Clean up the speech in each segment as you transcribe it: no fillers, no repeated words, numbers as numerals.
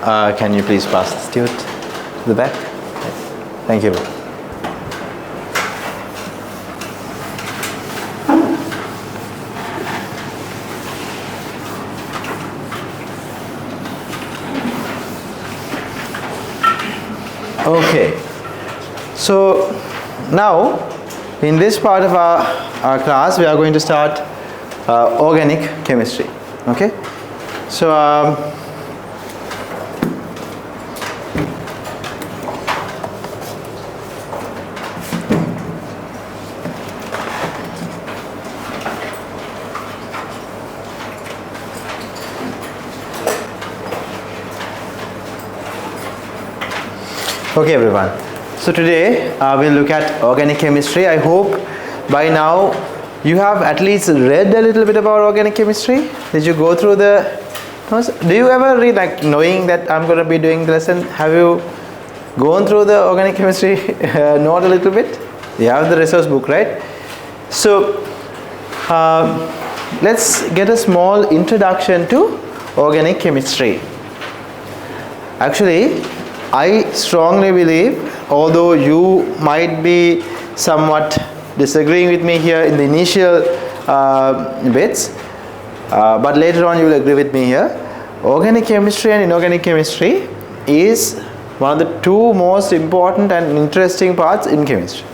can you please pass the steward to the back? Thank you. Okay, so now in this part of our class we are going to start organic chemistry. Okay, so okay everyone, so today we'll look at organic chemistry. I hope by now you have at least read a little bit about organic chemistry. Did you go through the notes? Do you ever read, like, knowing that I'm going to be doing the lesson, have you gone through the organic chemistry note a little bit? You have the resource book, right? So let's get a small introduction to organic chemistry. Actually, I strongly believe, although you might be somewhat disagreeing with me here in the initial bits, but later on you will agree with me here, organic chemistry and inorganic chemistry is one of the two most important and interesting parts in chemistry.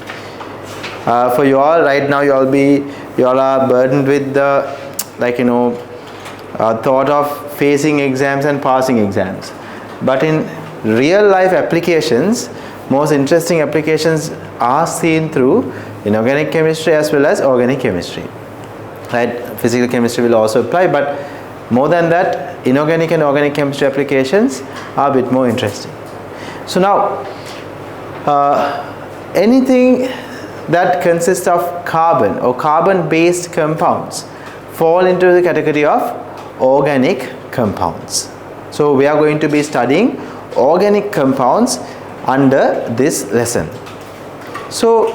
For you all, right now you all are burdened with the, thought of facing exams and passing exams, but in real life applications, most interesting applications are seen through inorganic chemistry as well as organic chemistry, right? Physical chemistry will also apply, but more than that, inorganic and organic chemistry applications are a bit more interesting. So now anything that consists of carbon or carbon based compounds fall into the category of organic compounds. So we are going to be studying organic compounds under this lesson. So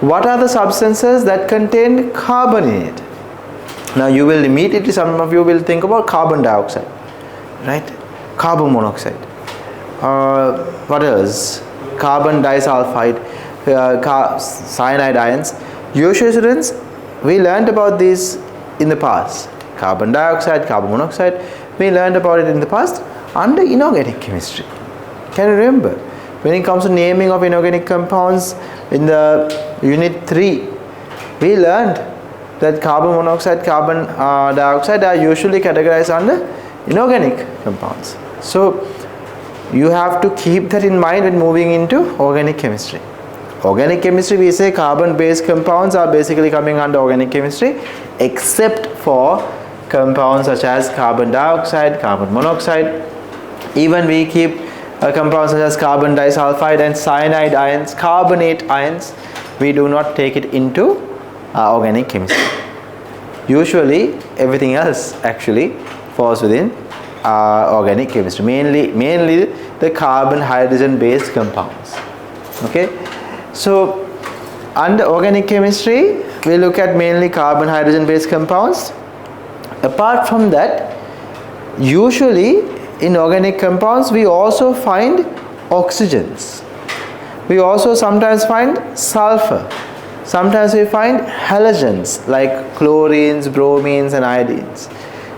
what are the substances that contain carbon in it? Now you will immediately, some of you will think about carbon dioxide, right? Carbon monoxide. What else? Carbon disulfide, cyanide ions. Usually students, we learned about these in the past. Carbon dioxide, carbon monoxide, we learned about it in the past under inorganic chemistry. Can you remember? When it comes to naming of inorganic compounds in the unit 3, we learned that carbon monoxide, carbon dioxide are usually categorized under inorganic compounds. So you have to keep that in mind when moving into organic chemistry. Organic chemistry, we say carbon based compounds are basically coming under organic chemistry, except for compounds such as carbon dioxide, carbon monoxide. Even we keep compounds such as carbon disulfide and cyanide ions, carbonate ions, we do not take it into organic chemistry. Usually everything else actually falls within organic chemistry, mainly the carbon hydrogen based compounds. Okay, so under organic chemistry we look at mainly carbon hydrogen based compounds. Apart from that, usually in organic compounds we also find oxygens. We also sometimes find sulfur. Sometimes we find halogens like chlorines, bromines and iodines.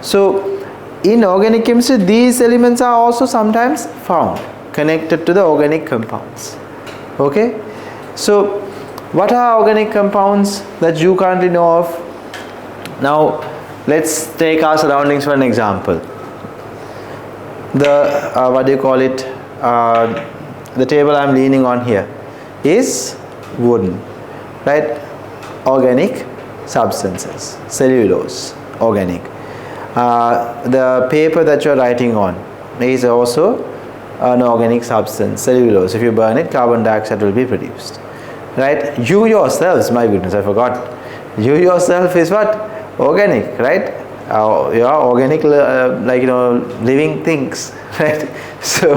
So in organic chemistry these elements are also sometimes found connected to the organic compounds. Okay, so what are organic compounds that you currently know of? Now let's take our surroundings for an example. The the table I'm leaning on here is wooden, right? Organic substances, cellulose, organic. The paper that you're writing on is also an organic substance, cellulose. If you burn it, carbon dioxide will be produced, right? You yourselves, my goodness, I forgot. You yourself is what? Organic, right? You are organic, living things, right? So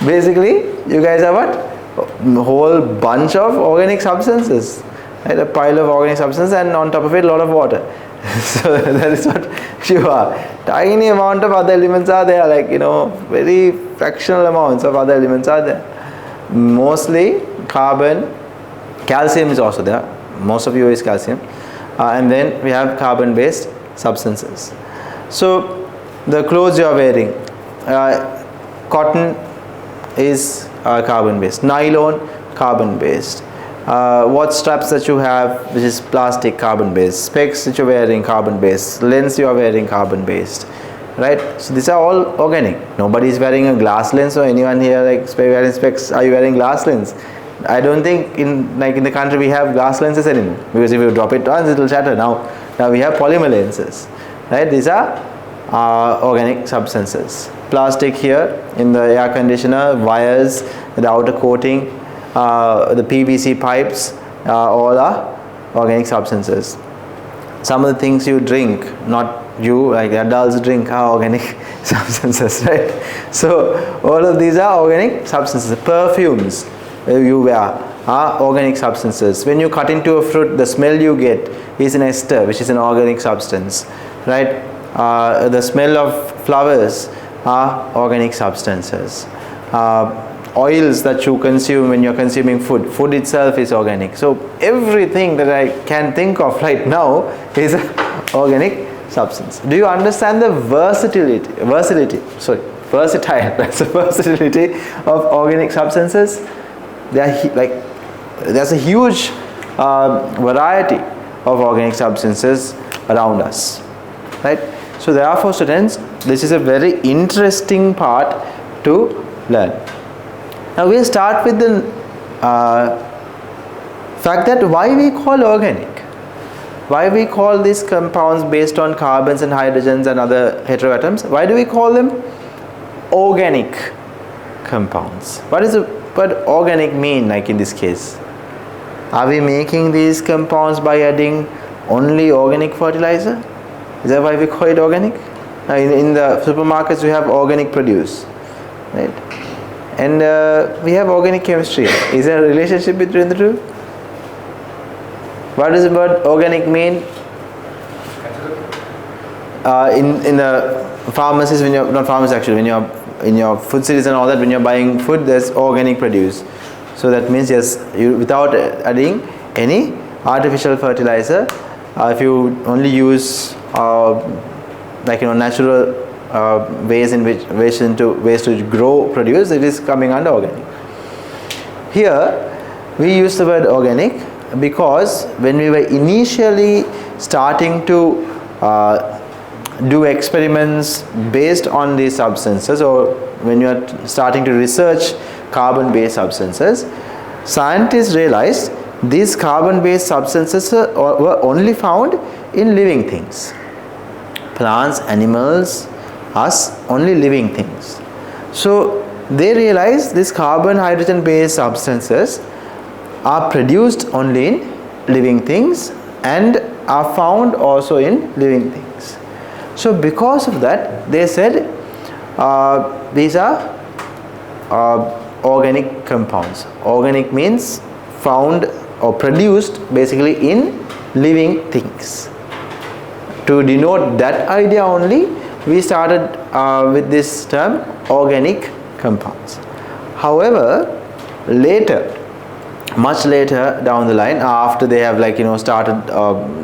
basically you guys are what? A whole bunch of organic substances, right? A pile of organic substances, and on top of it a lot of water. So that is what you are. Tiny amount of other elements are there, like very fractional amounts of other elements are there. Mostly carbon, calcium is also there. Most of you is calcium, and then we have carbon-based substances. So the clothes you are wearing, cotton is carbon-based, nylon carbon-based. What straps that you have, which is plastic, carbon-based. Specs that you're wearing, carbon-based. Lens you are wearing, carbon-based. Right? So these are all organic. Nobody is wearing a glass lens, or anyone here like wearing specs. Are you wearing glass lens? I don't think in the country we have glass lenses anymore, because if you drop it once, it will shatter. Now we have polymer lenses. Right? These are organic substances. Plastic here in the air conditioner, wires, the outer coating, the PVC pipes, all are organic substances. Some of the things you drink, not you, like adults drink, are organic substances, right? So all of these are organic substances. Perfumes you wear are organic substances. When you cut into a fruit, the smell you get is an ester, which is an organic substance, right? The smell of flowers are organic substances. Oils that you consume when you're consuming food itself is organic. So everything that I can think of right now is an organic substance. Do you understand the versatile versatility of organic substances? There's a huge variety of organic substances around us, right? So therefore, students, this is a very interesting part to learn. Now we'll start with the fact that why we call organic. Why we call these compounds based on carbons and hydrogens and other heteroatoms, why do we call them organic compounds? What does the word organic mean, like in this case? Are we making these compounds by adding only organic fertilizer? Is that why we call it organic? Now in the supermarkets we have organic produce, right? And we have organic chemistry. Is there a relationship between the two? What does the word organic mean? In the pharmacies, when you're not pharmacies actually, when you're in your food cities and all that, when you're buying food, there's organic produce. So that means yes, you without adding any artificial fertilizer, if you only use natural ways to grow produce, it is coming under organic. Here we use the word organic because when we were initially starting to do experiments based on these substances, or when you are starting to research carbon-based substances, scientists realized these carbon-based substances were only found in living things. Plants, animals, us, only living things. So they realized these carbon hydrogen based substances are produced only in living things and are found also in living things. So because of that, they said these are organic compounds. Organic means found or produced basically in living things. To denote that idea only, we started with this term organic compounds. However, later, much later down the line, after they have started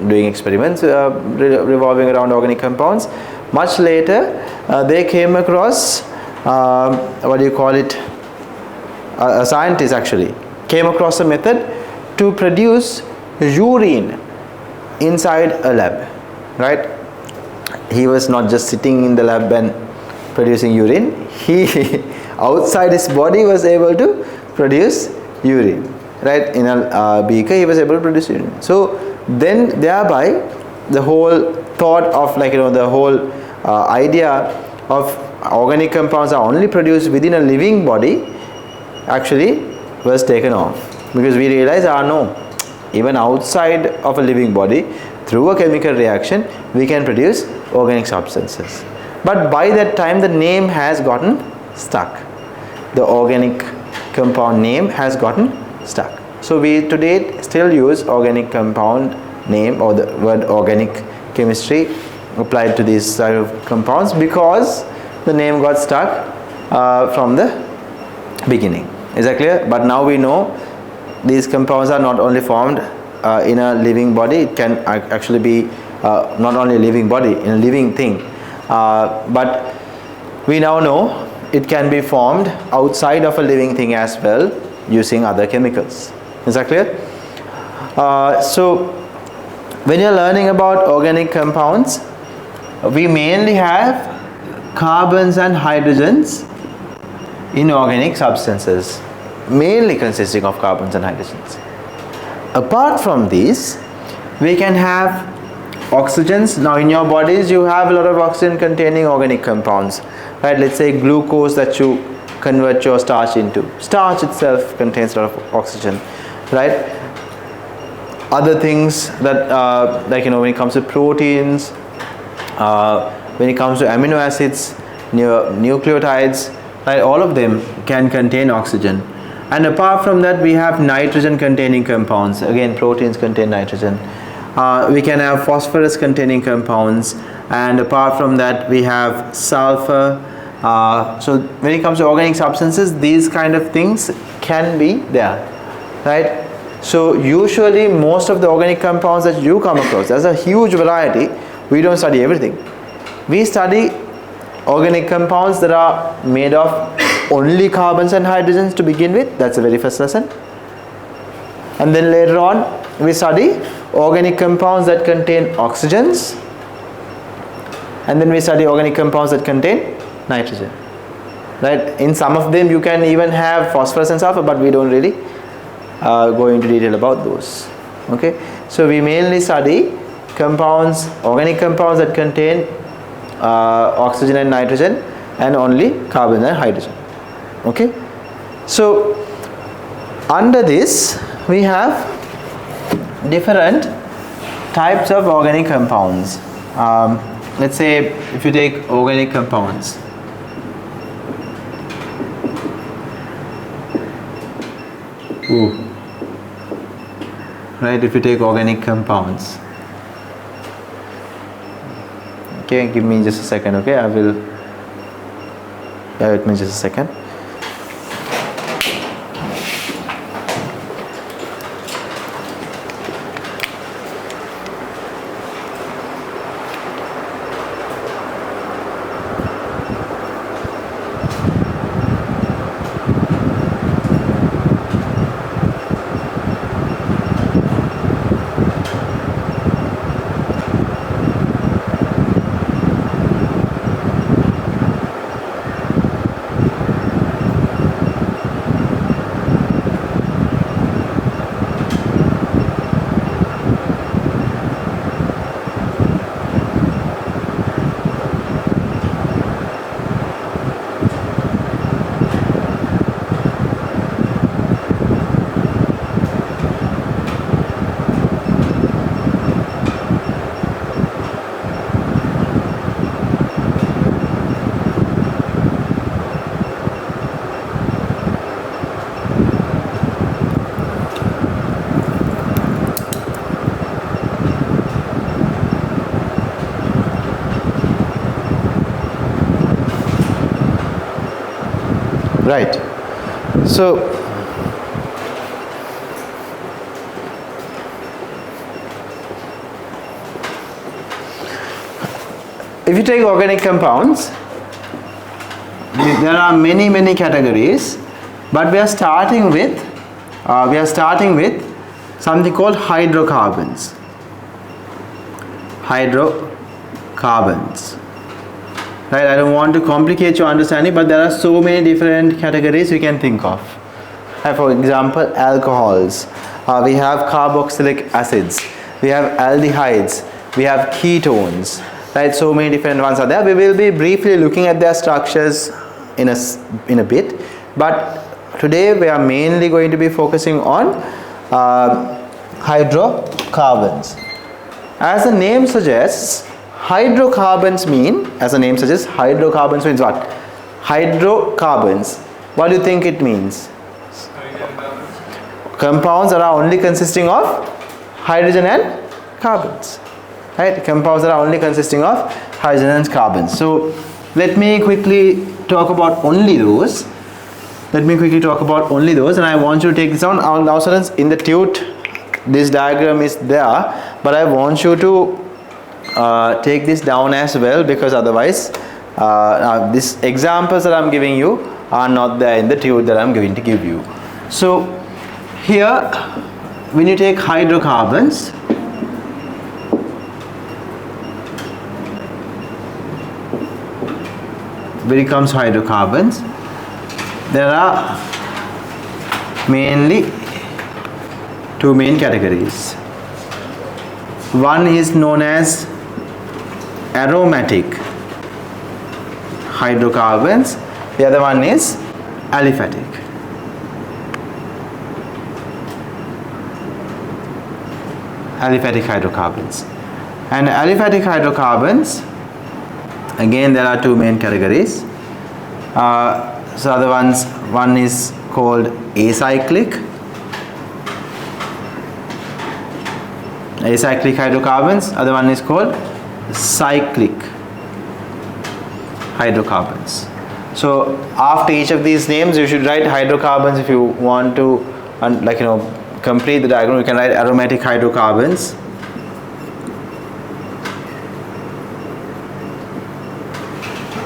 doing experiments revolving around organic compounds, much later they came across a scientist actually came across a method to produce urine inside a lab, right? He was not just sitting in the lab and producing urine. He outside his body was able to produce urine, right? In a beaker he was able to produce urine. So then thereby the whole thought of the whole idea of organic compounds are only produced within a living body actually was taken off, because we realized no, even outside of a living body, through a chemical reaction we can produce organic substances. But by that time the name has gotten stuck. The organic compound name has gotten stuck. So we today still use organic compound name or the word organic chemistry applied to these type of compounds, because the name got stuck from the beginning. Is that clear? But now we know these compounds are not only formed in a living body, it can actually be not only a living body, in a living thing, but we now know it can be formed outside of a living thing as well using other chemicals. Is that clear? So when you're learning about organic compounds, we mainly have carbons and hydrogens in organic substances, mainly consisting of carbons and hydrogens. Apart from these, we can have oxygens. Now in your bodies you have a lot of oxygen containing organic compounds, right? Let's say glucose that you convert your starch into. Starch itself contains a lot of oxygen, right? Other things that like when it comes to proteins, when it comes to amino acids, nucleotides, right, all of them can contain oxygen. And apart from that, we have nitrogen containing compounds. Again, proteins contain nitrogen. We can have phosphorus containing compounds, and apart from that we have sulfur. So when it comes to organic substances, these kind of things can be there, right? So usually most of the organic compounds that you come across, there's a huge variety. We don't study everything. We study organic compounds that are made of only carbons and hydrogens to begin with. That's the very first lesson. And then later on we study organic compounds that contain oxygens, and then we study organic compounds that contain nitrogen, right? In some of them you can even have phosphorus and sulfur, but we don't really go into detail about those. Okay, so we mainly study compounds, organic compounds that contain oxygen and nitrogen, and only carbon and hydrogen. Okay, so under this we have different types of organic compounds. Let's say if you take organic compounds, right, if you take organic compounds, okay, give me just a second, okay, I will, wait me just a second. Right. So if you take organic compounds, there are many categories, but we are starting with something called hydrocarbons. Hydrocarbons. Right, I don't want to complicate your understanding, but there are so many different categories you can think of. For example, alcohols. We have carboxylic acids. We have aldehydes. We have ketones. Right, so many different ones are there. We will be briefly looking at their structures in a bit, but today we are mainly going to be focusing on hydrocarbons. As the name suggests, hydrocarbons means what? Hydrocarbons. What do you think it means? Compounds that are only consisting of hydrogen and carbons. right? Compounds that are only consisting of hydrogen and carbon. So let me quickly talk about only those. And I want you to take this down. Now students, in the tute this diagram is there, but I want you to take this down as well, because otherwise these examples that I'm giving you are not there in the tute that I'm going to give you. So here, when you take hydrocarbons, when it comes to hydrocarbons, there are mainly two main categories. One is known as aromatic hydrocarbons, the other one is aliphatic. Aliphatic hydrocarbons. And aliphatic hydrocarbons, again there are two main categories. So other ones, one is called acyclic hydrocarbons, other one is called cyclic hydrocarbons. So after each of these names you should write hydrocarbons. If you want to complete the diagram, you can write aromatic hydrocarbons,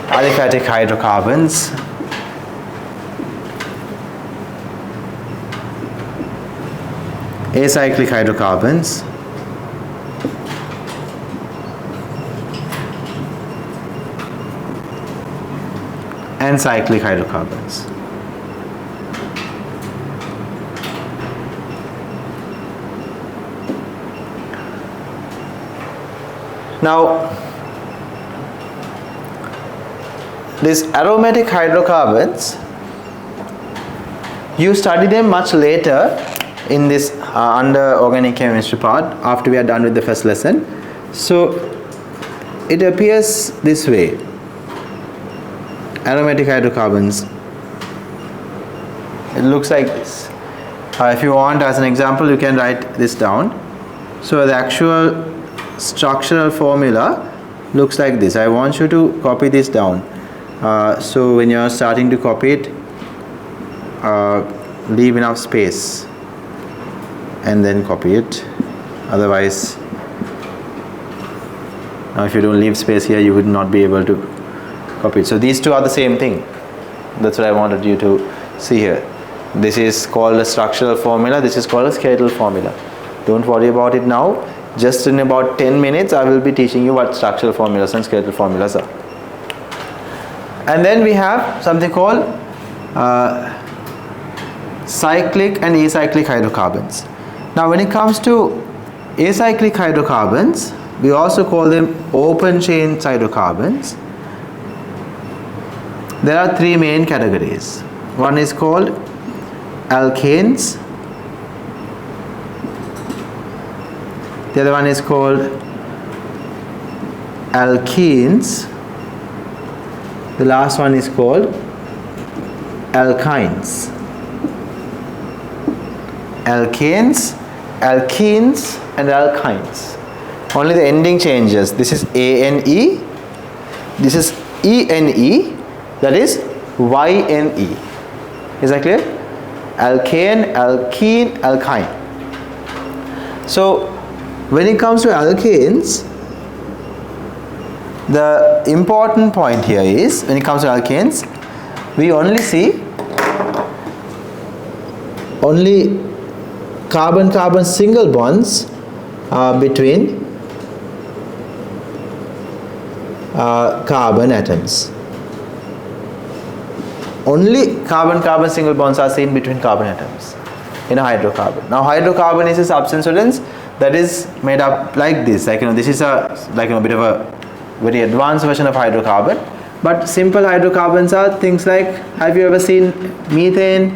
aliphatic hydrocarbons, acyclic hydrocarbons, and cyclic hydrocarbons. Now, these aromatic hydrocarbons, you study them much later in this under organic chemistry part, after we are done with the first lesson. So it appears this way. Aromatic hydrocarbons, it looks like this. If you want, as an example, you can write this down. So the actual structural formula looks like this. I want you to copy this down. So when you are starting to copy it, leave enough space and then copy it. Otherwise, now if you don't leave space here, you would not be able to copy it. So these two are the same thing. That's what I wanted you to see here. This is called a structural formula, this is called a skeletal formula. Don't worry about it now. Just in about 10 minutes I will be teaching you what structural formulas and skeletal formulas are. And then we have something called cyclic and acyclic hydrocarbons. Now when it comes to acyclic hydrocarbons, we also call them open chain hydrocarbons. There are three main categories. One is called alkanes, the other one is called alkenes, the last one is called alkynes. Alkanes, alkenes and alkynes. Only the ending changes. This is ANE, this is ENE, that is YNE. Is that clear? Alkane, alkene, alkyne. So when it comes to alkanes, the important point here is, when it comes to alkanes, we only see only carbon-carbon single bonds between carbon atoms. Only carbon-carbon single bonds are seen between carbon atoms in a hydrocarbon. Now hydrocarbon is a substance, students, that is made up like this. This is a bit of a very advanced version of hydrocarbon. But simple hydrocarbons are things like, have you ever seen methane?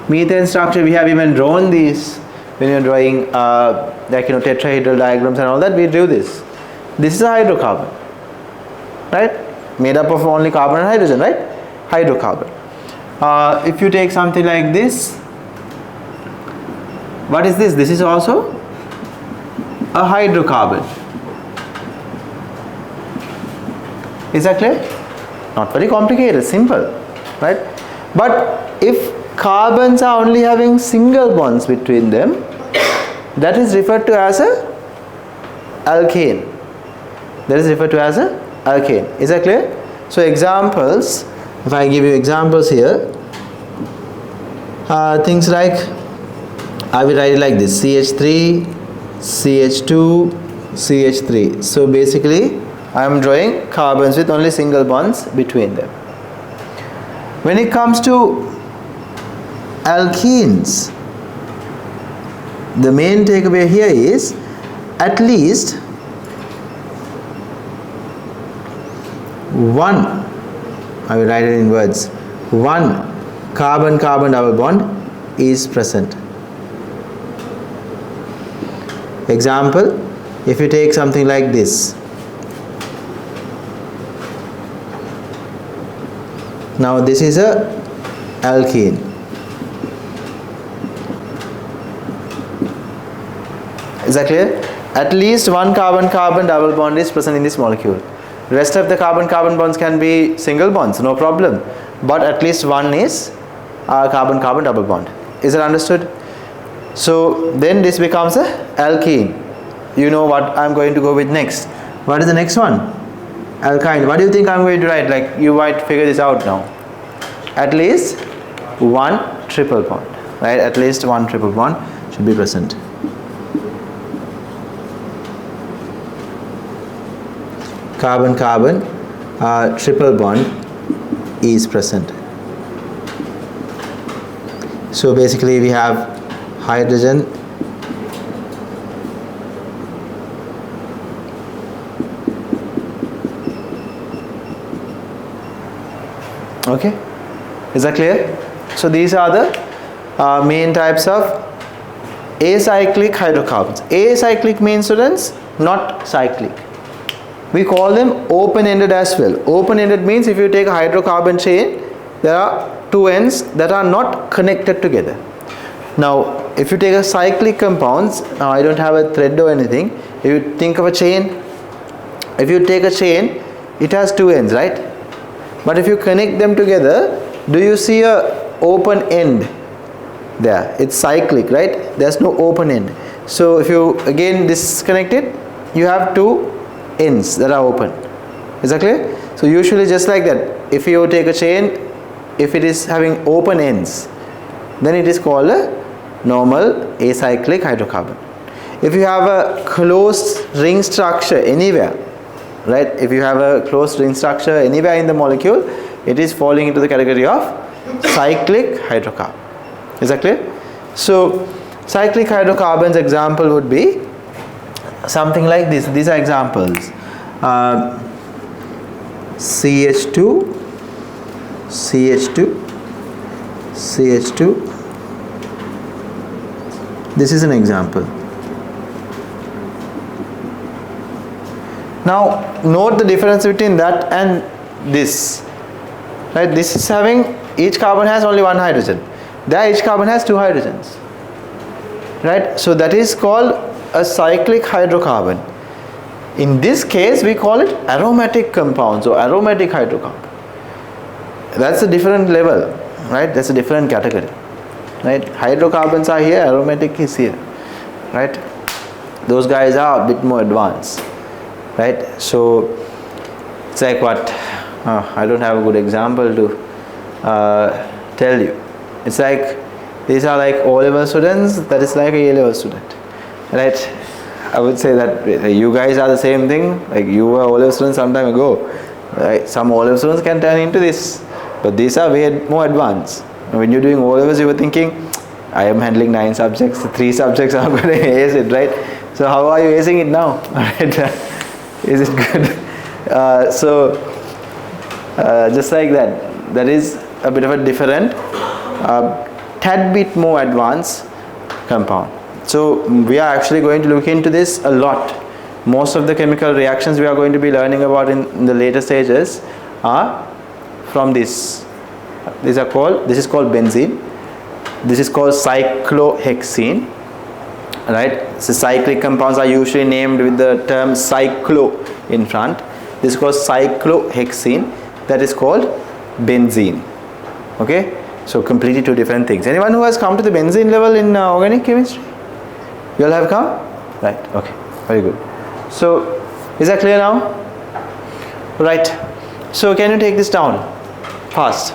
Methane structure, we have even drawn these when you're drawing tetrahedral diagrams and all that. We do this. This is a hydrocarbon, right? Made up of only carbon and hydrogen, right? Hydrocarbon. If you take something like this, what is this? This is also a hydrocarbon. Is that clear? Not very complicated, simple, right? But if carbons are only having single bonds between them, that is referred to as a alkane. That is referred to as a alkane. Is that clear? So examples, if I give you examples here, things like, I will write it like this: CH3, CH2, CH3. So basically I am drawing carbons with only single bonds between them. When it comes to alkenes, the main takeaway here is at least one, I will write it in words, one carbon-carbon double bond is present. Example, if you take something like this. Now this is a alkene. Is that clear? At least one carbon-carbon double bond is present in this molecule. Rest of the carbon-carbon bonds can be single bonds, no problem. But at least one is a carbon-carbon double bond. Is it understood? So then this becomes a alkene. You know what I'm going to go with next. What is the next one? Alkyne. What do you think I'm going to write? Like, you might figure this out now. At least one triple bond, right? At least one triple bond should be present. Carbon-carbon triple bond is present. So basically we have hydrogen, okay, is that clear? So these are the main types of acyclic hydrocarbons. Acyclic means, students, not cyclic. We call them open-ended as well. Open-ended means if you take a hydrocarbon chain, there are two ends that are not connected together. Now if you take a cyclic compounds, now I don't have a thread or anything. If you think of a chain, if you take a chain, it has two ends, right? But if you connect them together, do you see a open end there? It's cyclic, right? There's no open end. So if you again disconnect it, you have two ends that are open. Is that clear? So usually just like that, if you take a chain, if it is having open ends, then it is called a normal acyclic hydrocarbon. If you have a closed ring structure anywhere, right? If you have a closed ring structure anywhere in the molecule, it is falling into the category of cyclic hydrocarbon. Is that clear? So cyclic hydrocarbons example would be something like this. These are examples. CH2, CH2, CH2. This is an example. Now note the difference between that and this. Right? This is having, each carbon has only one hydrogen. There each carbon has two hydrogens. Right? So that is called a cyclic hydrocarbon. In this case we call it aromatic compounds or aromatic hydrocarbon. That's a different level, right? That's a different category, right? Hydrocarbons are here, aromatic is here, right? Those guys are a bit more advanced, right? So it's like what, I don't have a good example to tell you. It's like, these are like O-level students, that is like a A-level student, right? I would say that you guys are the same thing, like you were O-level students some time ago, right? Some O-level students can turn into this, but these are way more advanced. When you're doing O-levels, you were thinking, I am handling 9 subjects, 3 subjects I'm going to ace it, right? So how are you acing it now? Right? Is it good? Just like that, that is a bit of a different, tad bit more advanced compound. So we are actually going to look into this a lot. Most of the chemical reactions we are going to be learning about in the later stages are from this. This is called benzene. This is called cyclohexene. right? So cyclic compounds are usually named with the term cyclo in front. This is called cyclohexene. That is called benzene. Okay, so completely two different things. Anyone who has come to the benzene level in organic chemistry? You all have come? Right, okay, very good. So, is that clear now? Right, so can you take this down fast?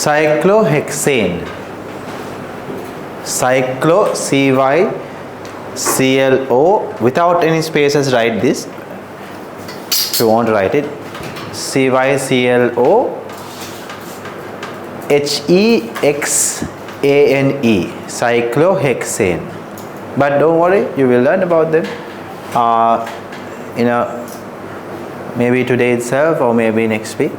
Cyclohexane. Cyclo, CYCLO, without any spaces write this. If you want to write it, CYCLO HEXANE, cyclohexane. But don't worry, you will learn about them maybe today itself or maybe next week.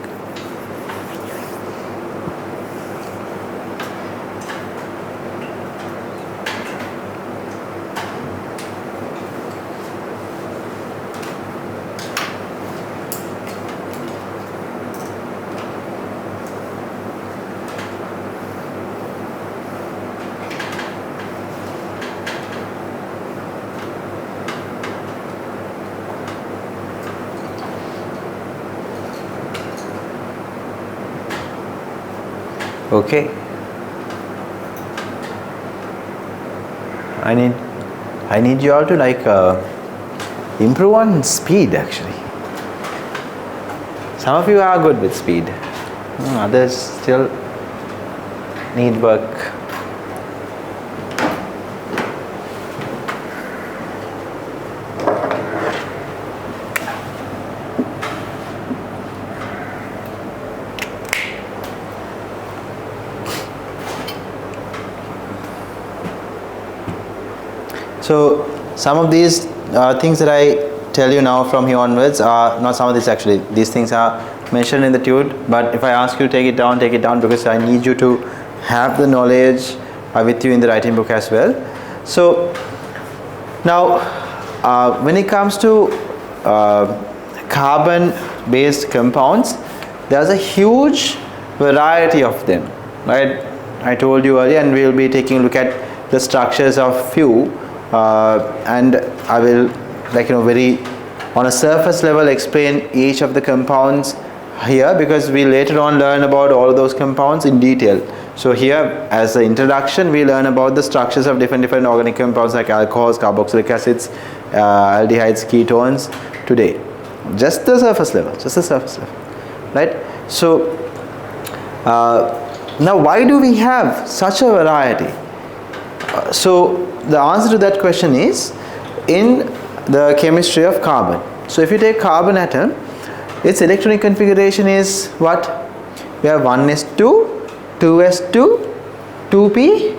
Okay, I need you all to improve on speed actually. Some of you are good with speed, others still need work. So some of these things that I tell you now from here onwards are not some of these actually. These things are mentioned in the tune, but if I ask you to take it down because I need you to have the knowledge with you in the writing book as well. So now when it comes to carbon based compounds, there's a huge variety of them, right? I told you earlier, and we'll be taking a look at the structures of few, and I will, very on a surface level explain each of the compounds here, because we later on learn about all of those compounds in detail. So here, as an introduction, we learn about the structures of different organic compounds like alcohols, carboxylic acids, aldehydes, ketones today. Just the surface level, right? So now why do we have such a variety? So the answer to that question is in the chemistry of carbon. So if you take carbon atom, its electronic configuration is what? We have 1s2, 2s2, 2p.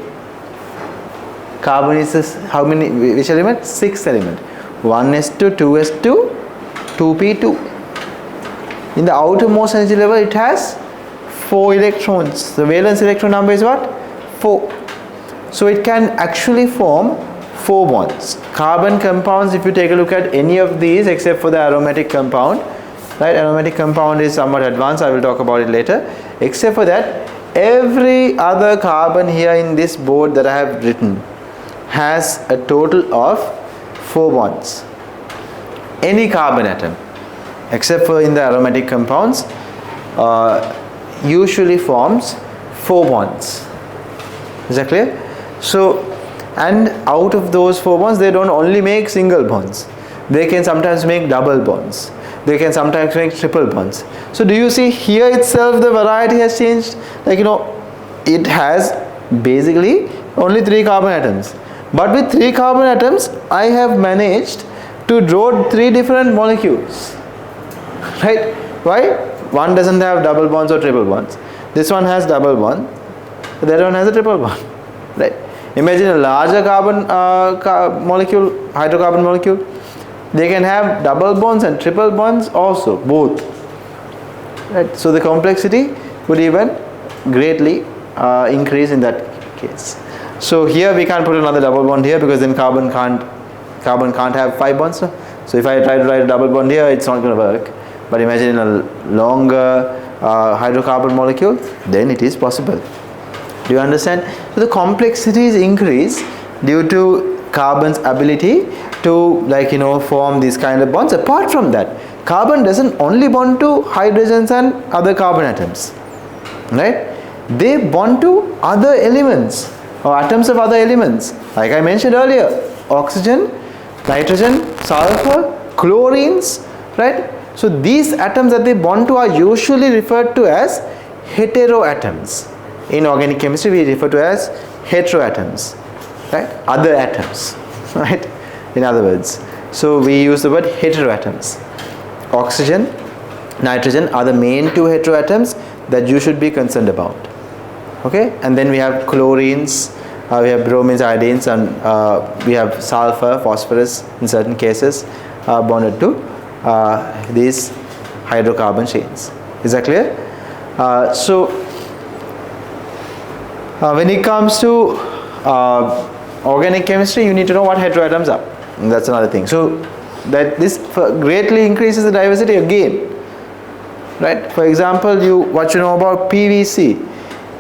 Carbon is how many, which element? 6th element. 1s2, 2s2, 2p2. In the outermost energy level, it has 4 electrons. The valence electron number is what? 4. So it can actually form 4 bonds. Carbon compounds, if you take a look at any of these except for the aromatic compound, right? Aromatic compound is somewhat advanced, I will talk about it later. Except for that, every other carbon here in this board that I have written has a total of 4 bonds. Any carbon atom, except for in the aromatic compounds, usually forms 4 bonds. Is that clear? So, and out of those 4 bonds, they don't only make single bonds. They can sometimes make double bonds. They can sometimes make triple bonds. So do you see here itself the variety has changed? It has basically only 3 carbon atoms. But with 3 carbon atoms, I have managed to draw 3 different molecules. Right? Why? One doesn't have double bonds or triple bonds. This one has double bond. The other one has a triple bond. Right? Imagine a larger carbon molecule, hydrocarbon molecule. They can have double bonds and triple bonds also, both. Right? So the complexity would even greatly increase in that case. So here we can't put another double bond here, because then carbon can't have 5 bonds. So if I try to write a double bond here, it's not going to work. But imagine a longer hydrocarbon molecule, then it is possible. Do you understand? So the complexities increase due to carbon's ability to form these kind of bonds. Apart from that, carbon doesn't only bond to hydrogens and other carbon atoms, right? They bond to other elements or atoms of other elements, like I mentioned earlier: oxygen, nitrogen, sulfur, chlorines, right? So these atoms that they bond to are usually referred to as heteroatoms. In organic chemistry, we refer to as heteroatoms, right? Other atoms, right? In other words, so we use the word heteroatoms. Oxygen, nitrogen are the main 2 heteroatoms that you should be concerned about. Okay, and then we have chlorines, we have bromines, iodines, and we have sulfur, phosphorus in certain cases bonded to these hydrocarbon chains. Is that clear? When it comes to organic chemistry, you need to know what heteroatoms are. And that's another thing. So that this greatly increases the diversity again. Right? For example, what you know about PVC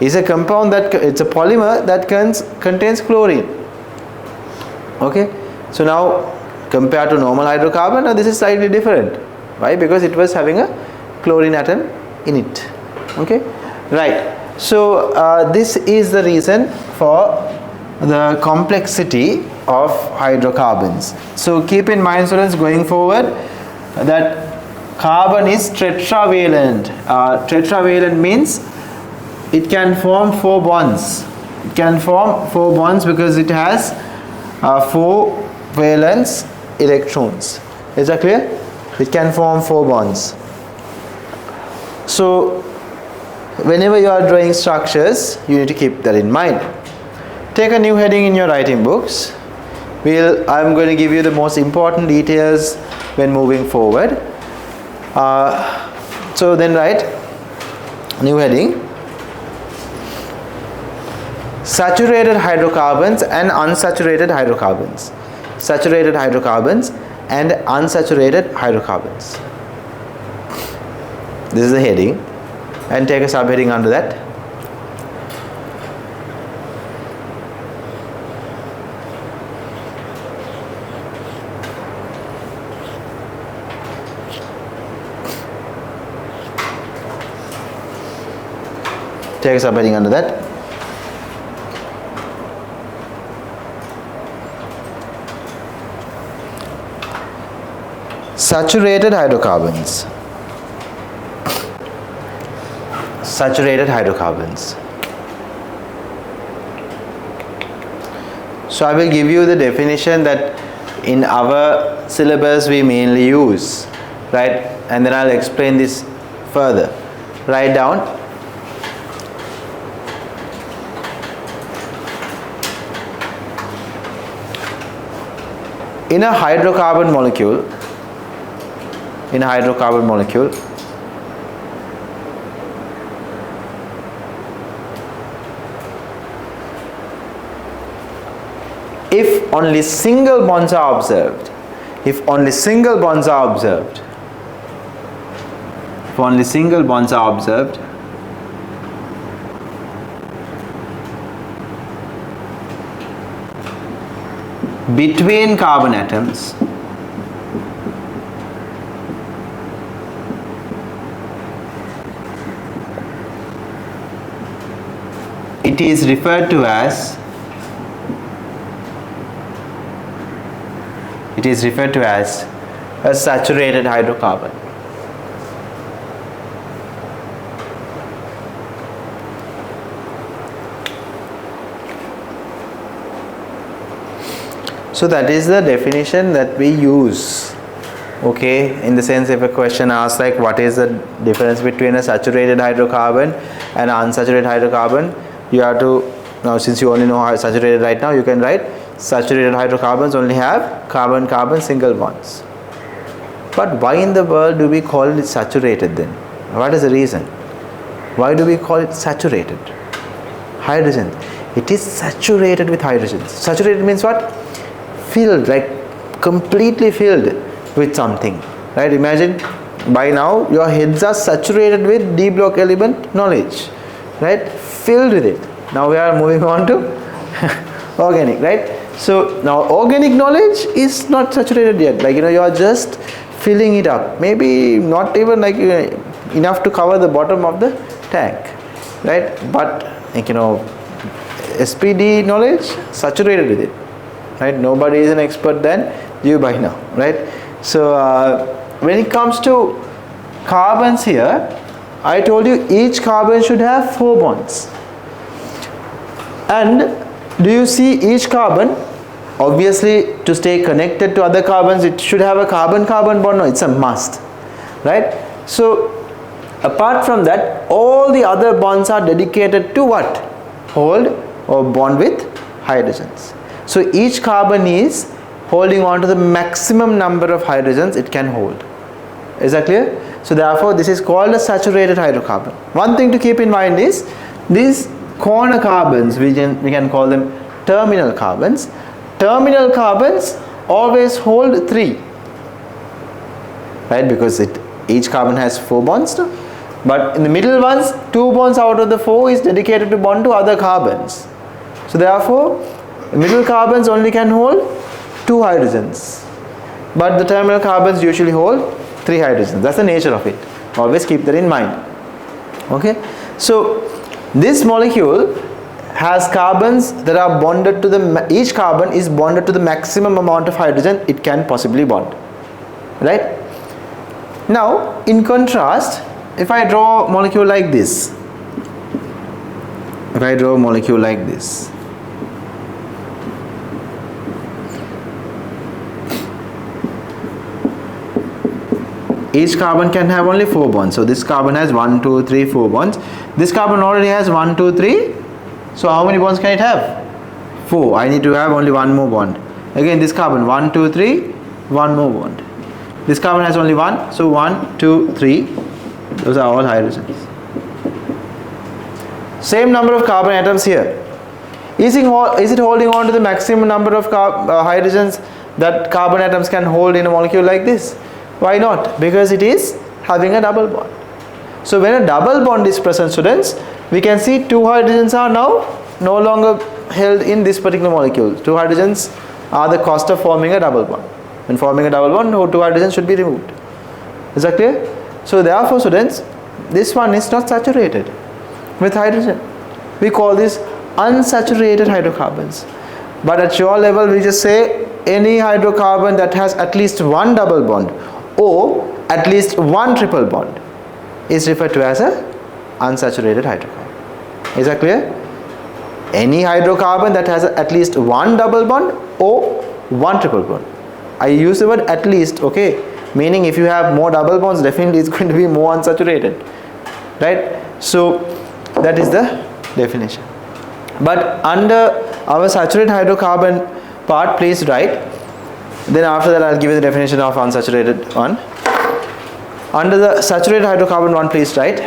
is a compound it's a polymer that contains chlorine. Okay? So now compared to normal hydrocarbon, now this is slightly different. Why? Because it was having a chlorine atom in it. Okay? Right. So this is the reason for the complexity of hydrocarbons. So keep in mind, students, going forward, that carbon is tetravalent. Tetravalent means it can form 4 bonds. It can form 4 bonds because it has 4 valence electrons. Is that clear? It can form 4 bonds. So whenever you are drawing structures, you need to keep that in mind. Take a new heading in your writing books. I'm going to give you the most important details when moving forward. So then write new heading: saturated hydrocarbons and unsaturated hydrocarbons. Saturated hydrocarbons and unsaturated hydrocarbons. This is the heading, and take a subheading under that. Take a subheading under that. Saturated hydrocarbons. Saturated hydrocarbons. So I will give you the definition that in our syllabus we mainly use, right? And then I'll explain this further. Write down: in a hydrocarbon molecule, if only single bonds are observed, between carbon atoms, it is referred to as a saturated hydrocarbon. So that is the definition that we use. Okay, in the sense, if a question asks like what is the difference between a saturated hydrocarbon and unsaturated hydrocarbon, you have to, now since you only know how saturated right now, you can write saturated hydrocarbons only have carbon-carbon single bonds. But why in the world do we call it saturated then? What is the reason? Why do we call it saturated? Hydrogen. It is saturated with hydrogens. Saturated means what? Filled, like completely filled with something, right? Imagine by now your heads are saturated with D block element knowledge, right? Filled with it. Now we are moving on to organic, right? So now organic knowledge is not saturated yet, like you are just filling it up, maybe not even like enough to cover the bottom of the tank, right? But like SPD knowledge saturated with it, right? Nobody is an expert than you by now, right? So when it comes to carbons here, I told you each carbon should have 4 bonds. And do you see each carbon? Obviously, to stay connected to other carbons, it should have a carbon-carbon bond. No, it's a must, right? So apart from that, all the other bonds are dedicated to what? Hold or bond with hydrogens. So each carbon is holding on to the maximum number of hydrogens it can hold. Is that clear? So therefore, this is called a saturated hydrocarbon. One thing to keep in mind is these corner carbons, we can call them terminal carbons. Terminal carbons always hold 3, right? Because each carbon has 4 bonds, but in the middle ones, 2 bonds out of the 4 is dedicated to bond to other carbons. So therefore, the middle carbons only can hold 2 hydrogens, but the terminal carbons usually hold 3 hydrogens. That's the nature of it. Always keep that in mind. Okay, so this molecule has carbons that are bonded to each carbon is bonded to the maximum amount of hydrogen it can possibly bond, right? Now in contrast, if I draw a molecule like this, each carbon can have only 4 bonds. So this carbon has 1, 2, 3, 4 bonds. This carbon already has 1, 2, 3. So how many bonds can it have? 4. I need to have only 1 more bond. Again, this carbon 1, 2, 3, 1 more bond. This carbon has only 1. So 1, 2, 3. Those are all hydrogens. Same number of carbon atoms here. Is it holding on to the maximum number of hydrogens that carbon atoms can hold in a molecule like this? Why not? Because it is having a double bond. So when a double bond is present, students, we can see two hydrogens are now no longer held in this particular molecule. Two hydrogens are the cost of forming a double bond. When forming a double bond, two hydrogens should be removed. Is that clear? So therefore, students, this one is not saturated with hydrogen. We call this unsaturated hydrocarbons. But at your level, we just say any hydrocarbon that has at least one double bond or at least one triple bond is referred to as a unsaturated hydrocarbon. Is that clear? Any hydrocarbon that has at least one double bond or one triple bond. I use the word at least, okay? Meaning if you have more double bonds, definitely it's going to be more unsaturated. Right? So that is the definition. But under our saturated hydrocarbon part, please write. Then after that I'll give you the definition of unsaturated one. Under the saturated hydrocarbon one, please write.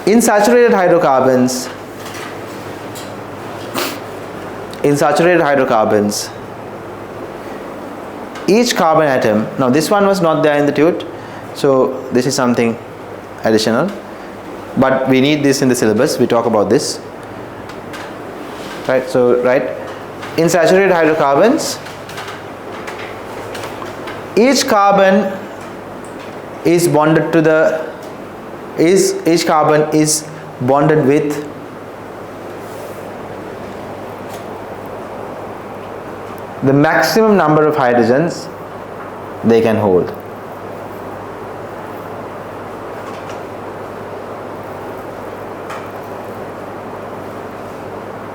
In saturated hydrocarbons, each carbon atom, now this one was not there in the tute, so this is something additional, but we need this in the syllabus. We talk about this, right? So right, in saturated hydrocarbons, each carbon is bonded to the each carbon is bonded with the maximum number of hydrogens they can hold.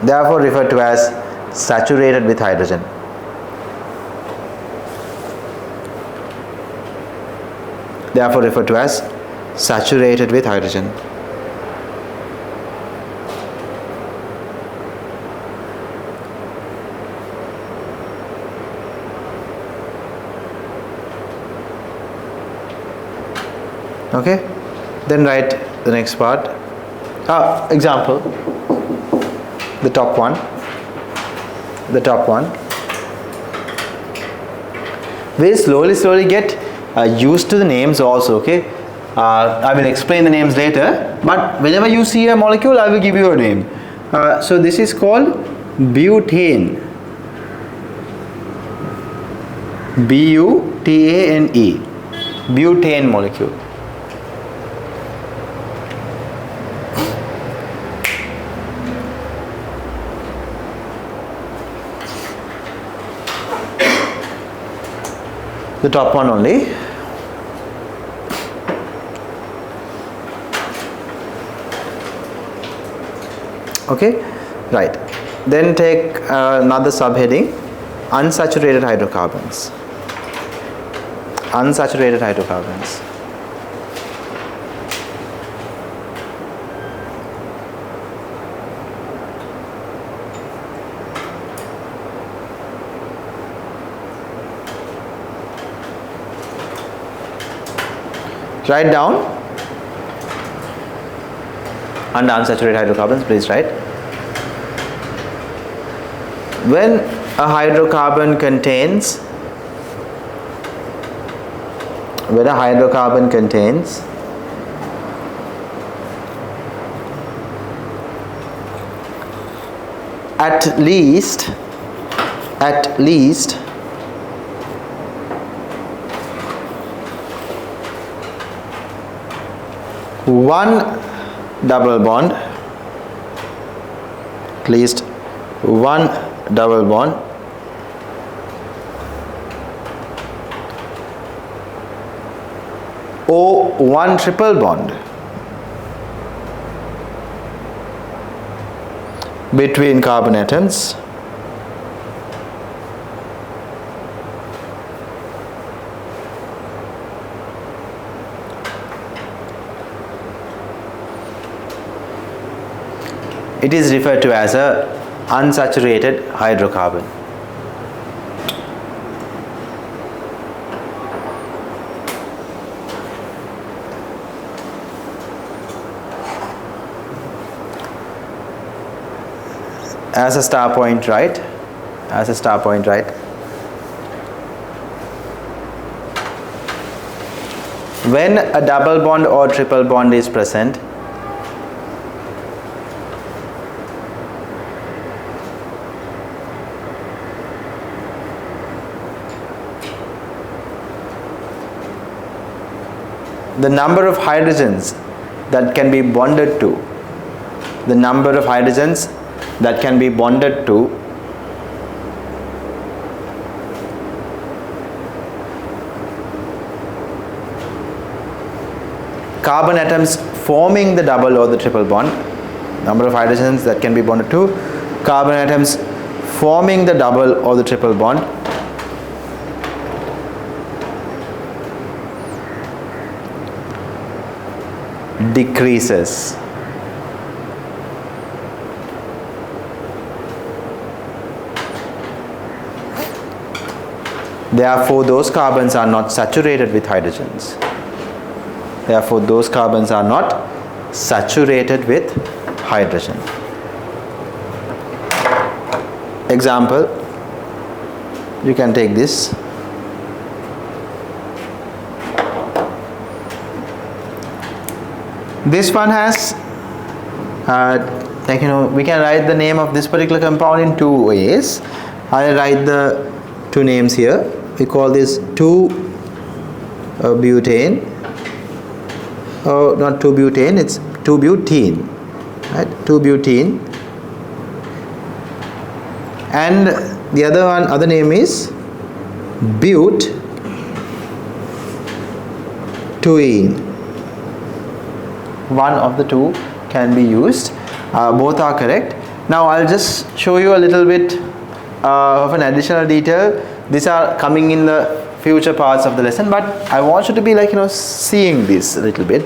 Therefore referred to as saturated with hydrogen. Therefore referred to as saturated with hydrogen. Okay, then write the next part. Example, the top one. We'll slowly get used to the names also, okay? I will explain the names later, but whenever you see a molecule, I will give you a name. So this is called butane. B-U-T-A-N-E. Butane molecule. The top one only. Okay, right. Then take another subheading, unsaturated hydrocarbons. Unsaturated hydrocarbons. Write down under unsaturated hydrocarbons, please write. When a hydrocarbon contains at least one double bond, at least one double bond, or one triple bond between carbon atoms, it is referred to as a unsaturated hydrocarbon. as a star point, right? As a star point, right? When a double bond or triple bond is present, the number of hydrogens that can be bonded to, the number of hydrogens that can be bonded to carbon atoms forming the double or the triple bond, number of hydrogens that can be bonded to carbon atoms forming the double or the triple bond decreases. Therefore, those carbons are not saturated with hydrogens. Therefore, those carbons are not saturated with hydrogen. Example, you can take this. This one has, we can write the name of this particular compound in two ways. I'll write the two names here. We call this 2-butane. Oh, not 2-butane, it's 2-butene, right? 2-butene. And the other name is but-2-ene. One of the two can be used. Both are correct. Now I'll just show you a little bit of an additional detail. These are coming in the future parts of the lesson, but I want you to be seeing this a little bit.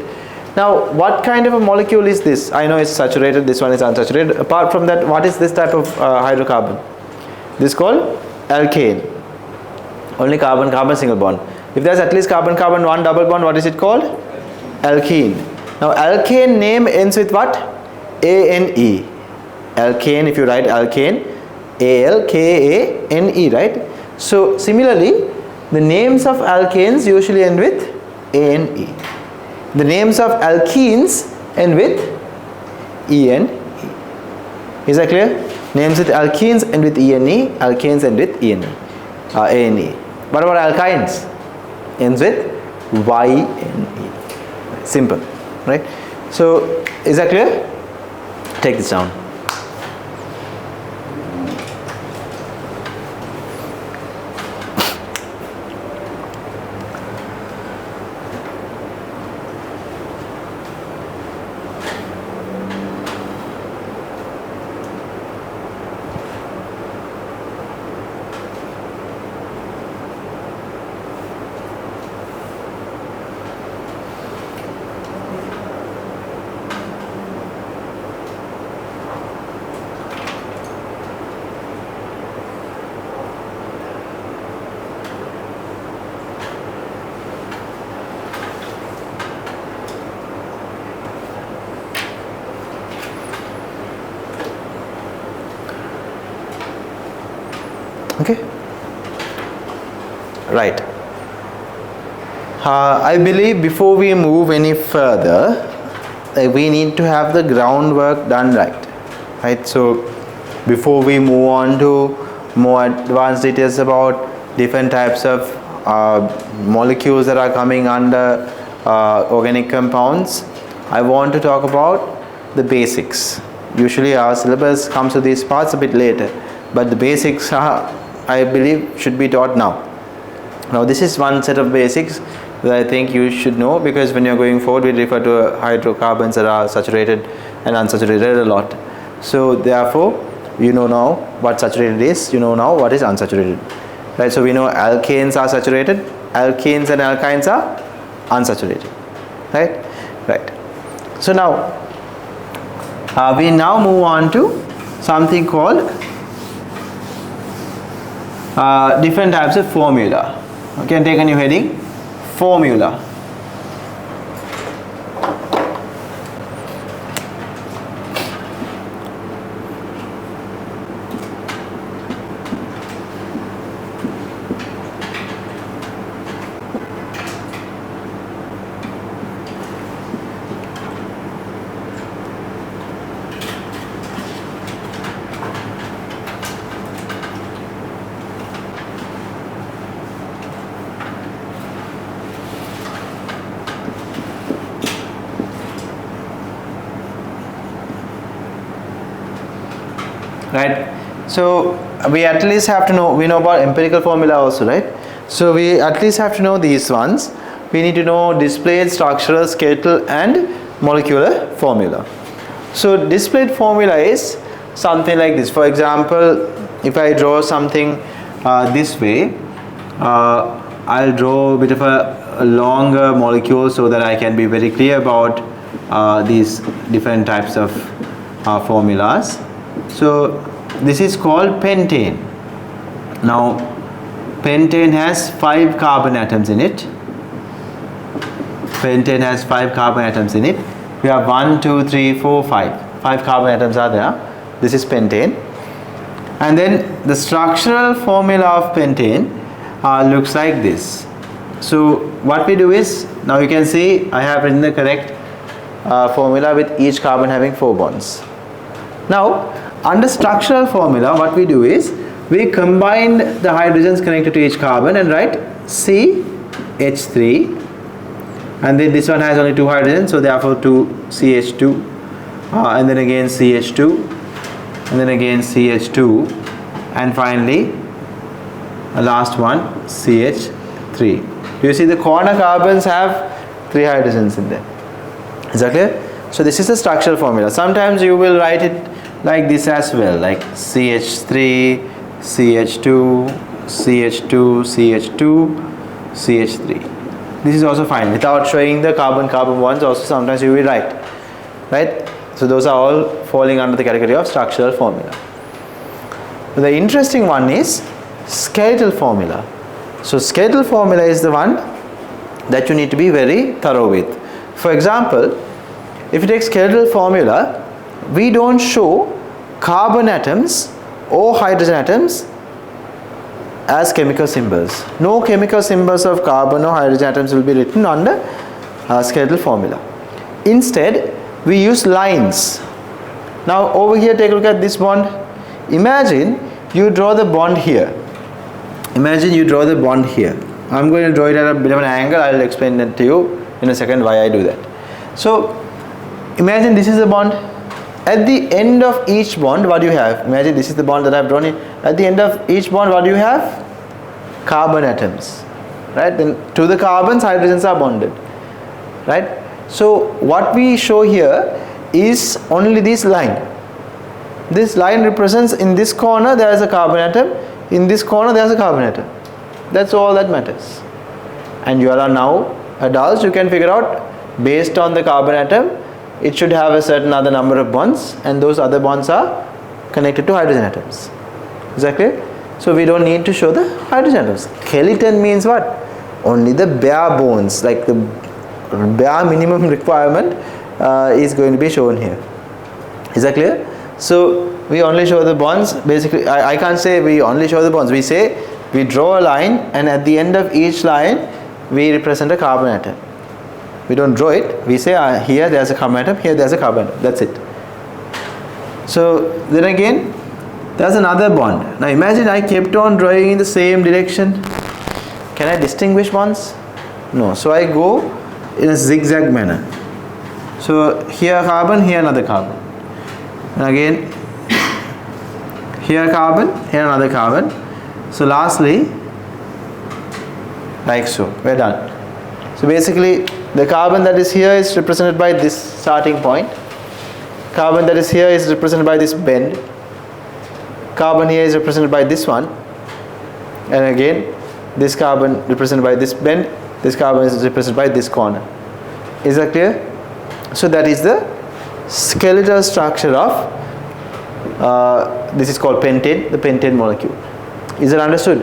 Now, what kind of a molecule is this? I know it's saturated, this one is unsaturated. Apart from that, what is this type of hydrocarbon? This is called alkane. Only carbon-carbon single bond. If there's at least carbon-carbon one double bond, what is it called? Alkene. Now, alkane name ends with what? A-N-E. Alkane, if you write alkane, A-L-K-A-N-E, right? So, similarly, the names of alkanes usually end with A-N-E. The names of alkenes end with E-N-E. Is that clear? Names with alkenes end with E-N-E, alkanes end with E-N-E, A-N-E. What about alkynes? Ends with Y-N-E. Simple, right? So, is that clear? Take this down. Okay, right. I believe before we move any further, we need to have the groundwork done right? So before we move on to more advanced details about different types of molecules that are coming under organic compounds, I want to talk about the basics. Usually our syllabus comes to these parts a bit later, but the basics are, I believe, should be taught now. Now this is one set of basics that I think you should know, because when you're going forward we refer to hydrocarbons that are saturated and unsaturated a lot. So therefore you know now what saturated is, you know now what is unsaturated, right? So we know alkanes are saturated, alkenes and alkynes are unsaturated, right? So now we now move on to something called different types of formula. Okay, take a new heading, formula. right? So we at least have to know, we know about empirical formula also, right? So we at least have to know these ones. We need to know displayed, structural, skeletal and molecular formula. So displayed formula is something like this. For example, if I draw something this way, I'll draw a bit of a longer molecule so that I can be very clear about these different types of formulas. So this is called pentane. Now pentane has 5 carbon atoms in it. Pentane has 5 carbon atoms in it. We have 1, 2, 3, 4, 5. 5 carbon atoms are there. This is pentane. And then the structural formula of pentane looks like this. So what we do is, now you can see I have written the correct formula with each carbon having 4 bonds. Now under structural formula, what we do is we combine the hydrogens connected to each carbon and write CH3, and then this one has only 2 hydrogens, so therefore 2 CH2, and then again CH2, and then again CH2, and finally a last one CH3. Do you see the corner carbons have 3 hydrogens in them? Is that clear? So this is the structural formula. Sometimes you will write it like this as well, like CH3, CH2, CH2, CH2, CH3. This is also fine without showing the carbon-carbon bonds. Also sometimes you will write, right? So those are all falling under the category of structural formula. The interesting one is skeletal formula. So skeletal formula is the one that you need to be very thorough with. For example, if you take skeletal formula, we don't show carbon atoms or hydrogen atoms as chemical symbols. No chemical symbols of carbon or hydrogen atoms will be written under skeletal formula. Instead, we use lines. Now over here, take a look at this bond. Imagine you draw the bond here. Imagine you draw the bond here. I'm going to draw it at a bit of an angle. I'll explain that to you in a second why I do that. So imagine this is the bond. At the end of each bond, what do you have? Imagine this is the bond that I've drawn in. At the end of each bond, what do you have? Carbon atoms, right? Then to the carbons, hydrogens are bonded, right? So what we show here is only this line. This line represents, in this corner there is a carbon atom, in this corner there is a carbon atom. That's all that matters. And you all are now adults, you can figure out based on the carbon atom, it should have a certain other number of bonds, and those other bonds are connected to hydrogen atoms. Is that clear? So we don't need to show the hydrogen atoms. Skeleton means what? Only the bare bones, like the bare minimum requirement is going to be shown here. Is that clear? So we only show the bonds. Basically, I can't say we only show the bonds. We say we draw a line, and at the end of each line we represent a carbon atom. We don't draw it. We say here there's a carbon atom, here there's a carbon atom. That's it. So then again, there's another bond. Now imagine I kept on drawing in the same direction. Can I distinguish bonds? No. So I go in a zigzag manner. So here carbon, here another carbon. And again, here carbon, here another carbon. So lastly, like so, we're done. So basically, the carbon that is here is represented by this starting point. Carbon that is here is represented by this bend. Carbon here is represented by this one. And again, this carbon represented by this bend. This carbon is represented by this corner. Is that clear? So that is the skeletal structure of this is called pentane, the pentane molecule. Is it understood?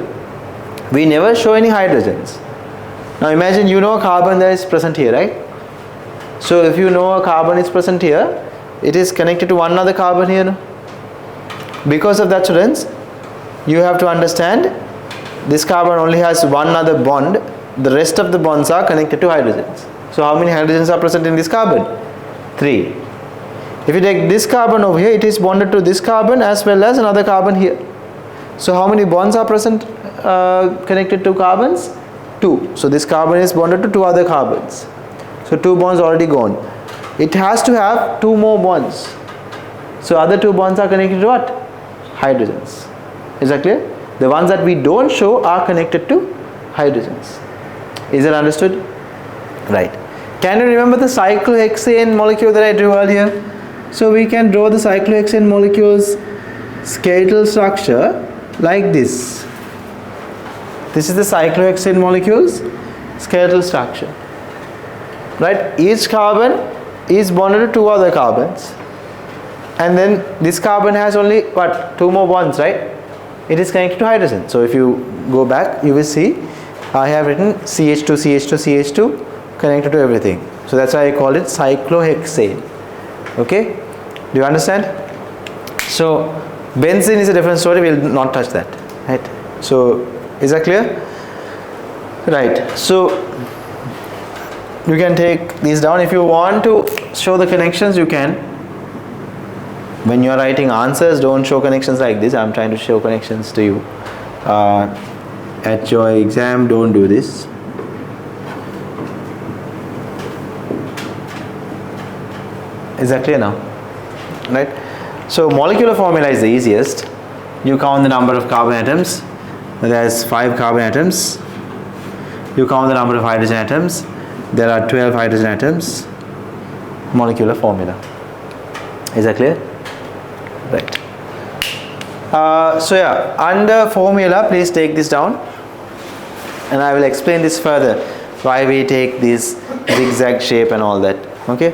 We never show any hydrogens. Now imagine you know a carbon that is present here, right? So if you know a carbon is present here, it is connected to one other carbon here. No? Because of that, students, you have to understand this carbon only has one other bond. The rest of the bonds are connected to hydrogens. So how many hydrogens are present in this carbon? 3. If you take this carbon over here, it is bonded to this carbon as well as another carbon here. So how many bonds are present connected to carbons? 2. So this carbon is bonded to 2 other carbons. So 2 bonds already gone. It has to have 2 more bonds. So other 2 bonds are connected to what? hydrogens. Is that clear? The ones that we don't show are connected to hydrogens. Is that understood? Right. Can you remember the cyclohexane molecule that I drew earlier? So we can draw the cyclohexane molecule's skeletal structure like this. This is the cyclohexane molecule's skeletal structure. Right? Each carbon is bonded to two other carbons. And then this carbon has only what? Two more bonds, right? It is connected to hydrogen. So if you go back, you will see I have written CH2, CH2, CH2 connected to everything. So that's why I call it cyclohexane. Okay? Do you understand? So benzene is a different story. We will not touch that. Right? So is that clear? Right. So you can take these down. If you want to show the connections, you can. When you are writing answers, don't show connections like this. I am trying to show connections to you. At your exam, don't do this. Is that clear now? Right? So molecular formula is the easiest. You count the number of carbon atoms. There's 5 carbon atoms. You count the number of hydrogen atoms. There are 12 hydrogen atoms. Molecular formula. Is that clear? Right. So yeah, under formula, please take this down, and I will explain this further, why we take this zigzag shape and all that. Okay.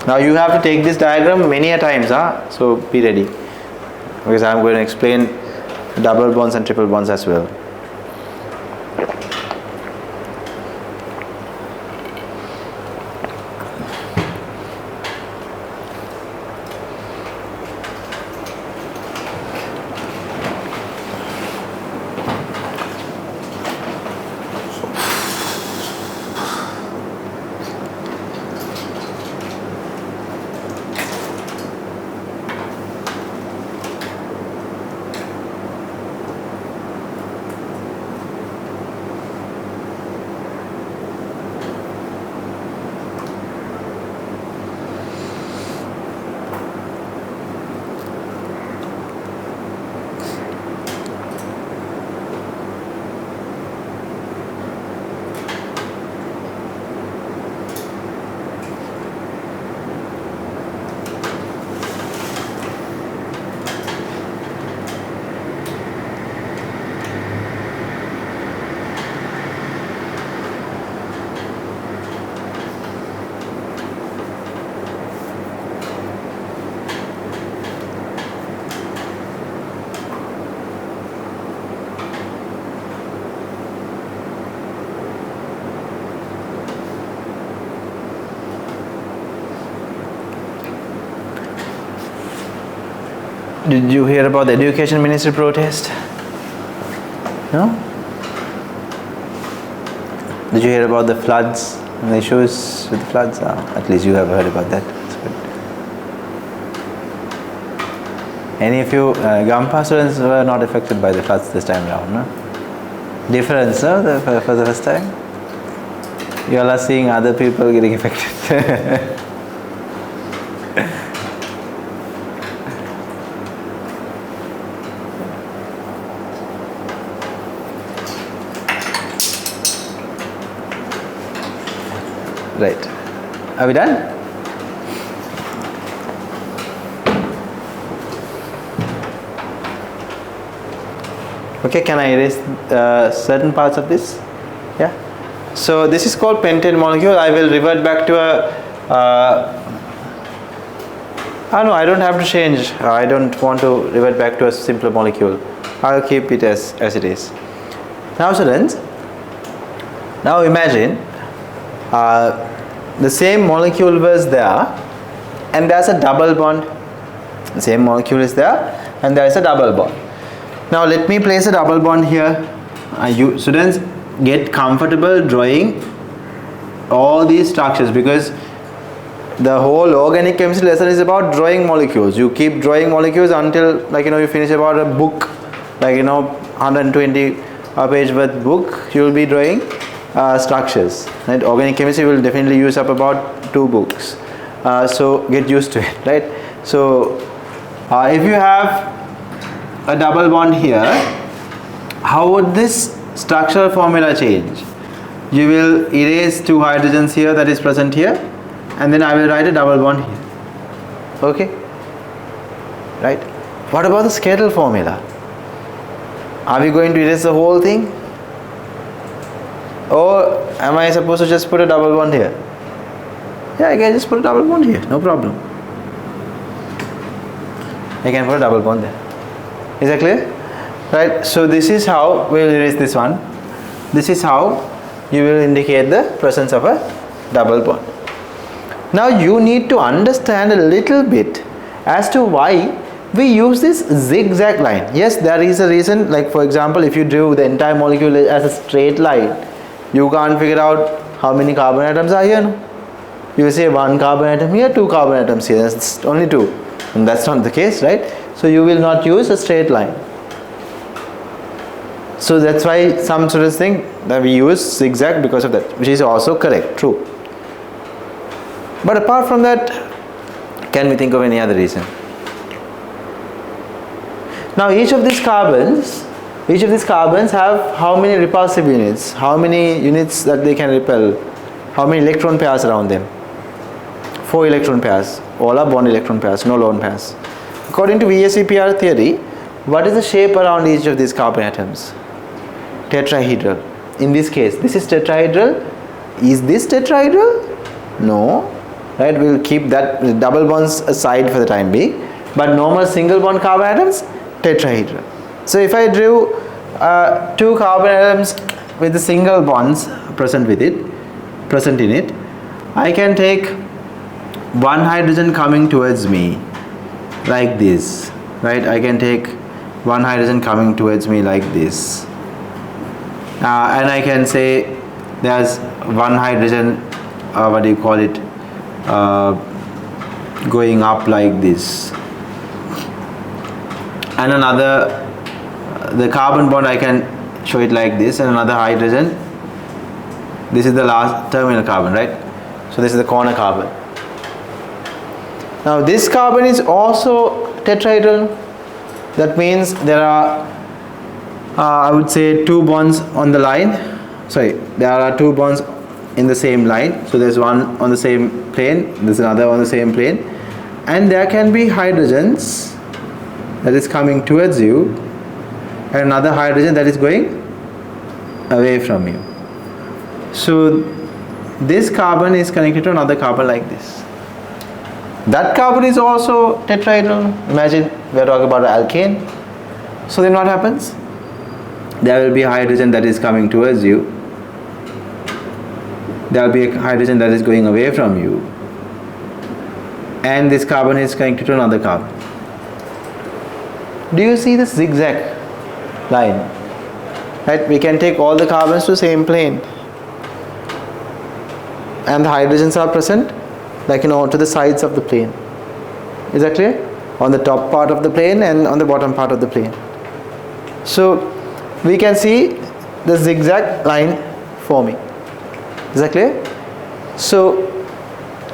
Now you have to take this diagram many a times, so be ready, because I am going to explain double bonds and triple bonds as well. Did you hear about the Education Ministry protest? No? Did you hear about the floods and the issues with the floods? At least you have heard about that. That's good. Any of you Gampa students were not affected by the floods this time around, no? Difference, no? For the first time? You all are seeing other people getting affected. Right. Are we done? Okay, can I erase certain parts of this? Yeah. So this is called pentane molecule. I will revert back to a no, I don't have to change. I don't want to revert back to a simpler molecule. I'll keep it as it is. Now students, now imagine the same molecule was there and there's a double bond. The same molecule is there and there is a double bond. Now let me place a double bond here. You students get comfortable drawing all these structures, because the whole organic chemistry lesson is about drawing molecules. You keep drawing molecules until you finish about a book, 120 page worth book you will be drawing structures, right? Organic chemistry will definitely use up about 2 books, so get used to it, right? So if you have a double bond here, how would this structural formula change? You will erase 2 hydrogens here that is present here, and then I will write a double bond here. Okay, right? What about the skeletal formula? Are we going to erase the whole thing, or am I supposed to just put a double bond here? Yeah, I can just put a double bond here, no problem. I can put a double bond there. Is that clear? Right, so this is how we will erase this one. This is how you will indicate the presence of a double bond. Now you need to understand a little bit as to why we use this zigzag line. Yes, there is a reason, like for example, if you drew the entire molecule as a straight line, you can't figure out how many carbon atoms are here. No? You say 1 carbon atom here, 2 carbon atoms here, that's only 2. And that's not the case, right? So you will not use a straight line. So that's why some students think that we use zigzag because of that, which is also correct, true. But apart from that, can we think of any other reason? Now each of these carbons have how many repulsive units? How many units that they can repel? How many electron pairs around them? 4 electron pairs. All are bond electron pairs, no lone pairs. According to VSEPR theory, what is the shape around each of these carbon atoms? Tetrahedral. In this case, this is tetrahedral. Is this tetrahedral? No. Right, we'll keep that double bonds aside for the time being. But normal single bond carbon atoms, tetrahedral. So if I drew 2 carbon atoms with the single bonds present in it, I can take 1 hydrogen coming towards me like this, right? I can take 1 hydrogen coming towards me like this, and I can say there's 1 hydrogen, going up like this, and another, the carbon bond I can show it like this, and another hydrogen. This is the last terminal carbon, right? So this is the corner carbon. Now this carbon is also tetrahedral. That means there are I would say 2 bonds on the line. Sorry, there are 2 bonds in the same line. So there's one on the same plane, there's another on the same plane, and there can be hydrogens that is coming towards you and another hydrogen that is going away from you. So this carbon is connected to another carbon like this. That carbon is also tetrahedral. Imagine we are talking about an alkane. So then what happens? There will be a hydrogen that is coming towards you. There will be a hydrogen that is going away from you. And this carbon is connected to another carbon. Do you see this zigzag line? Right? We can take all the carbons to the same plane. And the hydrogens are present, to the sides of the plane. Is that clear? On the top part of the plane and on the bottom part of the plane. So we can see the zigzag line forming. Is that clear? So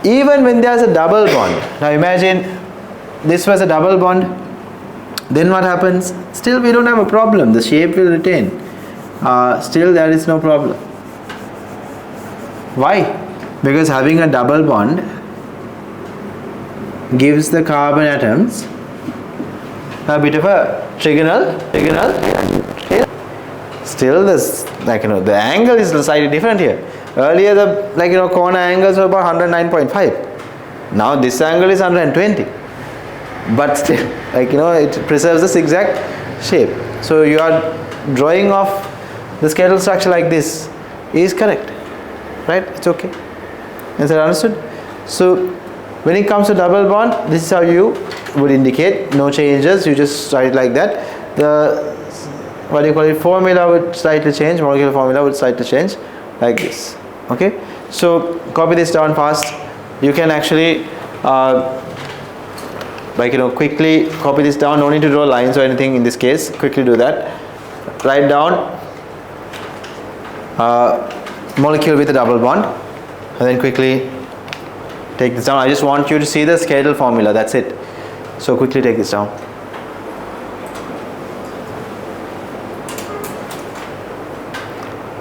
even when there is a double bond, now imagine this was a double bond, then what happens? Still we don't have a problem, the shape will retain. Still there is no problem. Why? Because having a double bond gives the carbon atoms a bit of a trigonal. Still this, the angle is slightly different here. Earlier the corner angles were about 109.5. Now this angle is 120. But still, it preserves the zigzag shape. So you are drawing off the skeletal structure like this is correct, right? It's okay. Is that understood? So when it comes to double bond, this is how you would indicate. No changes. You just write it like that. The formula would slightly change. Molecular formula would slightly change, like this. Okay. So copy this down fast. You can actually quickly copy this down. No need to draw lines or anything in this case. Quickly do that. Write down molecule with a double bond, and then quickly take this down. I just want you to see the skeletal formula, that's it. So quickly take this down.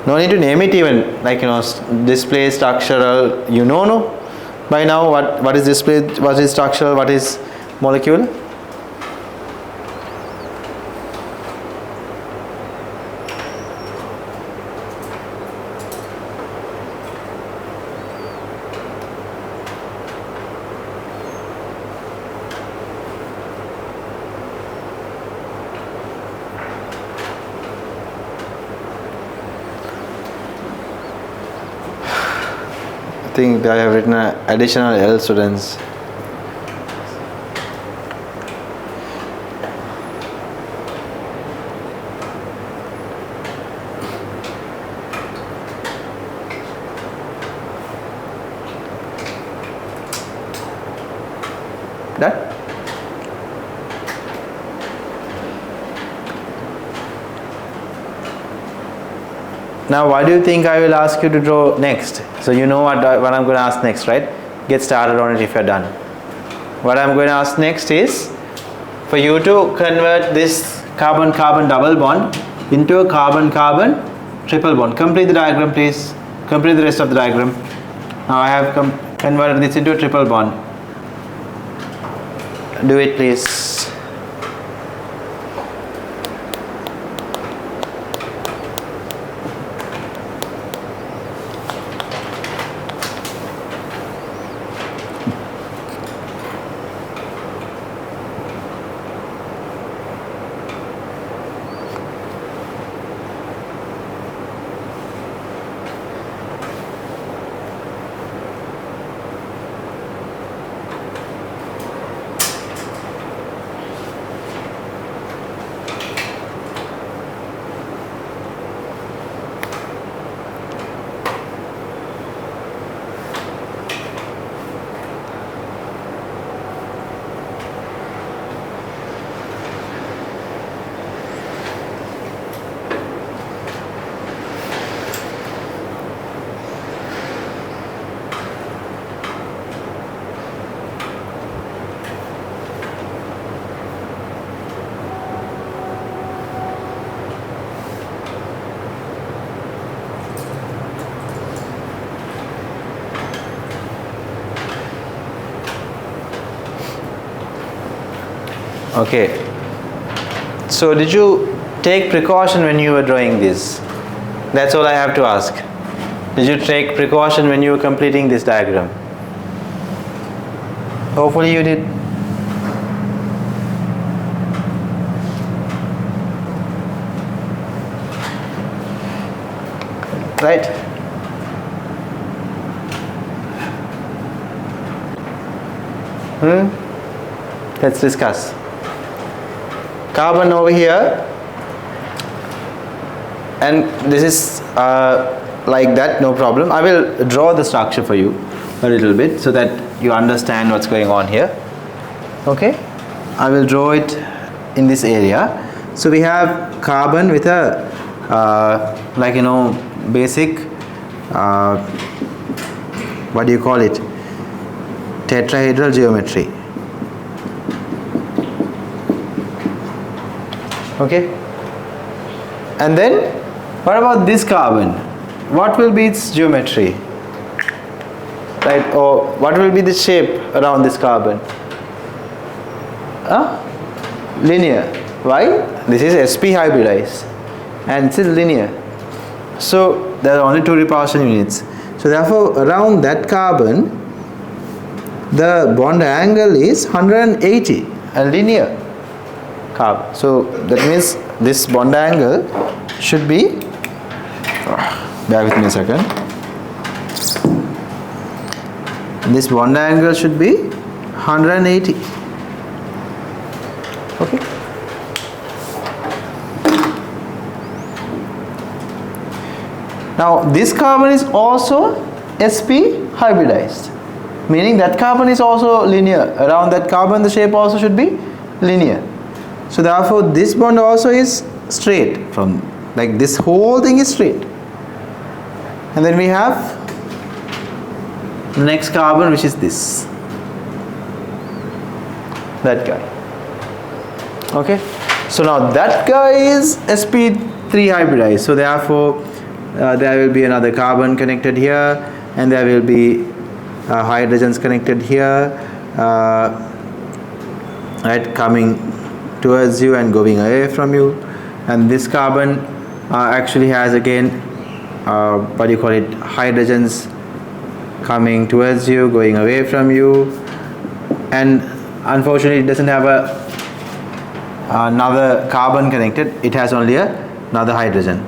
No need to name it even, like, you know, display, structural, you know, no? By now, what is display, what is structural, what is molecule? I think I have written additional L, students. Done? Now what do you think I will ask you to draw next? So you know what I'm going to ask next, right? Get started on it if you're done. What I'm going to ask next is for you to convert this carbon-carbon double bond into a carbon-carbon triple bond. Complete the diagram, please. Complete the rest of the diagram. Now I have converted this into a triple bond. Do it, please. Okay, so did you take precaution when you were drawing this? That's all I have to ask. Did you take precaution when you were completing this diagram? Hopefully you did. Right? Let's discuss. Carbon over here, and this is like that, no problem. I will draw the structure for you a little bit so that you understand what's going on here. Okay, I will draw it in this area. So we have carbon with a like, you know, basic what do you call it, tetrahedral geometry. Okay, and then what about this carbon? What will be its geometry, right? Or what will be the shape around this carbon? Linear. Why? This is sp hybridized and it is linear, so there are only two repulsion units. So therefore around that carbon the bond angle is 180, a linear carbon. So that means this bond angle should be, bear with me a second, this bond angle should be 180. Okay, now this carbon is also sp hybridized, meaning that carbon is also linear. Around that carbon the shape also should be linear. So therefore this bond also is straight, from like this whole thing is straight. And then we have the next carbon, which is this, that guy. Okay, so now that guy is sp3 hybridized, so therefore there will be another carbon connected here, and there will be hydrogens connected here, right, coming towards you and going away from you. And this carbon actually has again what do you call it, hydrogens coming towards you, going away from you, and unfortunately it doesn't have another carbon connected, it has only another hydrogen.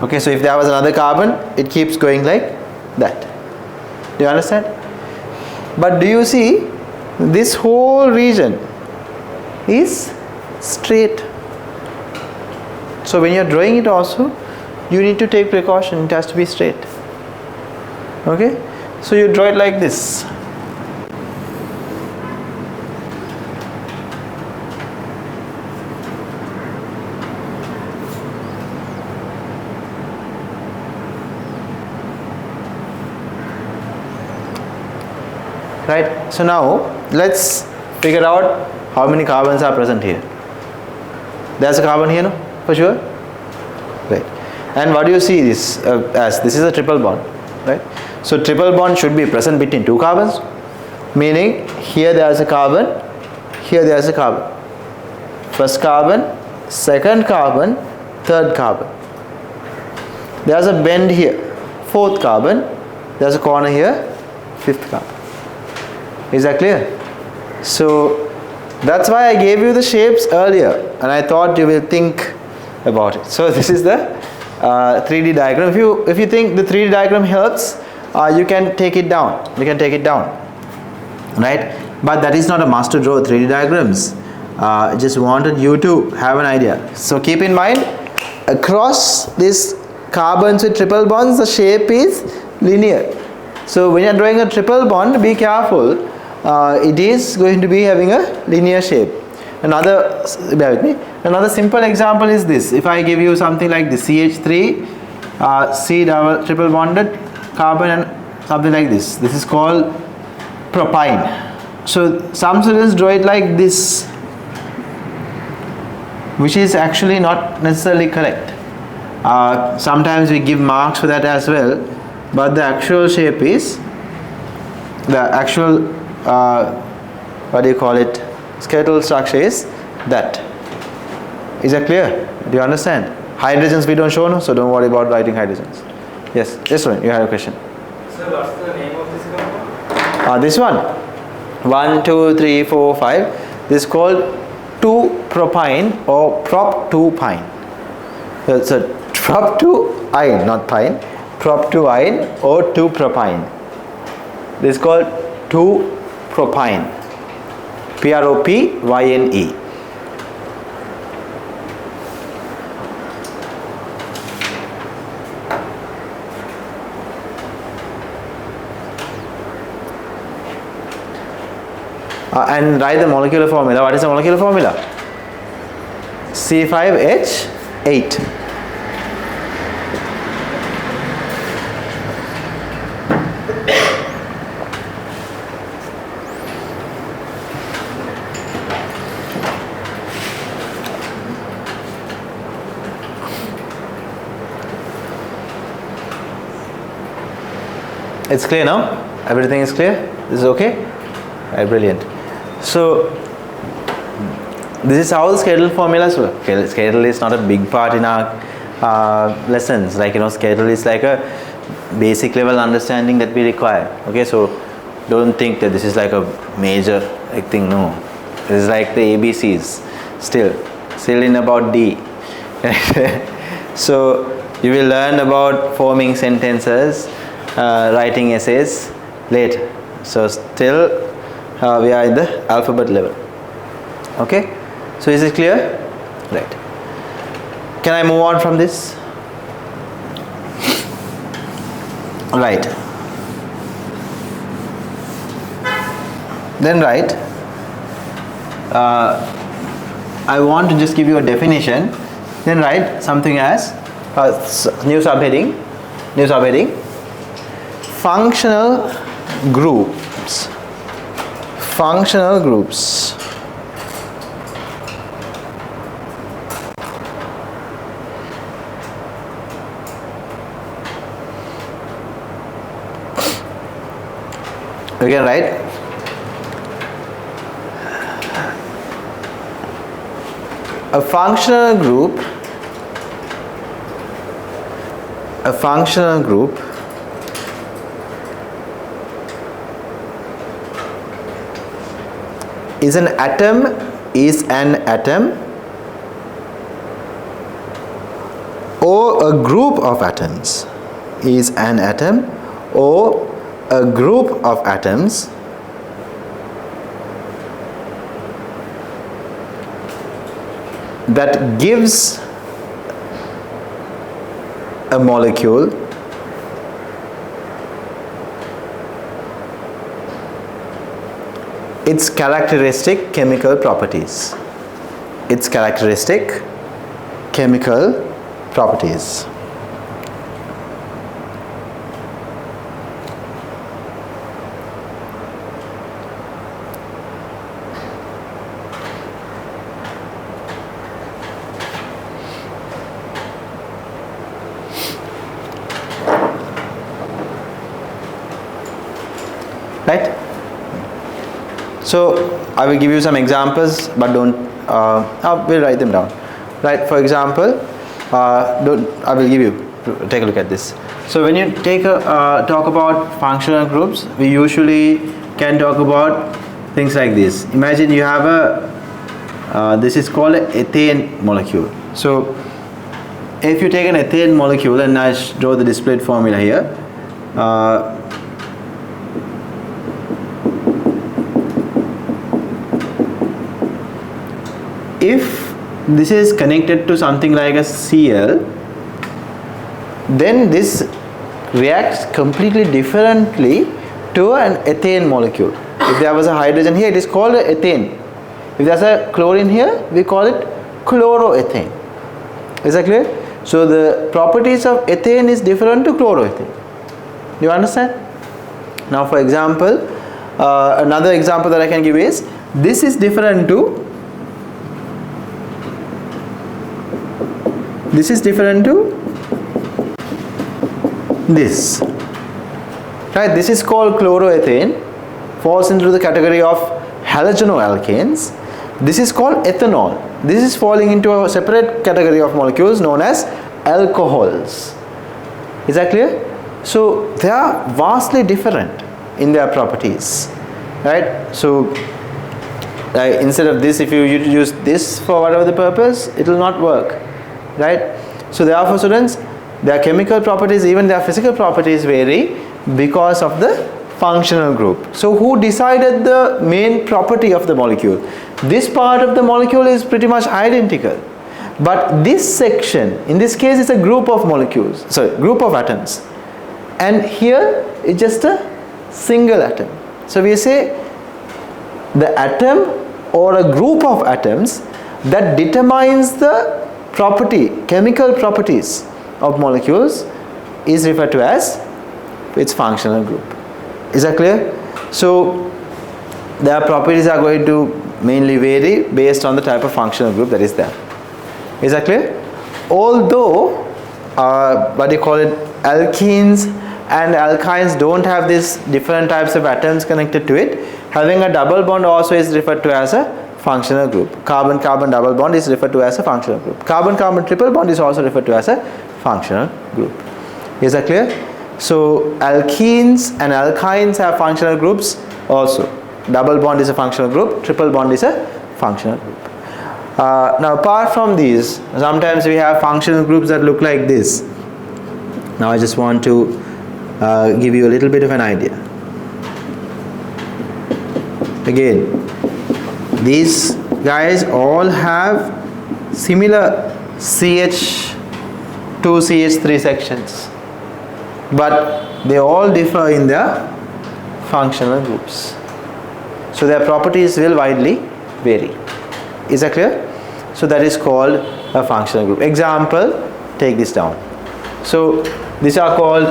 Okay, so if there was another carbon, it keeps going like that. Do you understand? But do you see, this whole region is straight. So when you are drawing it also, you need to take precaution, it has to be straight. Okay, so you draw it like this. Right, so now let's figure out how many carbons are present here. There's a carbon here, no? For sure? Right. And what do you see this as? This is a triple bond, right? So triple bond should be present between two carbons, meaning here there's a carbon, here there's a carbon. First carbon, second carbon, third carbon. There's a bend here, fourth carbon, there's a corner here, fifth carbon. Is that clear? So that's why I gave you the shapes earlier, and I thought you will think about it. So this is the 3D diagram. If you think the 3D diagram helps, you can take it down. You can take it down, right? But that is not a must to draw 3D diagrams. I just wanted you to have an idea. So keep in mind, across these carbons with triple bonds, the shape is linear. So when you are drawing a triple bond, be careful. It is going to be having a linear shape. Bear with me. Another simple example is this. If I give you something like this, CH3, C double triple bonded carbon and something like this. This is called propyne. So some students draw it like this, which is actually not necessarily correct. Sometimes we give marks for that as well, but the actual shape is, the actual what do you call it, skeletal structure is that. Is that clear? Do you understand? Hydrogens we don't show, no? So don't worry about writing hydrogens. Yes, this one, you have a question. Sir, what's the name of this compound? This one, 1, 2, 3, 4, 5. This is called 2-propyne or prop-2-pine. So prop-2-ine, not pine, prop-2-ine or 2-propyne. This is called 2-propyne, Propyne. And write the molecular formula. What is the molecular formula? C5H8. It's clear now? Everything is clear? This is okay? Right, brilliant. So this is how the skeletal formulas work. Skeletal is not a big part in our lessons. Like, skeletal is like a basic level understanding that we require. Okay, so don't think that this is like a major thing. No, this is like the ABCs. Still in about D. So you will learn about forming sentences, writing essays later. So still we are in the alphabet level. Okay, so is it clear? Right. Can I move on from this? Right. Then write, I want to just give you a definition. Then write something as new subheading, new subheading, functional groups. Functional groups. We can write a functional group is an atom or a group of atoms, is an atom or a group of atoms that gives a molecule its characteristic chemical properties. Its characteristic chemical properties. Right? So I will give you some examples, but we'll write them down. Right? For example, I will give you. Take a look at this. So when you talk about functional groups, we usually can talk about things like this. Imagine you have this is called an ethane molecule. So if you take an ethane molecule, and I draw the displayed formula here. If this is connected to something like a Cl, then this reacts completely differently to an ethane molecule. If there was a hydrogen here, it is called ethane. If there's a chlorine here, we call it chloroethane. Is that clear? So the properties of ethane is different to chloroethane. Do you understand? Now for example, another example that I can give is, this is different to this. Right, this is called chloroethane, falls into the category of halogenoalkanes. This is called ethanol. This is falling into a separate category of molecules known as alcohols. Is that clear? So they are vastly different in their properties. Right? So instead of this, if you use this for whatever the purpose, it will not work. Right? So therefore students, their chemical properties, even their physical properties vary because of the functional group. So who decided the main property of the molecule? This part of the molecule is pretty much identical, but this section, in this case, is a group of group of atoms, and here it's just a single atom. So we say the atom or a group of atoms that determines the chemical properties of molecules is referred to as its functional group. Is that clear? So their properties are going to mainly vary based on the type of functional group that is there. Is that clear? Although alkenes and alkynes don't have these different types of atoms connected to it, having a double bond also is referred to as a functional group. Carbon-carbon double bond is referred to as a functional group. Carbon-carbon triple bond is also referred to as a functional group. Is that clear? So alkenes and alkynes have functional groups also. Double bond is a functional group, triple bond is a functional group. Now apart from these, sometimes we have functional groups that look like this. Now I just want to give you a little bit of an idea. Again, these guys all have similar CH2, CH3 sections, but they all differ in their functional groups. So their properties will widely vary. Is that clear? So that is called a functional group. Example, take this down. So These are called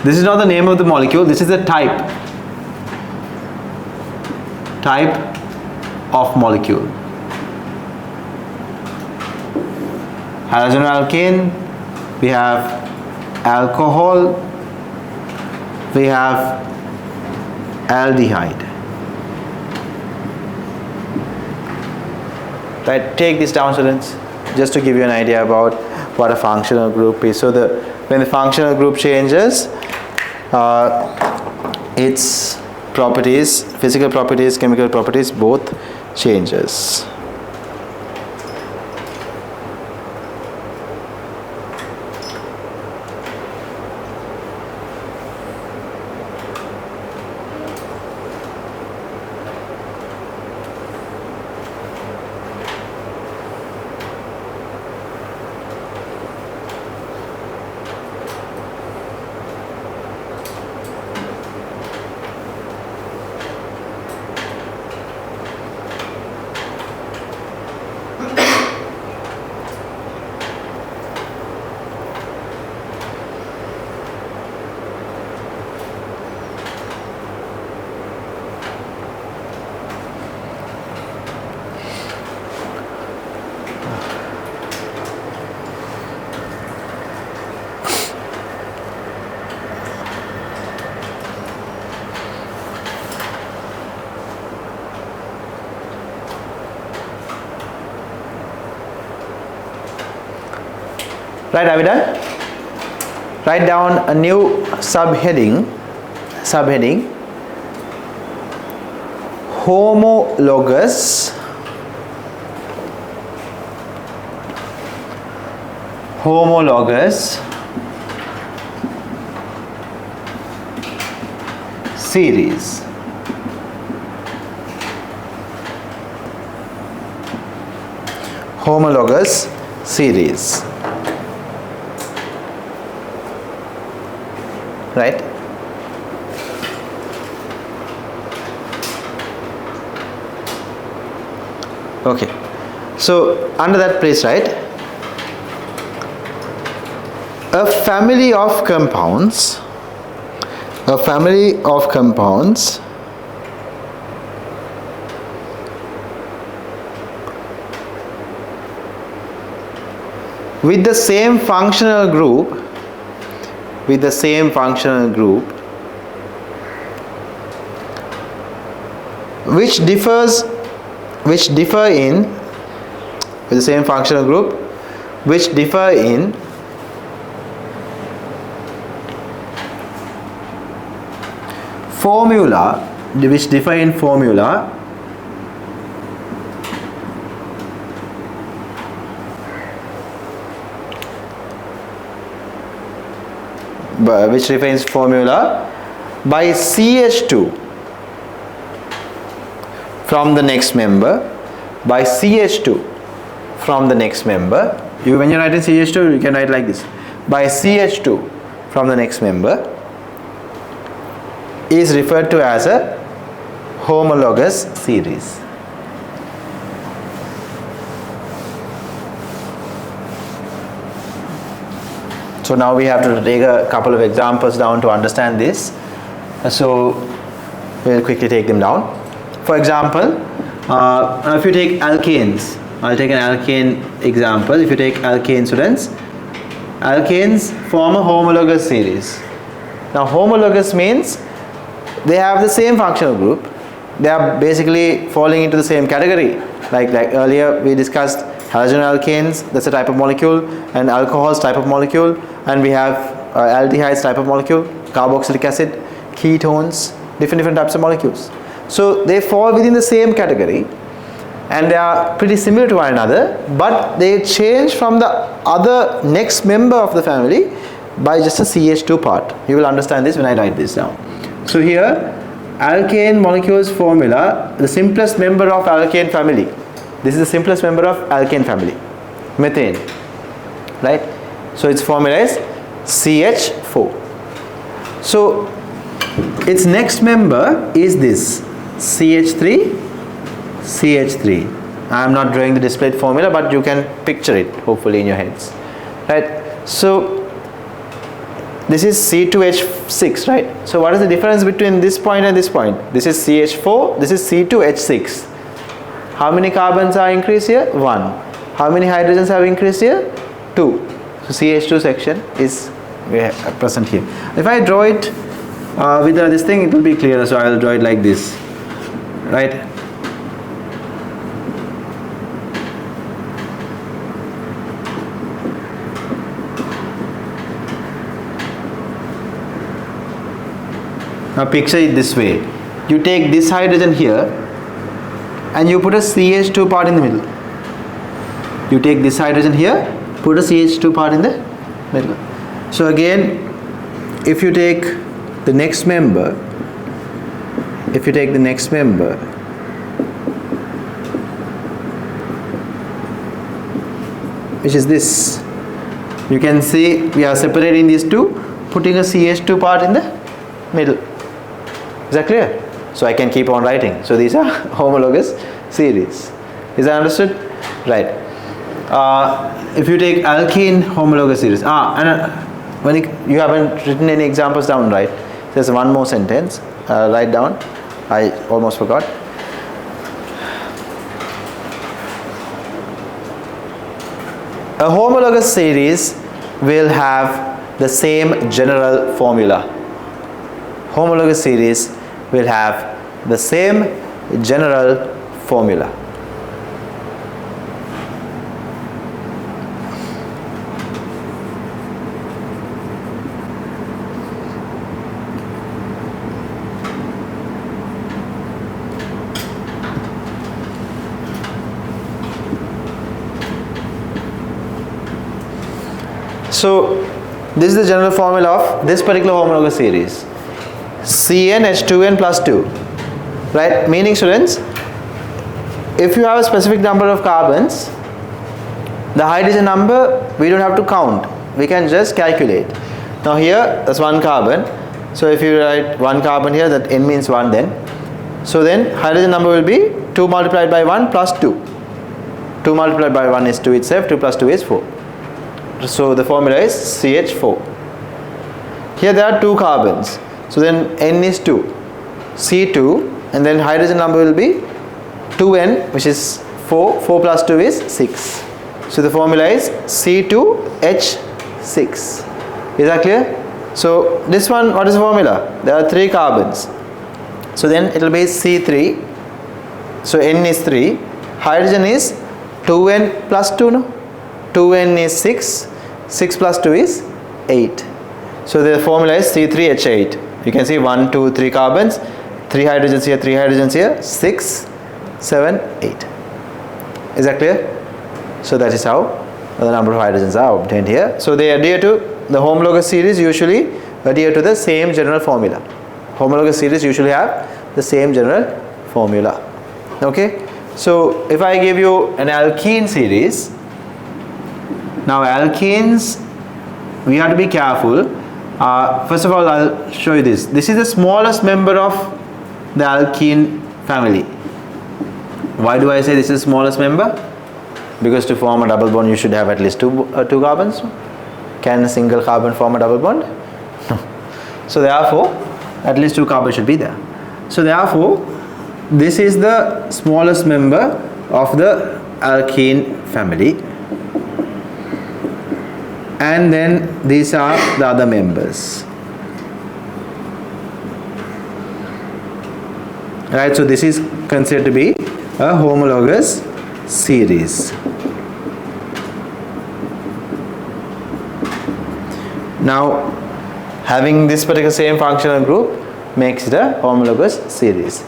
this is not the name of the molecule, this is the type of molecule. Halogenalkane, we have alcohol, we have aldehyde. Right, take this down, students, just to give you an idea about what a functional group is. So when the functional group changes, its properties, physical properties, chemical properties, both changes. Right, are we done? Write down a new subheading, homologous series. Homologous series. Right? Okay. So under that place, right? A family of compounds. With the same functional group. Which differ in formula, which defines formula by CH2 from the next member, when you're writing CH2, you can write like this, by CH2 from the next member is referred to as a homologous series. So now we have to take a couple of examples down to understand this. So we'll quickly take them down. For example, if you take alkanes, I'll take an alkane example. If you take alkane, students, alkanes form a homologous series. Now homologous means they have the same functional group. They are basically falling into the same category. Like earlier we discussed halogenalkanes, that's a type of molecule, and alcohols type of molecule, and we have aldehydes type of molecule, carboxylic acid, ketones, different types of molecules. So they fall within the same category and they are pretty similar to one another, but they change from the other next member of the family by just a CH2 part. You will understand this when I write this down. So here, alkane molecules formula, the simplest member of alkane family. This is the simplest member of alkane family, methane, right? So its formula is CH4. So its next member is this CH3 CH3. I am not drawing the displayed formula, but you can picture it hopefully in your heads, right? So this is C2H6, right? So what is the difference between this point and this point? This is CH4, this is C2H6. How many carbons are increased here? 1. How many hydrogens have increased here? 2. So CH2 section is present here. If I draw it with this thing, it will be clearer. So I will draw it like this, right? Now picture it this way. You take this hydrogen here and you put a CH2 part in the middle. You take this hydrogen here, put a CH2 part in the middle. So again, if you take the next member, which is this, you can see we are separating these two, putting a CH2 part in the middle. Is that clear? So I can keep on writing. So these are homologous series. Is that understood? Right. If you take alkene homologous series, when you haven't written any examples down, right? There's one more sentence. Write down. I almost forgot. A homologous series will have the same general formula. Homologous series will have the same general formula. So this is the general formula of this particular homologous series. CnH2n plus 2, right? Meaning, students, if you have a specific number of carbons, the hydrogen number we don't have to count, we can just calculate. Now here that's one carbon, so if you write one carbon here, that n means 1 then. So then hydrogen number will be 2 multiplied by 1 plus 2. 2 multiplied by 1 is 2 itself, 2 plus 2 is 4. So the formula is CH4. Here there are 2 carbons. So then N is 2, C2, and then hydrogen number will be 2N, which is 4, 4 plus 2 is 6. So the formula is C2H6. Is that clear? So this one, what is the formula? There are 3 carbons. So then it will be C3, so N is 3, hydrogen is 2N plus 2, no? 2N is 6, 6 plus 2 is 8. So the formula is C3H8. You can see 1, 2, 3 carbons, 3 hydrogens here, 3 hydrogens here, 6, 7, 8. Is that clear? So that is how the number of hydrogens are obtained here. So they adhere to the homologous series, usually adhere to the same general formula. Homologous series usually have the same general formula. Okay? So if I give you an alkene series, now alkenes, we have to be careful. First of all, I'll show you this. This is the smallest member of the alkene family. Why do I say this is the smallest member? Because to form a double bond, you should have at least two carbons. Can a single carbon form a double bond? No. So therefore, at least 2 carbons should be there. So therefore, this is the smallest member of the alkene family. And then these are the other members. Right, so this is considered to be a homologous series. Now, having this particular same functional group makes it a homologous series.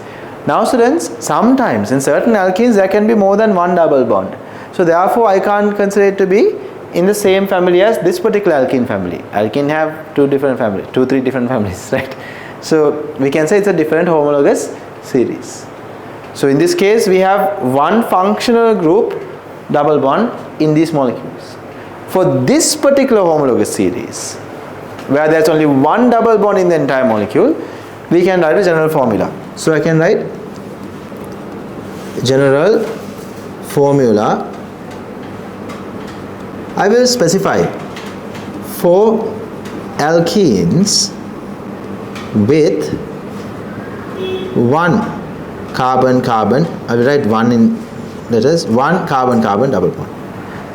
Now students, sometimes in certain alkenes there can be more than one double bond. So therefore I can't consider it to be in the same family as this particular alkene family. Alkene have 3 different families, right? So we can say it's a different homologous series. So in this case we have one functional group double bond in these molecules. For this particular homologous series, where there's only one double bond in the entire molecule, we can write a general formula. So I can write general formula, I will specify for alkenes with one carbon-carbon, I will write one in letters, one carbon-carbon double bond.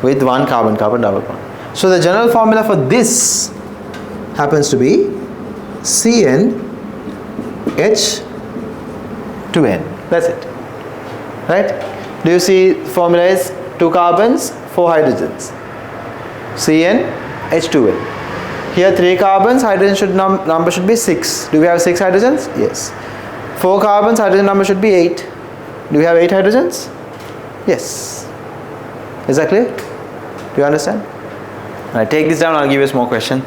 With one carbon-carbon double bond. So the general formula for this happens to be CnH2n. That's it. Right? Do you see formula is 2 carbons, 4 hydrogens. CnH2n. Here 3 carbons, hydrogen number should be 6. Do we have 6 hydrogens? Yes. 4 carbons, hydrogen number should be 8. Do we have 8 hydrogens? Yes. Is that clear? Do you understand? Alright, take this down, I'll give you a small question.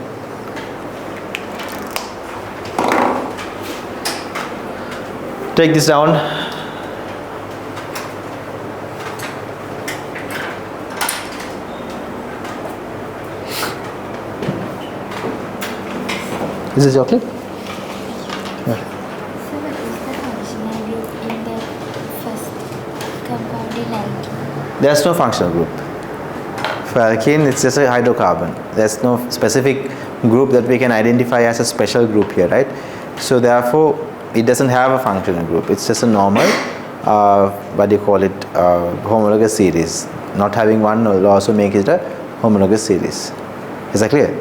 Take this down. Is this your clip? So what is the functional group in the first compound in alkene? There's no functional group. For alkene, it's just a hydrocarbon. There's no specific group that we can identify as a special group here, right? So therefore, it doesn't have a functional group. It's just a normal, what do you call it, homologous series. Not having one will also make it a homologous series. Is that clear?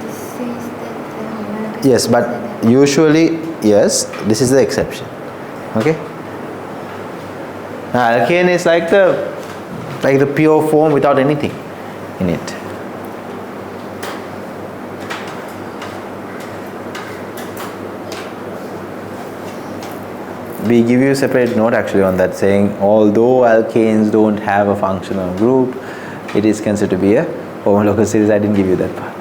This says that the homologous Yes, is but the- usually, yes, this is the exception. Okay? Now, alkane is like the pure form without anything in it. We give you a separate note actually on that, saying although alkanes don't have a functional group, it is considered to be a homologous series. I didn't give you that part.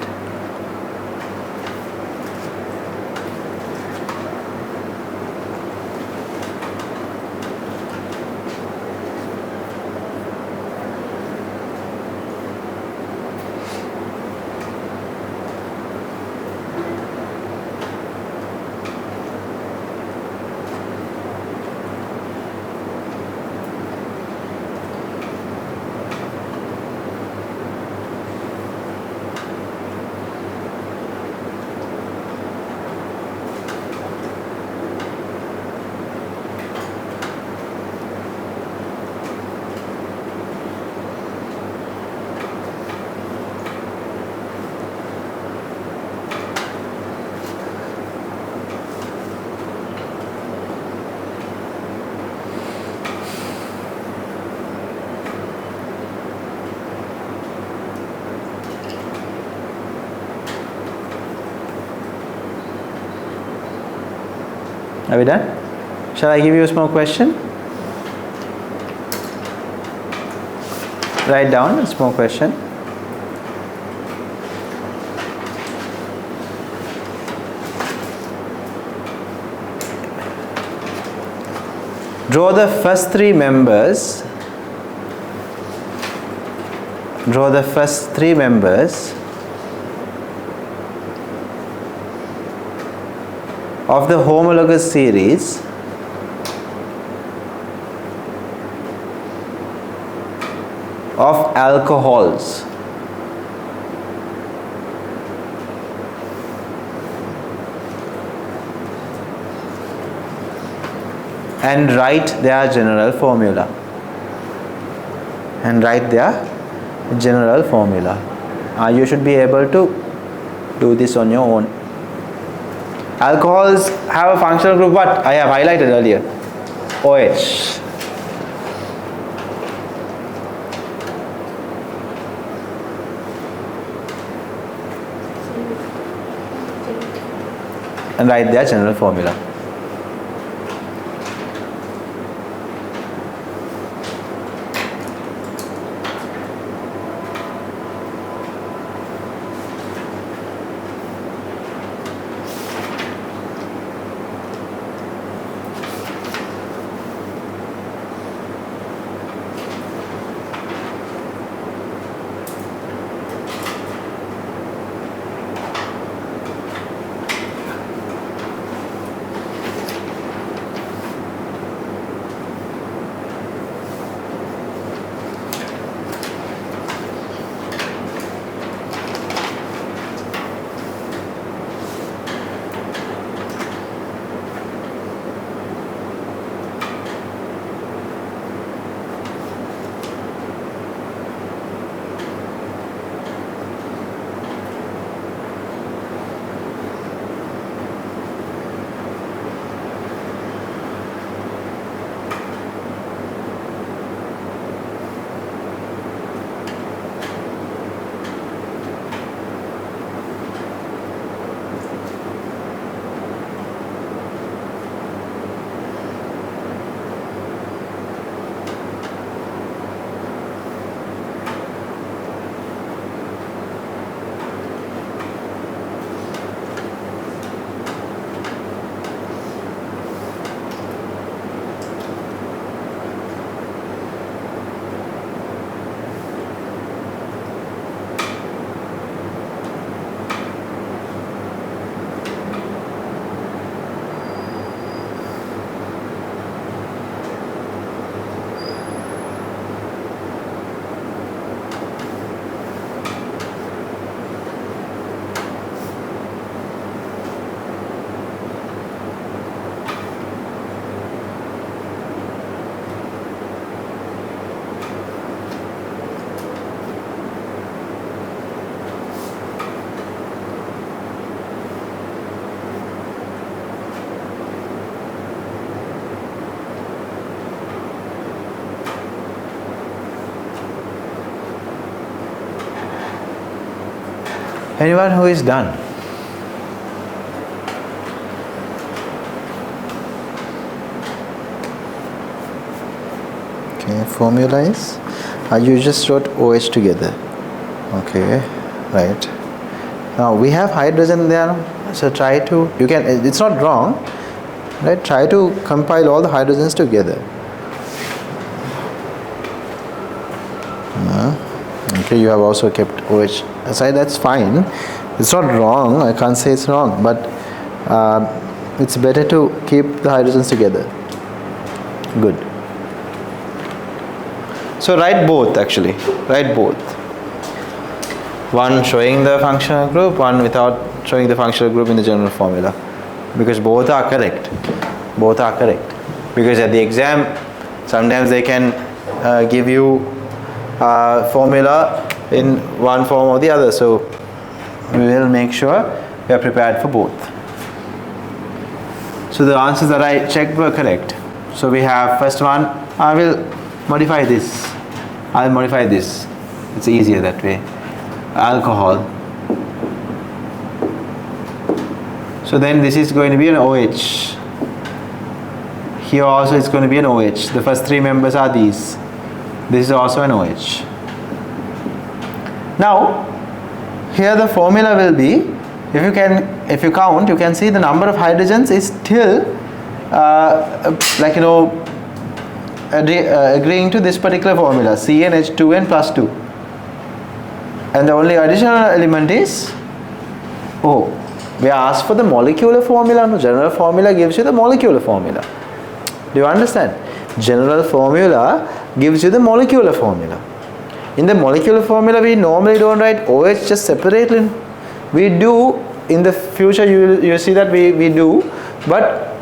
Are we done? Shall I give you a small question? Write down a small question. Draw the first three members. Draw the first three members of the homologous series of alcohols. And write their general formula. And write their general formula. You should be able to do this on your own. Alcohols have a functional group what? I have highlighted earlier. OH. And write their general formula. Anyone who is done? Okay, formula is you just wrote OH together. Okay, right. Now we have hydrogen there, so try to, you can, it's not wrong, right? Try to compile all the hydrogens together. Okay, you have also kept OH aside, that's fine. It's not wrong, I can't say it's wrong, but it's better to keep the hydrogens together. Good. So write both actually, write both. One showing the functional group, one without showing the functional group in the general formula. Because both are correct. Both are correct. Because at the exam, sometimes they can give you formula in one form or the other. So we will make sure we are prepared for both. So the answers that I checked were correct. So we have first one, I will modify this. I'll modify this. It's easier that way. Alcohol. So then this is going to be an OH. Here also it's going to be an OH. The first three members are these. This is also an OH. Now, here the formula will be, if you count, you can see the number of hydrogens is still agreeing to this particular formula, CnH2n plus 2. And the only additional element is O. We are asked for the molecular formula. No, general formula gives you the molecular formula. Do you understand? General formula gives you the molecular formula. In the molecular formula, we normally don't write OH just separately. We do, in the future you see that we do, but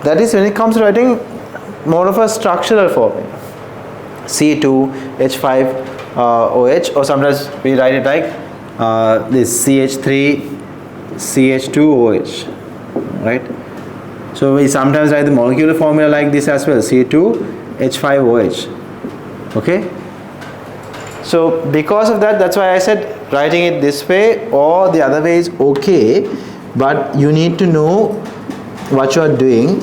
that is when it comes to writing more of a structural formula. C2H5OH, or sometimes we write it like this CH3CH2OH, right? So we sometimes write the molecular formula like this as well, C2H5OH. Okay? So because of that, that's why I said writing it this way or the other way is okay, but you need to know what you are doing.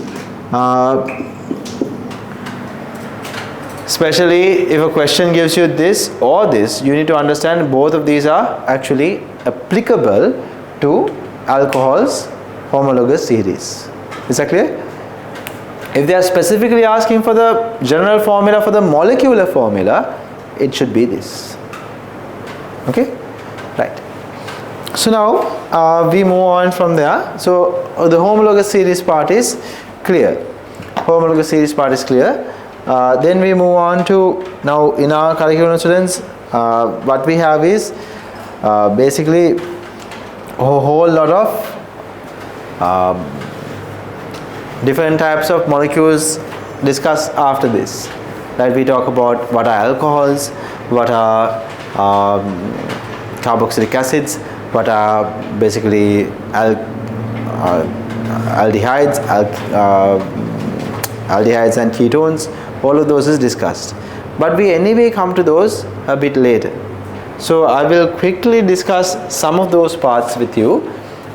Especially if a question gives you this or this, you need to understand both of these are actually applicable to alcohol's homologous series. Is that clear? If they are specifically asking for the general formula for the molecular formula, it should be this. Okay? Right. So now we move on from there. So the homologous series part is clear. Homologous series part is clear. Then we move on to, now in our curriculum students, what we have is basically a whole lot of different types of molecules discussed after this. Right? We talk about what are alcohols, what are carboxylic acids, what are basically aldehydes, aldehydes and ketones. All of those is discussed, but we anyway come to those a bit later. So I will quickly discuss some of those parts with you,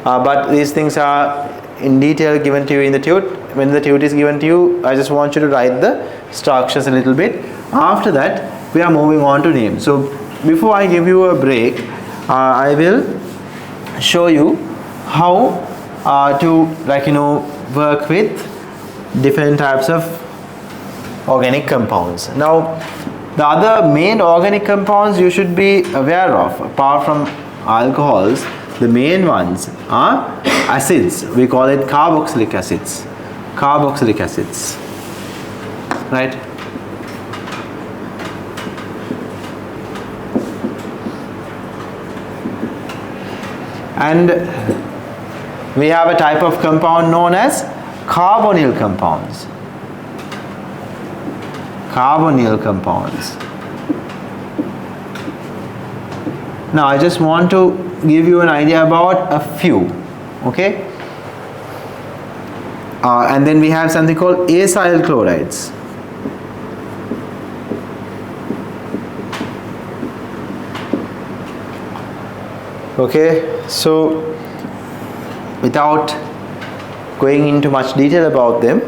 but these things are in detail given to you in the tute. When the tute is given to you, I just want you to write the structures a little bit. After that, we are moving on to names. So before I give you a break, I will show you how to work with different types of organic compounds. Now, the other main organic compounds you should be aware of, apart from alcohols, the main ones are acids. We call it carboxylic acids. Carboxylic acids. Right? And we have a type of compound known as carbonyl compounds. Carbonyl compounds. Now I just want to give you an idea about a few, okay? And then we have something called acyl chlorides. Okay, so without going into much detail about them,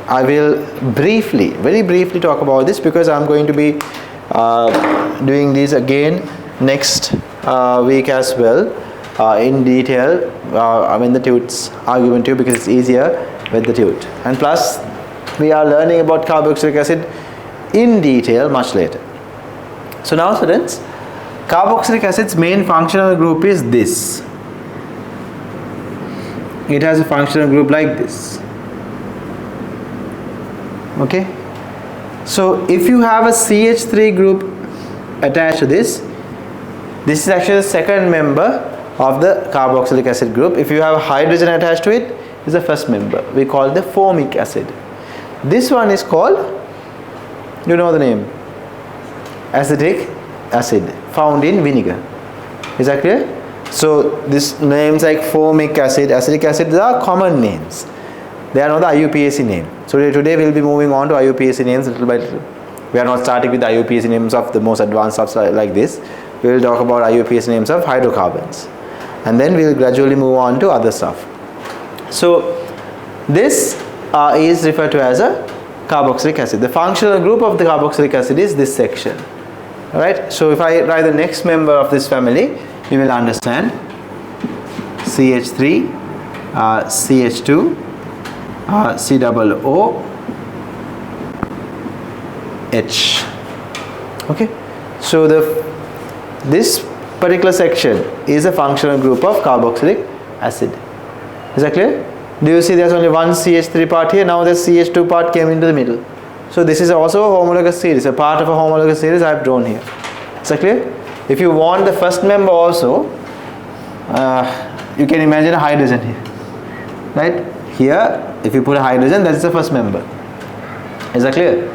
I will very briefly talk about this, because I'm going to be doing these again next week as well in detail. When the tutes are given to you, because it's easier with the tute, and plus we are learning about carboxylic acid in detail much later. So now students, carboxylic acid's main functional group is this. It has a functional group like this. Okay, so if you have a CH3 group attached to this is actually the second member of the carboxylic acid group. If you have a hydrogen attached to it, is the first member. We call it the formic acid. This one is called, you know the name, acetic acid, found in vinegar. Is that clear? So these names like formic acid, acetic acid, they are common names. They are not the IUPAC name. So today we will be moving on to IUPAC names little by little. We are not starting with the IUPAC names of the most advanced substances like this. We will talk about IUPAC names of hydrocarbons, and then we will gradually move on to other stuff. So this is referred to as a carboxylic acid. The functional group of the carboxylic acid is this section. Alright, so if I write the next member of this family, you will understand CH3, CH2, COOH. Okay, so this particular section is a functional group of carboxylic acid. Is that clear? Do you see there's only one CH3 part here? Now the CH2 part came into the middle. So this is also a homologous series, a part of a homologous series I have drawn here. Is that clear? If you want the first member also, you can imagine a hydrogen here. Right? Here, if you put a hydrogen, that is the first member. Is that clear?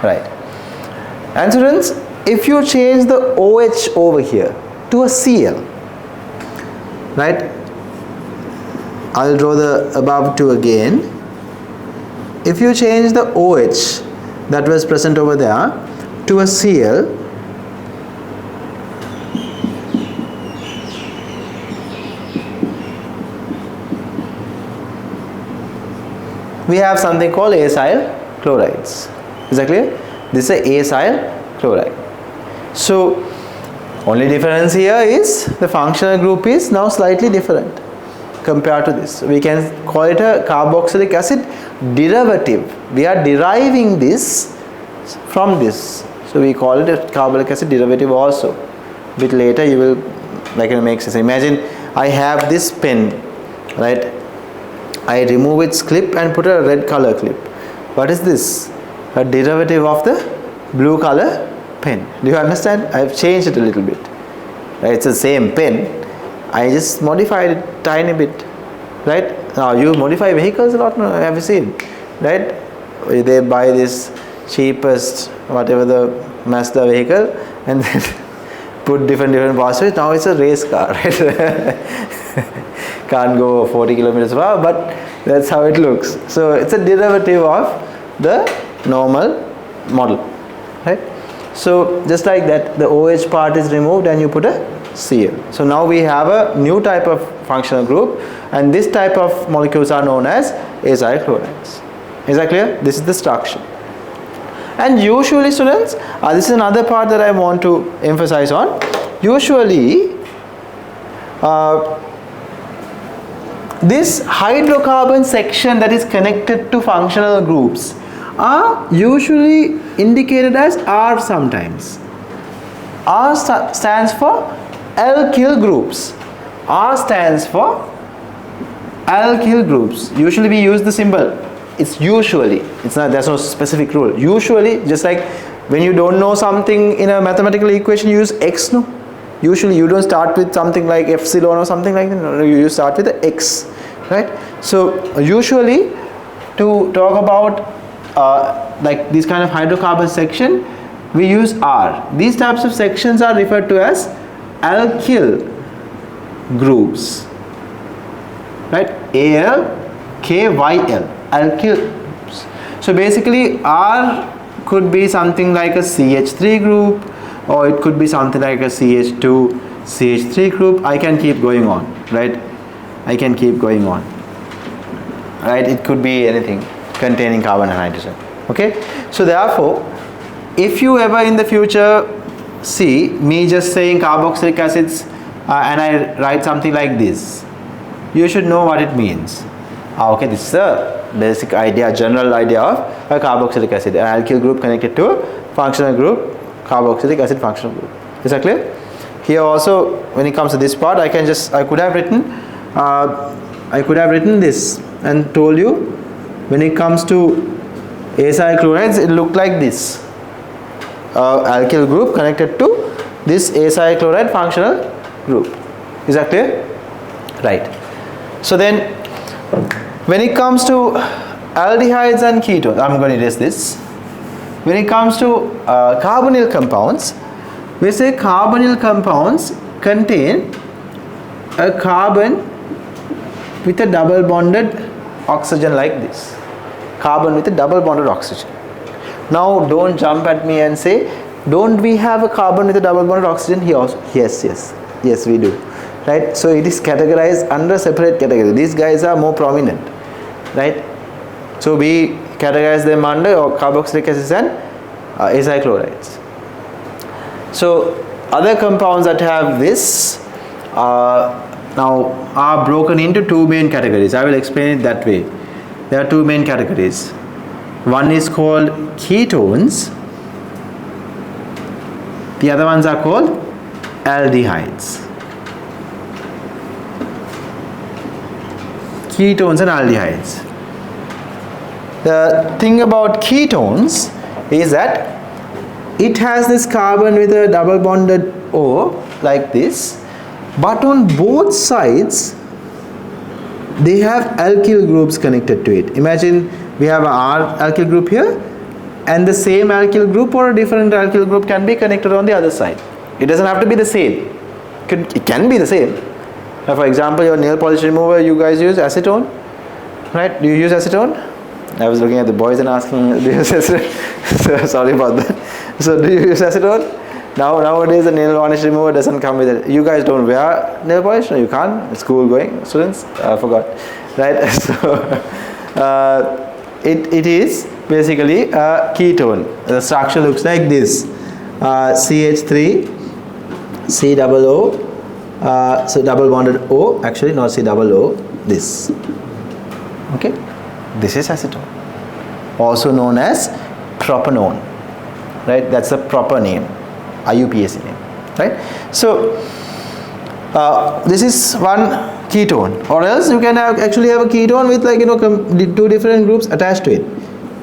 Right. And students, if you change the OH over here to a Cl, right? I'll draw the above two again. If you change the OH that was present over there to a Cl, we have something called acyl chlorides. Is that clear? This is a acyl chloride. So only difference here is the functional group is now slightly different compared to this. We can call it a carboxylic acid derivative. We are deriving this from this. So we call it a carboxylic acid derivative also. A bit later you will make sense. Imagine I have this pen, right? I remove its clip and put a red color clip. What is this? A derivative of the blue color pen. Do you understand? I have changed it a little bit. Right? It's the same pen. I just modified it tiny bit. Right? Now you modify vehicles a lot. Have you seen? Right? They buy this cheapest whatever the Mazda vehicle and then put different parts to it. Now it's a race car. Right? Can't go 40 kilometers per hour, but that's how it looks. So it's a derivative of the normal model, right? So just like that, the OH part is removed and you put a Cl. So now we have a new type of functional group, and this type of molecules are known as acyl chlorides. Is that clear? This is the structure. And usually students, this is another part that I want to emphasize on. Usually this hydrocarbon section that is connected to functional groups are usually indicated as R sometimes. R stands for alkyl groups. R stands for alkyl groups. Usually we use the symbol. It's usually. It's not. There's no specific rule. Usually, just like when you don't know something in a mathematical equation, you use x. No. Usually you don't start with something like epsilon or something like that. No, you start with the x, right? So usually to talk about like this kind of hydrocarbon section, we use R. These types of sections are referred to as alkyl groups, right? ALKYL, alkyl groups. So basically R could be something like a CH3 group, or it could be something like a CH2, CH3 group. I can keep going on, right? I can keep going on, right? It could be anything containing carbon and hydrogen. Okay, so therefore, if you ever in the future see me just saying carboxylic acids and I write something like this, you should know what it means. Okay, this is a basic idea, general idea of a carboxylic acid, an alkyl group connected to a functional group, carboxylic acid functional group. Is that clear? Here also, when it comes to this part, I could have written this and told you when it comes to acyl chlorides, it looked like this. Alkyl group connected to this acyl chloride functional group. Is that clear? Right. So then, when it comes to aldehydes and ketones, I'm going to erase this. When it comes to carbonyl compounds, we say carbonyl compounds contain a carbon with a double bonded oxygen like this. Carbon with a double bonded oxygen. Now don't jump at me and say, don't we have a carbon with a double bonded oxygen here also? Yes we do, right? So it is categorized under separate category. These guys are more prominent, right? So we categorize them under carboxylic acids and acyl chlorides. So other compounds that have this now are broken into two main categories. I will explain it that way. There are two main categories. One is called ketones. The other ones are called aldehydes. Ketones and aldehydes. The thing about ketones is that it has this carbon with a double bonded O like this, but on both sides they have alkyl groups connected to it. Imagine we have a R alkyl group here, and the same alkyl group or a different alkyl group can be connected on the other side. It doesn't have to be the same. It can be the same. Now, for example, your nail polish remover, you guys use acetone, right? Do you use acetone? I was looking at the boys and asking, do you use acetone? So, sorry about that. So, do you use acetone? Nowadays, the nail varnish remover doesn't come with it. You guys don't wear nail polish? No, you can't. It's school going students. I forgot, right? So, it is basically a ketone. The structure looks like this: CH3, C double O, so double bonded O. Actually, not C double O. This. Okay, this is acetone, also known as propanone. Right? That's a proper name. IUPAC name, right? So this is one ketone, or else you can actually have a ketone with, like, two different groups attached to it.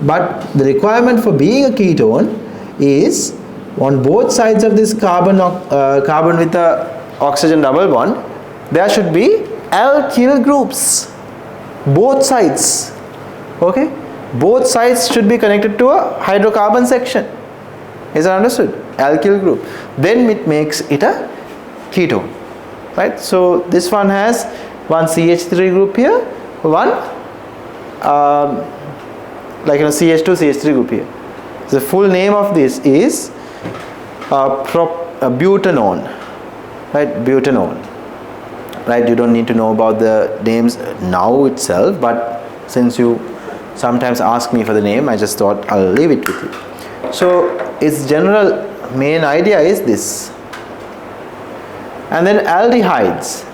But the requirement for being a ketone is on both sides of this carbon with the oxygen double bond, there should be alkyl groups. Both sides, okay? Both sides should be connected to a hydrocarbon section. Is that understood? Alkyl group. Then it makes it a ketone, right? So this one has one CH3 group here, one CH2 CH3 group here. The full name of this is butanone, right? Butanone, right? You don't need to know about the names now itself, but since you sometimes ask me for the name, I just thought I'll leave it with you. So its general main idea is this. And then aldehydes.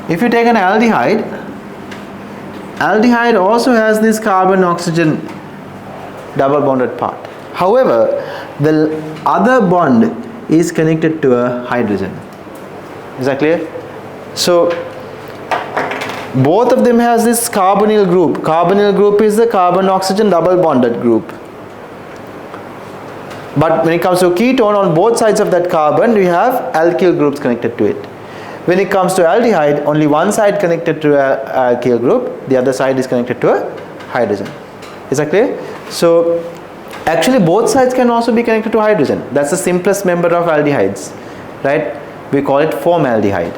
If you take an aldehyde also has this carbon oxygen double bonded part. However, the other bond is connected to a hydrogen. Is that clear? So both of them has this carbonyl group. Carbonyl group is the carbon oxygen double bonded group. But when it comes to ketone, on both sides of that carbon we have alkyl groups connected to it. When it comes to aldehyde, only one side connected to a alkyl group, the other side is connected to a hydrogen. Is that clear? So actually both sides can also be connected to hydrogen. That's the simplest member of aldehydes, right? We call it formaldehyde,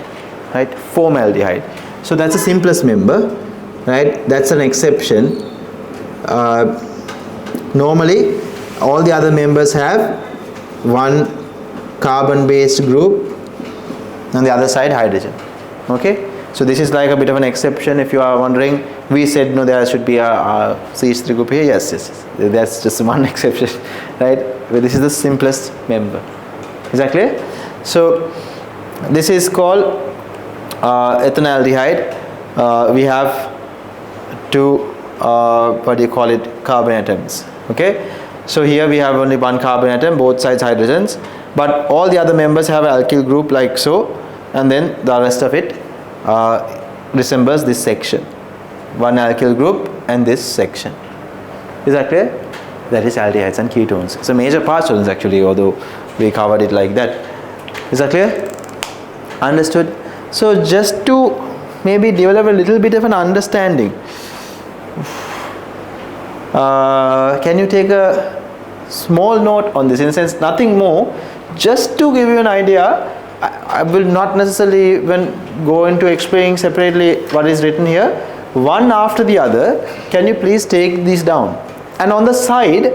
right? Formaldehyde. So that's the simplest member, right? That's an exception. Normally all the other members have one carbon based group On the other side, hydrogen. Okay, so this is like a bit of an exception. If you are wondering, we said no, there should be a CH3 group here. Yes, that's just one exception, right? But this is the simplest member. Is that clear? So this is called ethanaldehyde. We have two carbon atoms. Okay, so here we have only one carbon atom, both sides hydrogens, but all the other members have an alkyl group like so, and then the rest of it resembles this section, one alkyl group and this section. Is that clear? That is aldehydes and ketones. It's a major part, students, actually, although we covered it like that. Is that clear? Understood? So just to maybe develop a little bit of an understanding, can you take a small note on this? In a sense, nothing more, just to give you an idea. I will not necessarily even go into explaining separately what is written here. One after the other, can you please take these down? And on the side,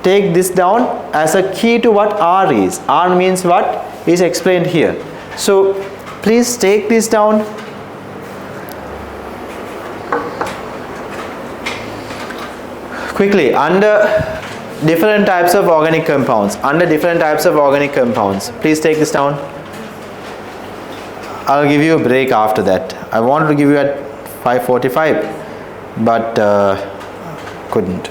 take this down as a key to what R is. R means what is explained here. So please take this down. Quickly, under different types of organic compounds. Please take this down. I'll give you a break after that. I wanted to give you at 5:45, but couldn't.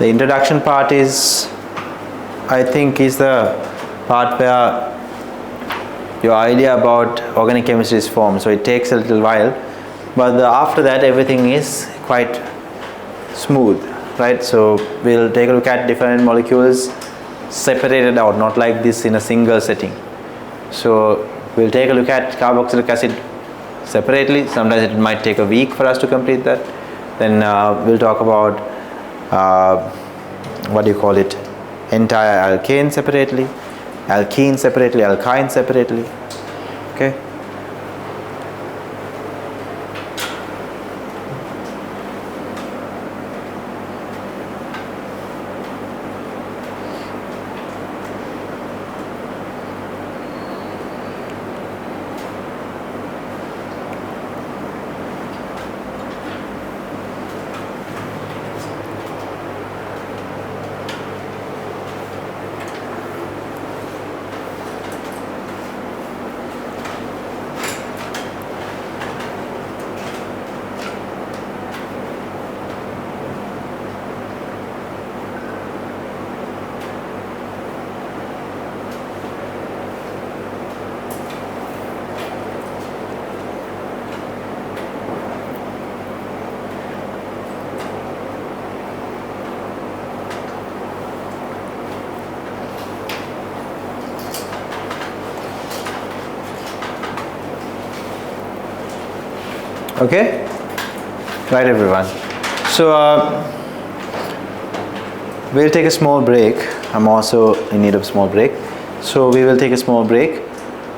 The introduction part is, I think, is the part where your idea about organic chemistry is formed. So it takes a little while, but after that everything is quite smooth, right? So we'll take a look at different molecules separated out, not like this in a single setting. So we'll take a look at carboxylic acid separately. Sometimes it might take a week for us to complete that. Then we'll talk about entire alkane separately, alkene separately, alkyne separately. Okay. Okay? Right, everyone. So, we'll take a small break. I'm also in need of a small break. So, we will take a small break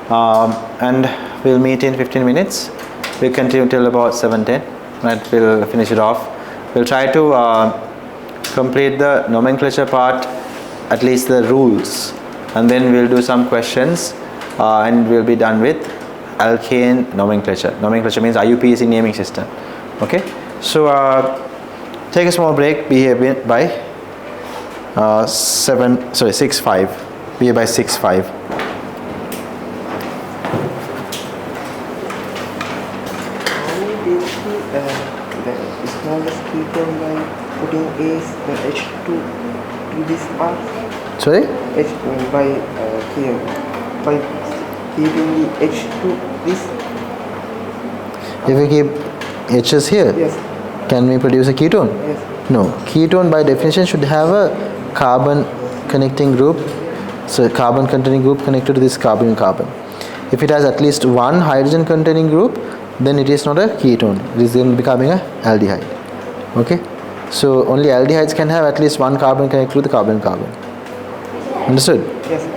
and we'll meet in 15 minutes. We'll continue till about 7:10. Right? We'll finish it off. We'll try to complete the nomenclature part, at least the rules, and then we'll do some questions and we'll be done with alkane nomenclature. Nomenclature means IUPAC naming system. Okay, so take a small break. Be here by 6:05. Be here by 6:05. The smallest ketone by putting the H2 to this part. Sorry? H by keeping the H to this. If we keep H's here, Yes. can we produce a ketone? Yes. No. Ketone by definition should have a carbon connecting group. So carbon containing group connected to this carbon and carbon. If it has at least one hydrogen containing group, then it is not a ketone. It is then becoming a aldehyde. Okay? So only aldehydes can have at least one carbon connected to the carbon and carbon. Understood? Yes.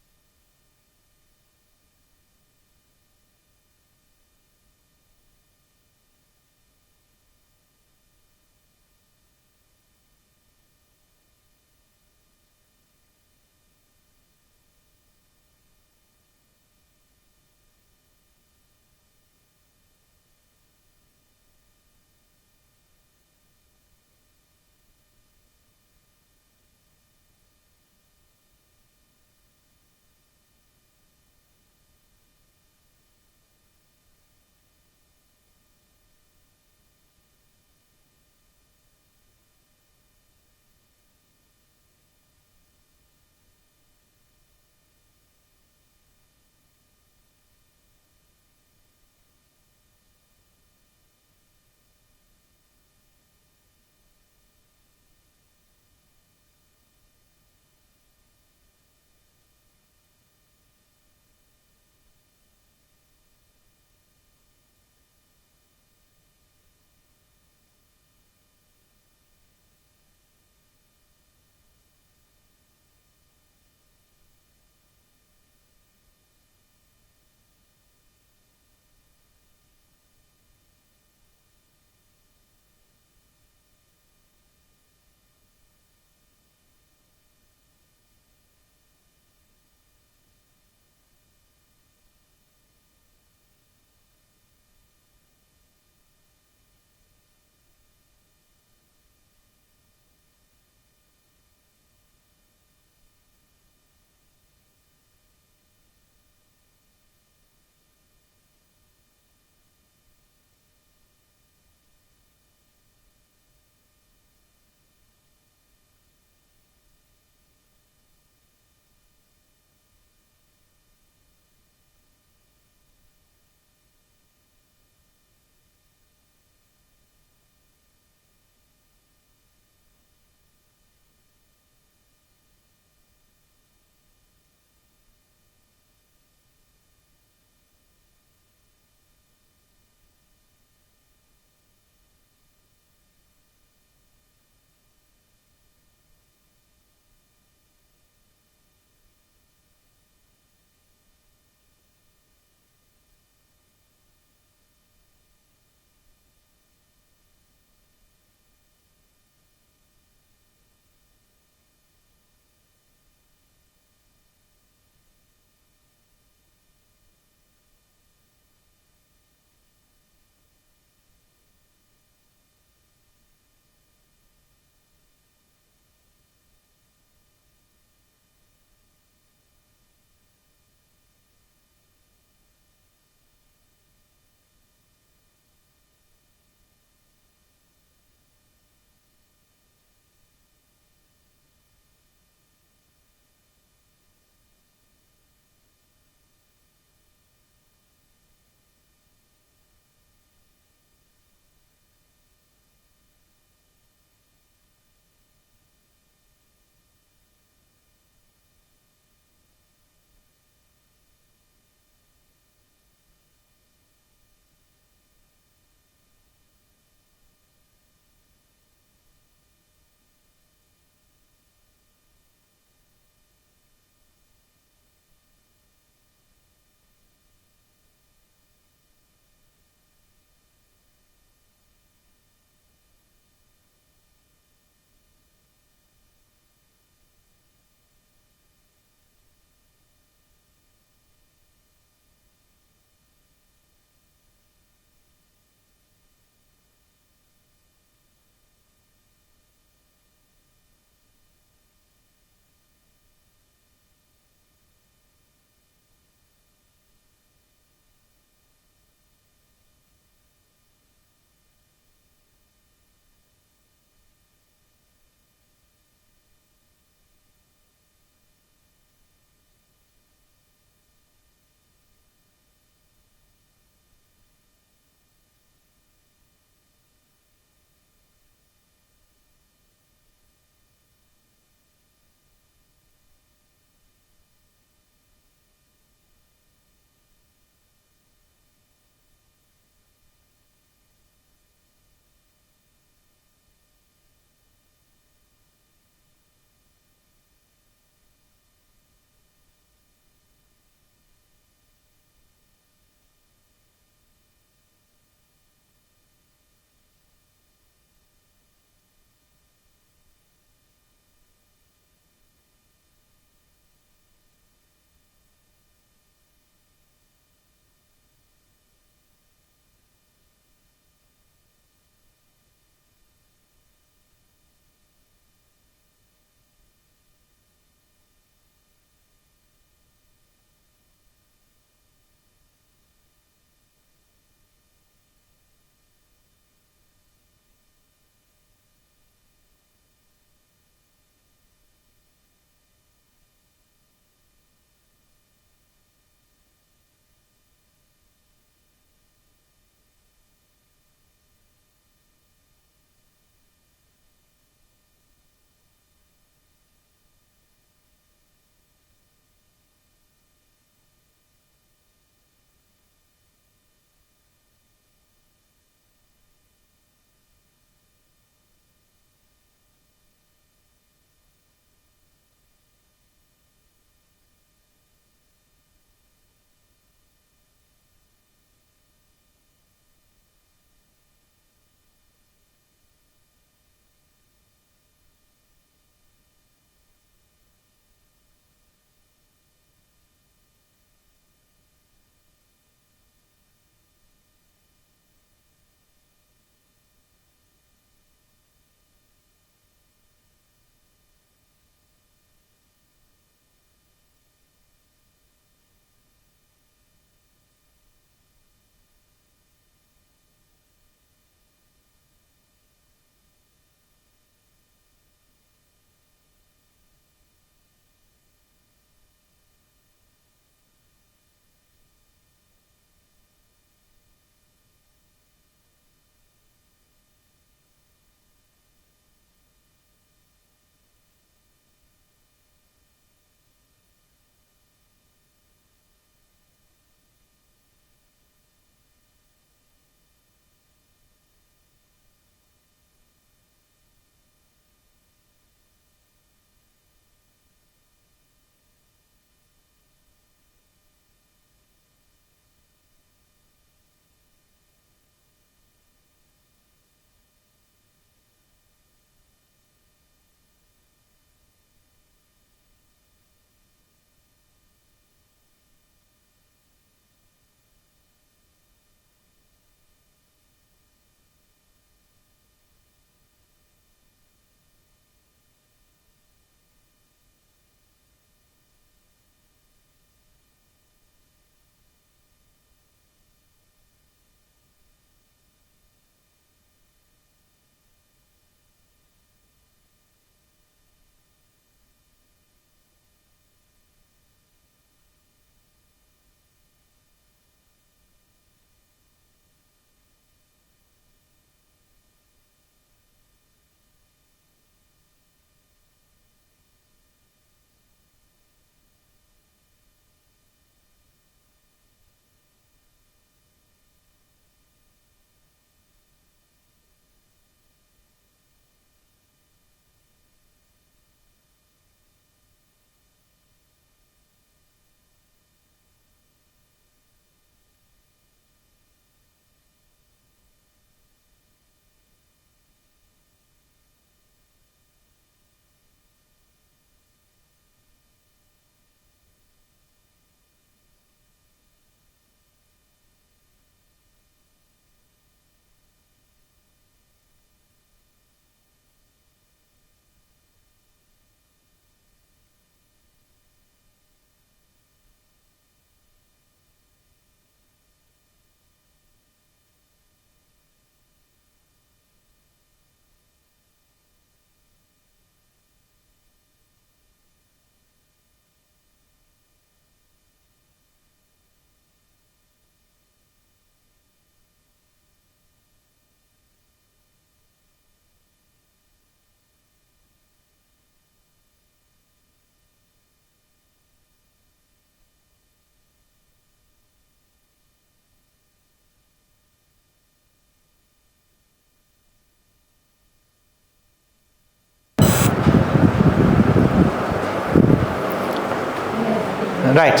Right.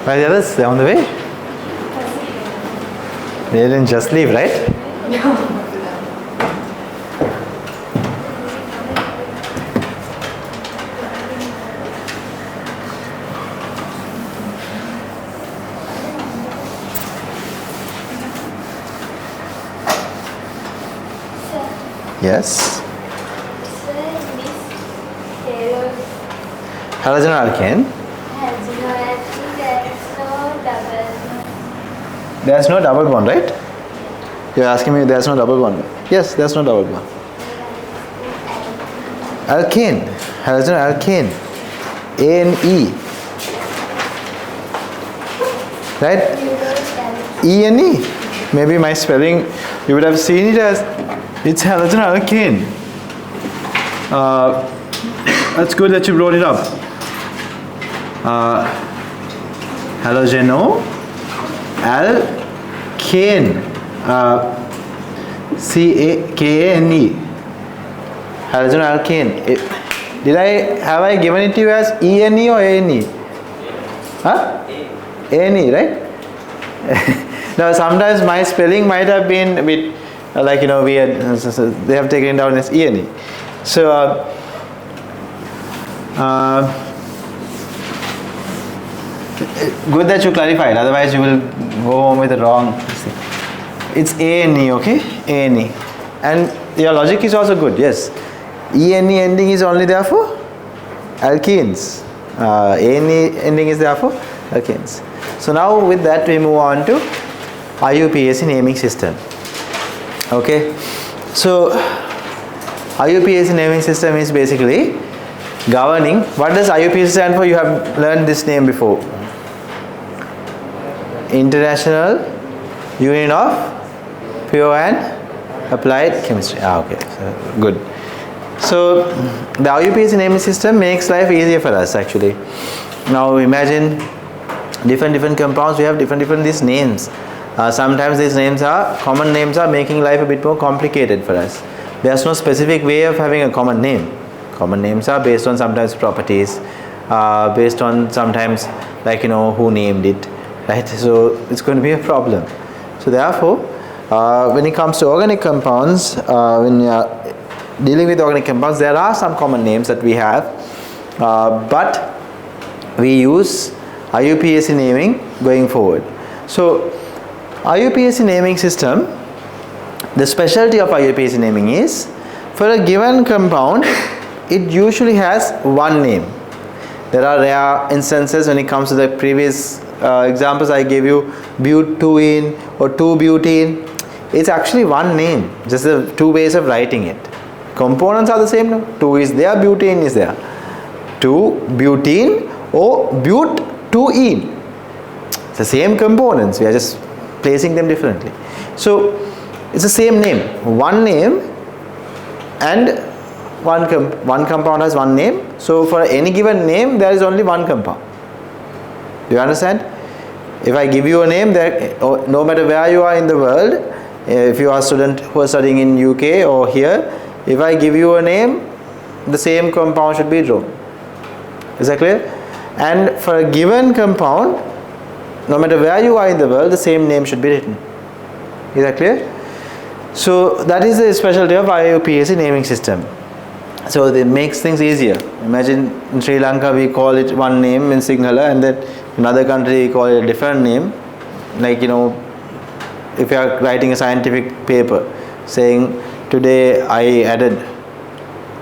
Why the others? They're on the way. They didn't just leave, right? Yes. Sir, this halo Halogen alkane. has no actually there is no double. There's no double bond, right? You're asking me if there's no double bond. Yes, there's no double bond. Alkane. Halogen alkane. A-N-E. Right? E-N-E. Maybe my spelling, you would have seen it as, it's halogen alkane. That's good that you brought it up. Halogeno alkane. C-A-K-A-N-E. Halogen alkane. Have I given it to you as E-N-E or A-N-E? Huh? A-N-E, right? Now sometimes my spelling might have been a bit weird. So they have taken it down as E-N-E. So good that you clarified, otherwise you will go home with the wrong thing. It's A-N-E, okay? A-N-E. And your logic is also good, yes. E-N-E ending is only there for alkenes. A-N-E ending is there for alkenes. So now with that we move on to IUPAC naming system. Okay, so IUPAC naming system is basically governing. What does IUPAC stand for? You have learned this name before. International Union of Pure and Applied Chemistry. Okay, so good. So the IUPAC naming system makes life easier for us actually. Now imagine different compounds. We have different these names. Sometimes these names are common names are making life a bit more complicated for us. There's no specific way of having a common name. Common names are based on sometimes properties, based on sometimes who named it, right? So it's going to be a problem. So therefore, when it comes to organic compounds, when you are dealing with organic compounds, there are some common names that we have, but we use IUPAC naming going forward. So IUPAC naming system, the specialty of IUPAC naming is, for a given compound, it usually has one name. There are rare instances when it comes to the previous examples I gave you, butene or 2-butene. It's actually one name, just the two ways of writing it. Components are the same. No? 2 is there, butane is there. 2-butene or but-2-ene. It's the same components, we are just placing them differently. So it's the same name, one name, and one compound has one name. So for any given name there is only one compound. Do you understand? If I give you a name, no matter where you are in the world, if you are a student who is studying in UK or here, if I give you a name, the same compound should be drawn. Is that clear? And for a given compound, no matter where you are in the world, the same name should be written. Is that clear? So that is the specialty of IUPAC naming system. So it makes things easier. Imagine in Sri Lanka we call it one name in Sinhala, and then in another country we call it a different name. If you are writing a scientific paper saying today I added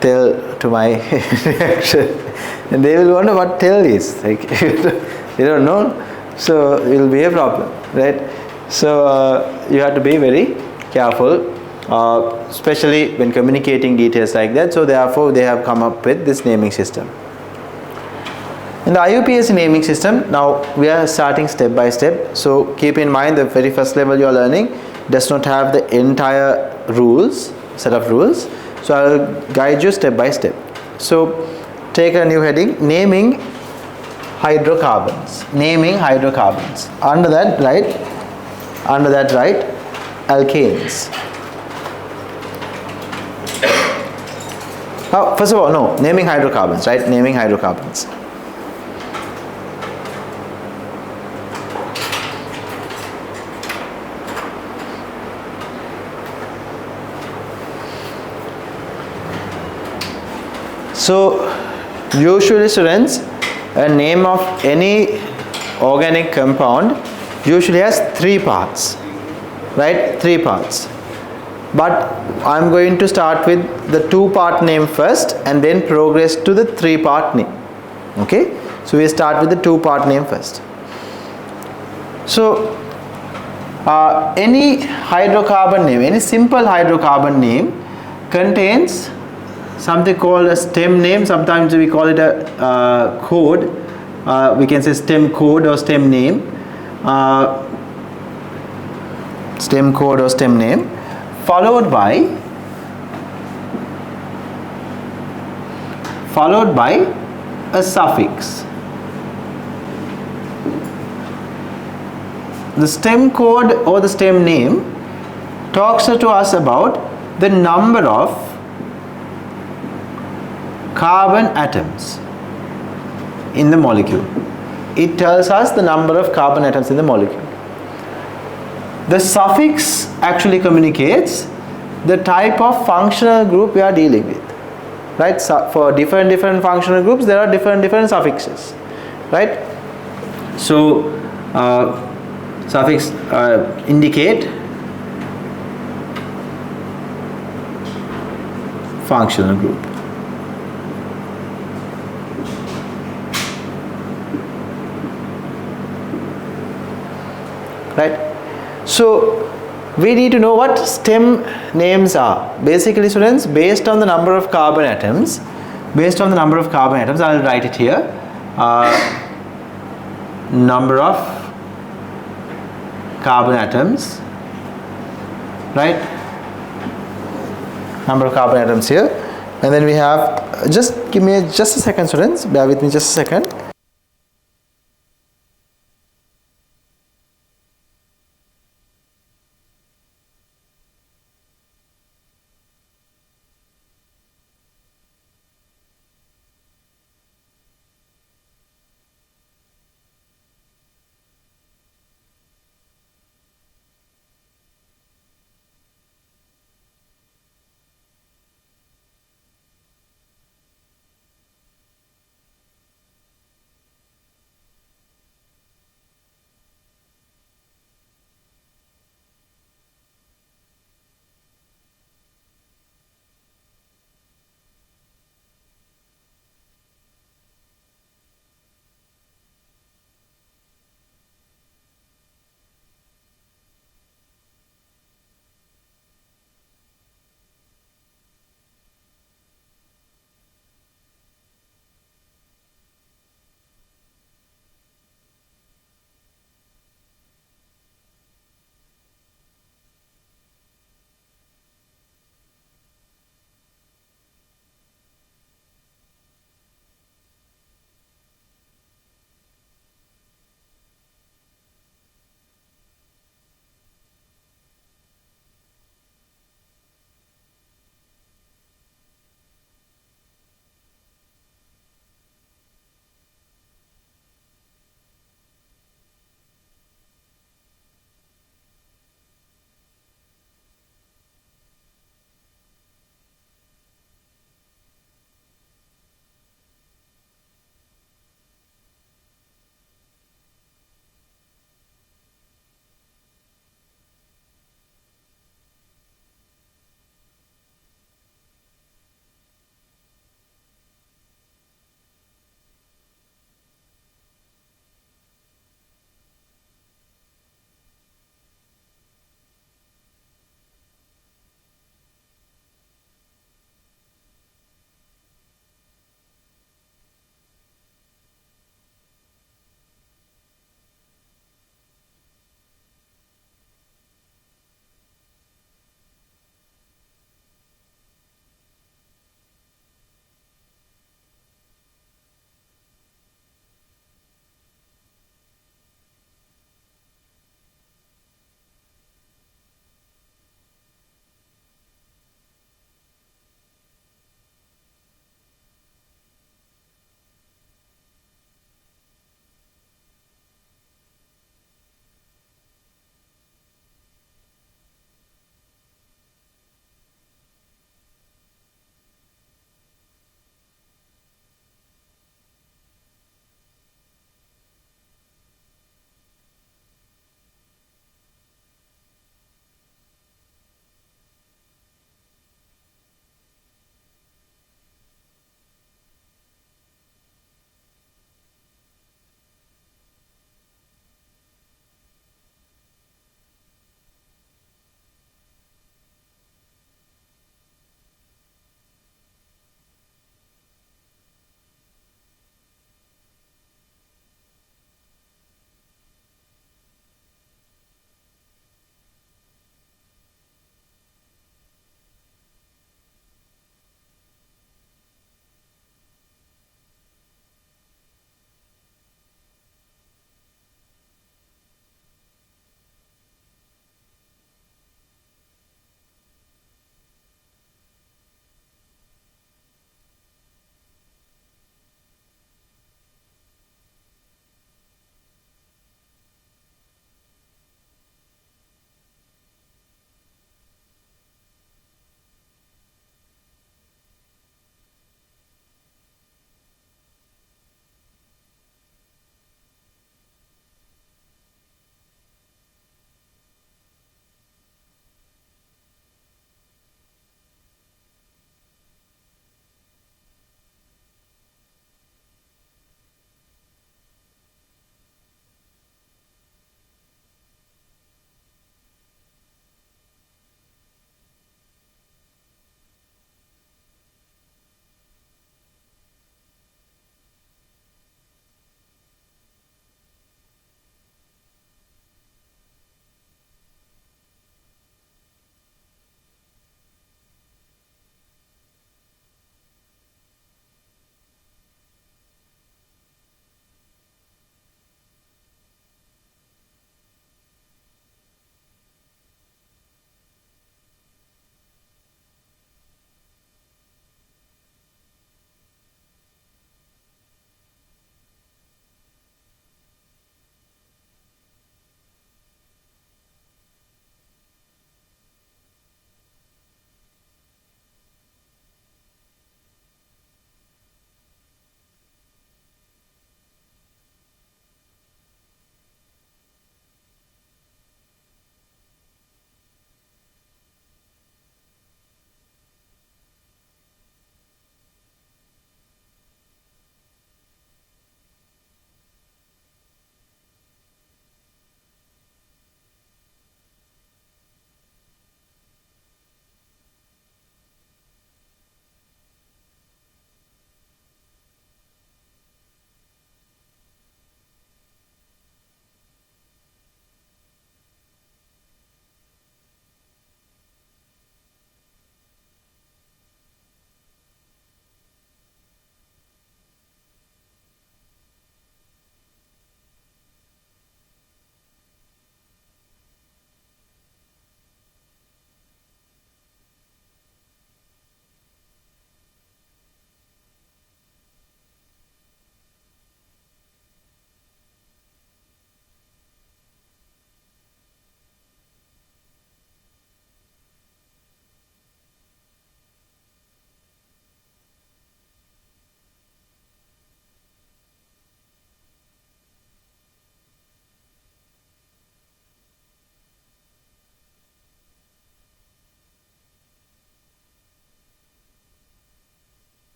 tel to my reaction, and they will wonder what tel is. They don't know. So it will be a problem, right? So you have to be very careful, especially when communicating details like that. So therefore they have come up with this naming system. In the IUPAC naming system, now we are starting step by step. So keep in mind the very first level you are learning does not have the entire set of rules. So I will guide you step by step. So take a new heading, naming hydrocarbons. Naming hydrocarbons. Under that write alkanes. First of all, no, naming hydrocarbons, right? Naming hydrocarbons. So usually students, a name of any organic compound usually has three parts, right? Three parts. But I'm going to start with the two-part name first and then progress to the three-part name. Okay? So we start with the two-part name first. So any hydrocarbon name, any simple hydrocarbon name contains something called a stem name. Sometimes we call it a code. We can say stem code or stem name. Stem code or stem name, followed by a suffix. The stem code or the stem name talks to us about the number of carbon atoms in the molecule. It tells us the number of carbon atoms in the molecule. The suffix actually communicates the type of functional group we are dealing with, right? So for different functional groups there are different suffixes, right? So suffix indicate functional group. Right? So we need to know what stem names are. Basically students, based on the number of carbon atoms, I'll write it here. Number of carbon atoms, right? Number of carbon atoms here, and then we have, just give me just a second students, bear with me just a second.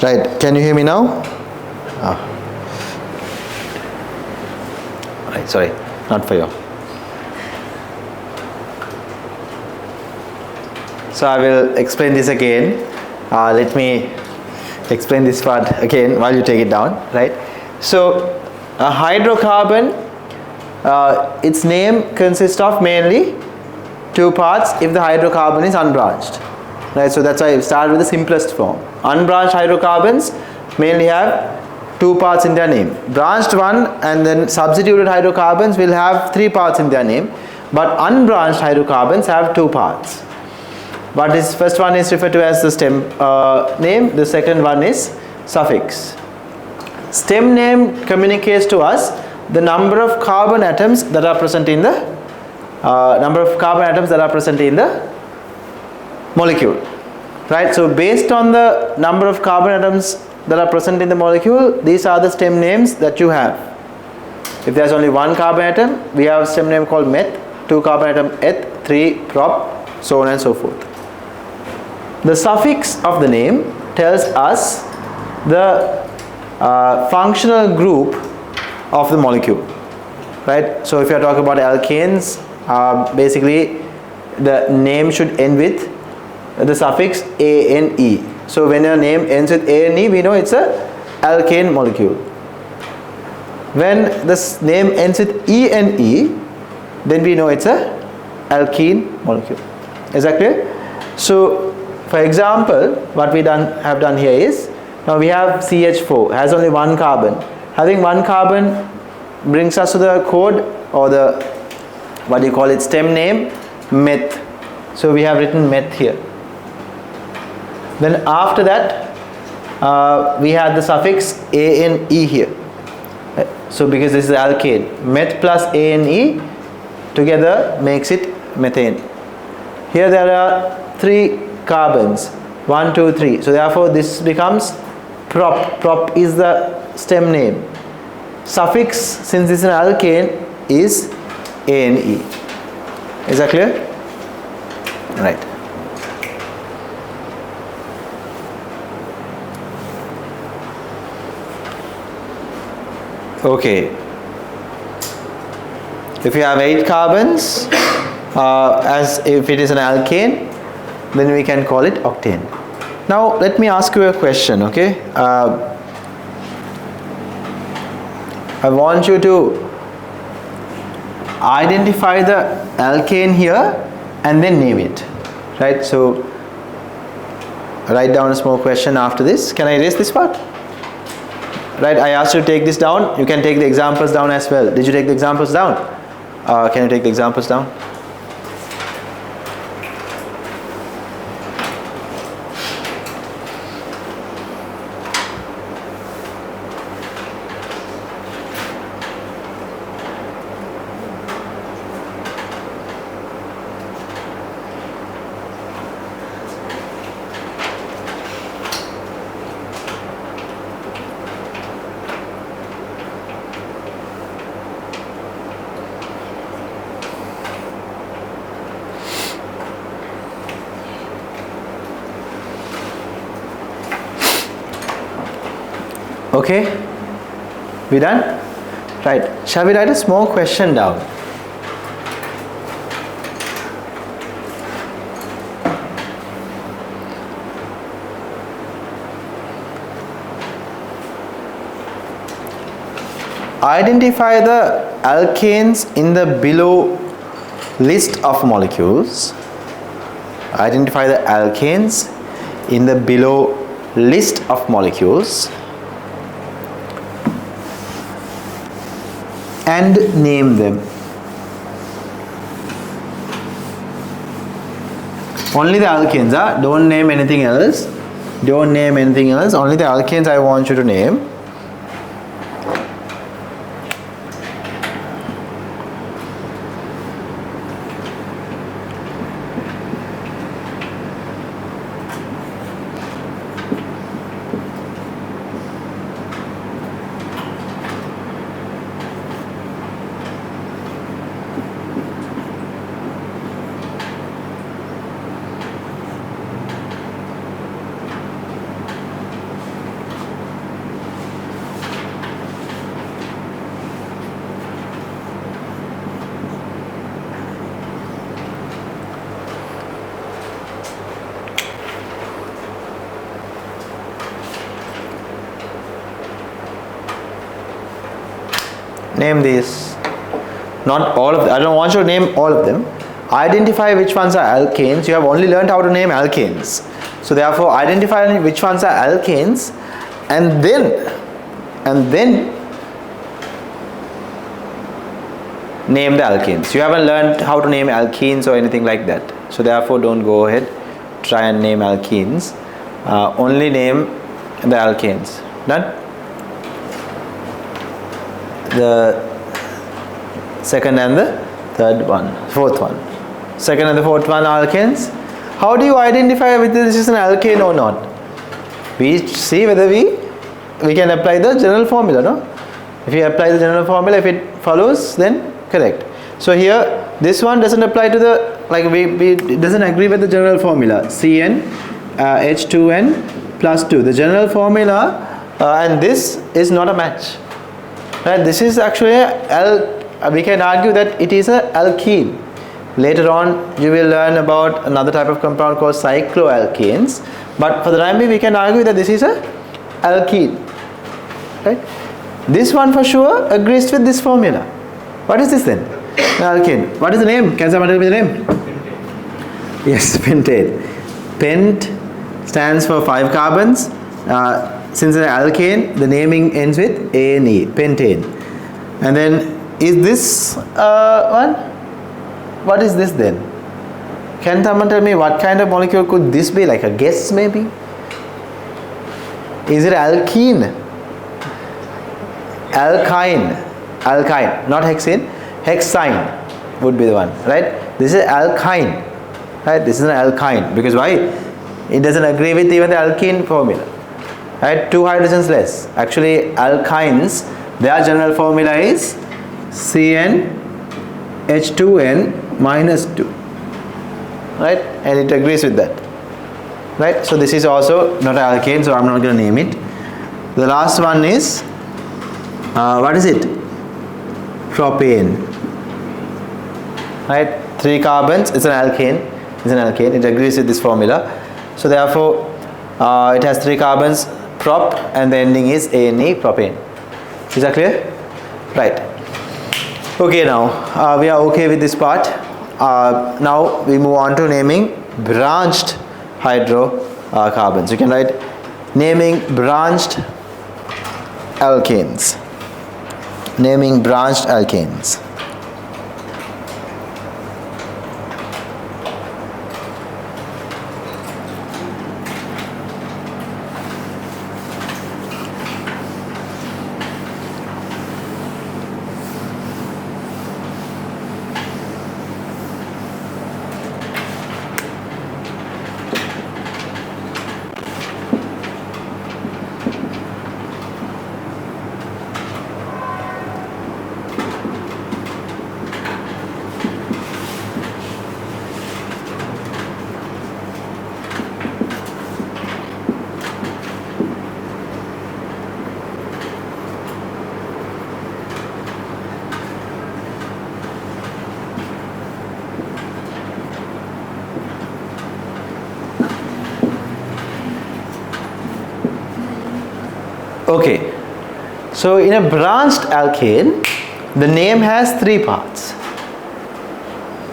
Right, can you hear me now? Ah. Right, sorry, not for you. So I will explain this again. Let me explain this part again while you take it down, right? So a hydrocarbon, its name consists of mainly two parts if the hydrocarbon is unbranched, right? So that's why I start with the simplest form. Unbranched hydrocarbons mainly have two parts in their name. Branched one and then substituted hydrocarbons will have three parts in their name, but unbranched hydrocarbons have two parts. But this first one is referred to as the stem name, the second one is suffix. Stem name communicates to us the number of carbon atoms that are present in the molecule, right? So based on the number of carbon atoms that are present in the molecule, these are the stem names that you have. If there's only one carbon atom, we have a stem name called meth, two carbon atom eth, three prop, so on and so forth. The suffix of the name tells us the functional group of the molecule, right? So if you are talking about alkanes, basically the name should end with the suffix ane. So when a name ends with ane, we know it's a alkane molecule. When this name ends with ene, then we know it's a alkene molecule. Is that clear? So for example, what we have done here is, now we have CH4, has only one carbon. Having one carbon brings us to the code, or the, what do you call it, stem name, meth. So we have written meth here. Then after that, we had the suffix ane here. So because this is alkane, meth plus ane together makes it methane. Here there are three carbons, 1, 2, 3. So therefore this becomes prop. Prop is the stem name. Suffix, since this is an alkane, is ane. Is that clear? Right. Okay. If you have 8 carbons, as if it is an alkane, then we can call it octane. Now let me ask you a question, okay? I want you to identify the alkane here and then name it, right? So write down a small question after this. Can I erase this part? Right, I asked you to take this down. You can take the examples down as well. Did you take the examples down? Can you take the examples down? Okay, we done? Right, shall we write a small question down? Identify the alkanes in the below list of molecules. Identify the alkanes in the below list of molecules and name them. Only the alkanes, don't name anything else. Don't name anything else. Only the alkanes I want you to name. Name these. Not all of them. I don't want you to name all of them. Identify which ones are alkanes. You have only learned how to name alkanes. So therefore identify which ones are alkanes and then name the alkanes. You haven't learned how to name alkenes or anything like that. So therefore don't go ahead, try and name alkenes. Only name the alkanes. Done? The second and the fourth one. Second and the fourth one are alkanes. How do you identify whether this is an alkane or not? We see whether we can apply the general formula, no? If you apply the general formula, if it follows, then correct. So here, this one doesn't apply to the, it doesn't agree with the general formula. Cn H2n plus 2. The general formula, and this is not a match. Right? This is actually we can argue that it is a alkene. Later on, you will learn about another type of compound called cycloalkanes. But for the time being, we can argue that this is a alkene. Right? This one for sure agrees with this formula. What is this then? Alkane. What is the name? Can someone tell me the name? Pentane. Yes, pentane. Pent stands for 5 carbons. Since it's an alkane, the naming ends with A-N-E, pentane. And then, is this one? What is this then? Can someone tell me what kind of molecule could this be? Like a guess maybe? Is it alkene? Alkyne, not hexane. Hexine would be the one, right? This is alkyne, right? This is an alkyne because why? It doesn't agree with even the alkene formula, right? 2 hydrogens less. Actually, alkynes, their general formula is Cn H2n minus 2, right? And it agrees with that, right? So this is also not an alkane, so I'm not going to name it. The last one is what is it? Propane, right? 3 carbons. It's an alkane. It agrees with this formula. So therefore it has 3 carbons, prop, and the ending is ANE, propane. Is that clear? Right. Okay, now we are okay with this part. Now we move on to naming branched hydrocarbons. You can write naming branched alkanes. Naming branched alkanes. Okay, so in a branched alkane, the name has 3 parts.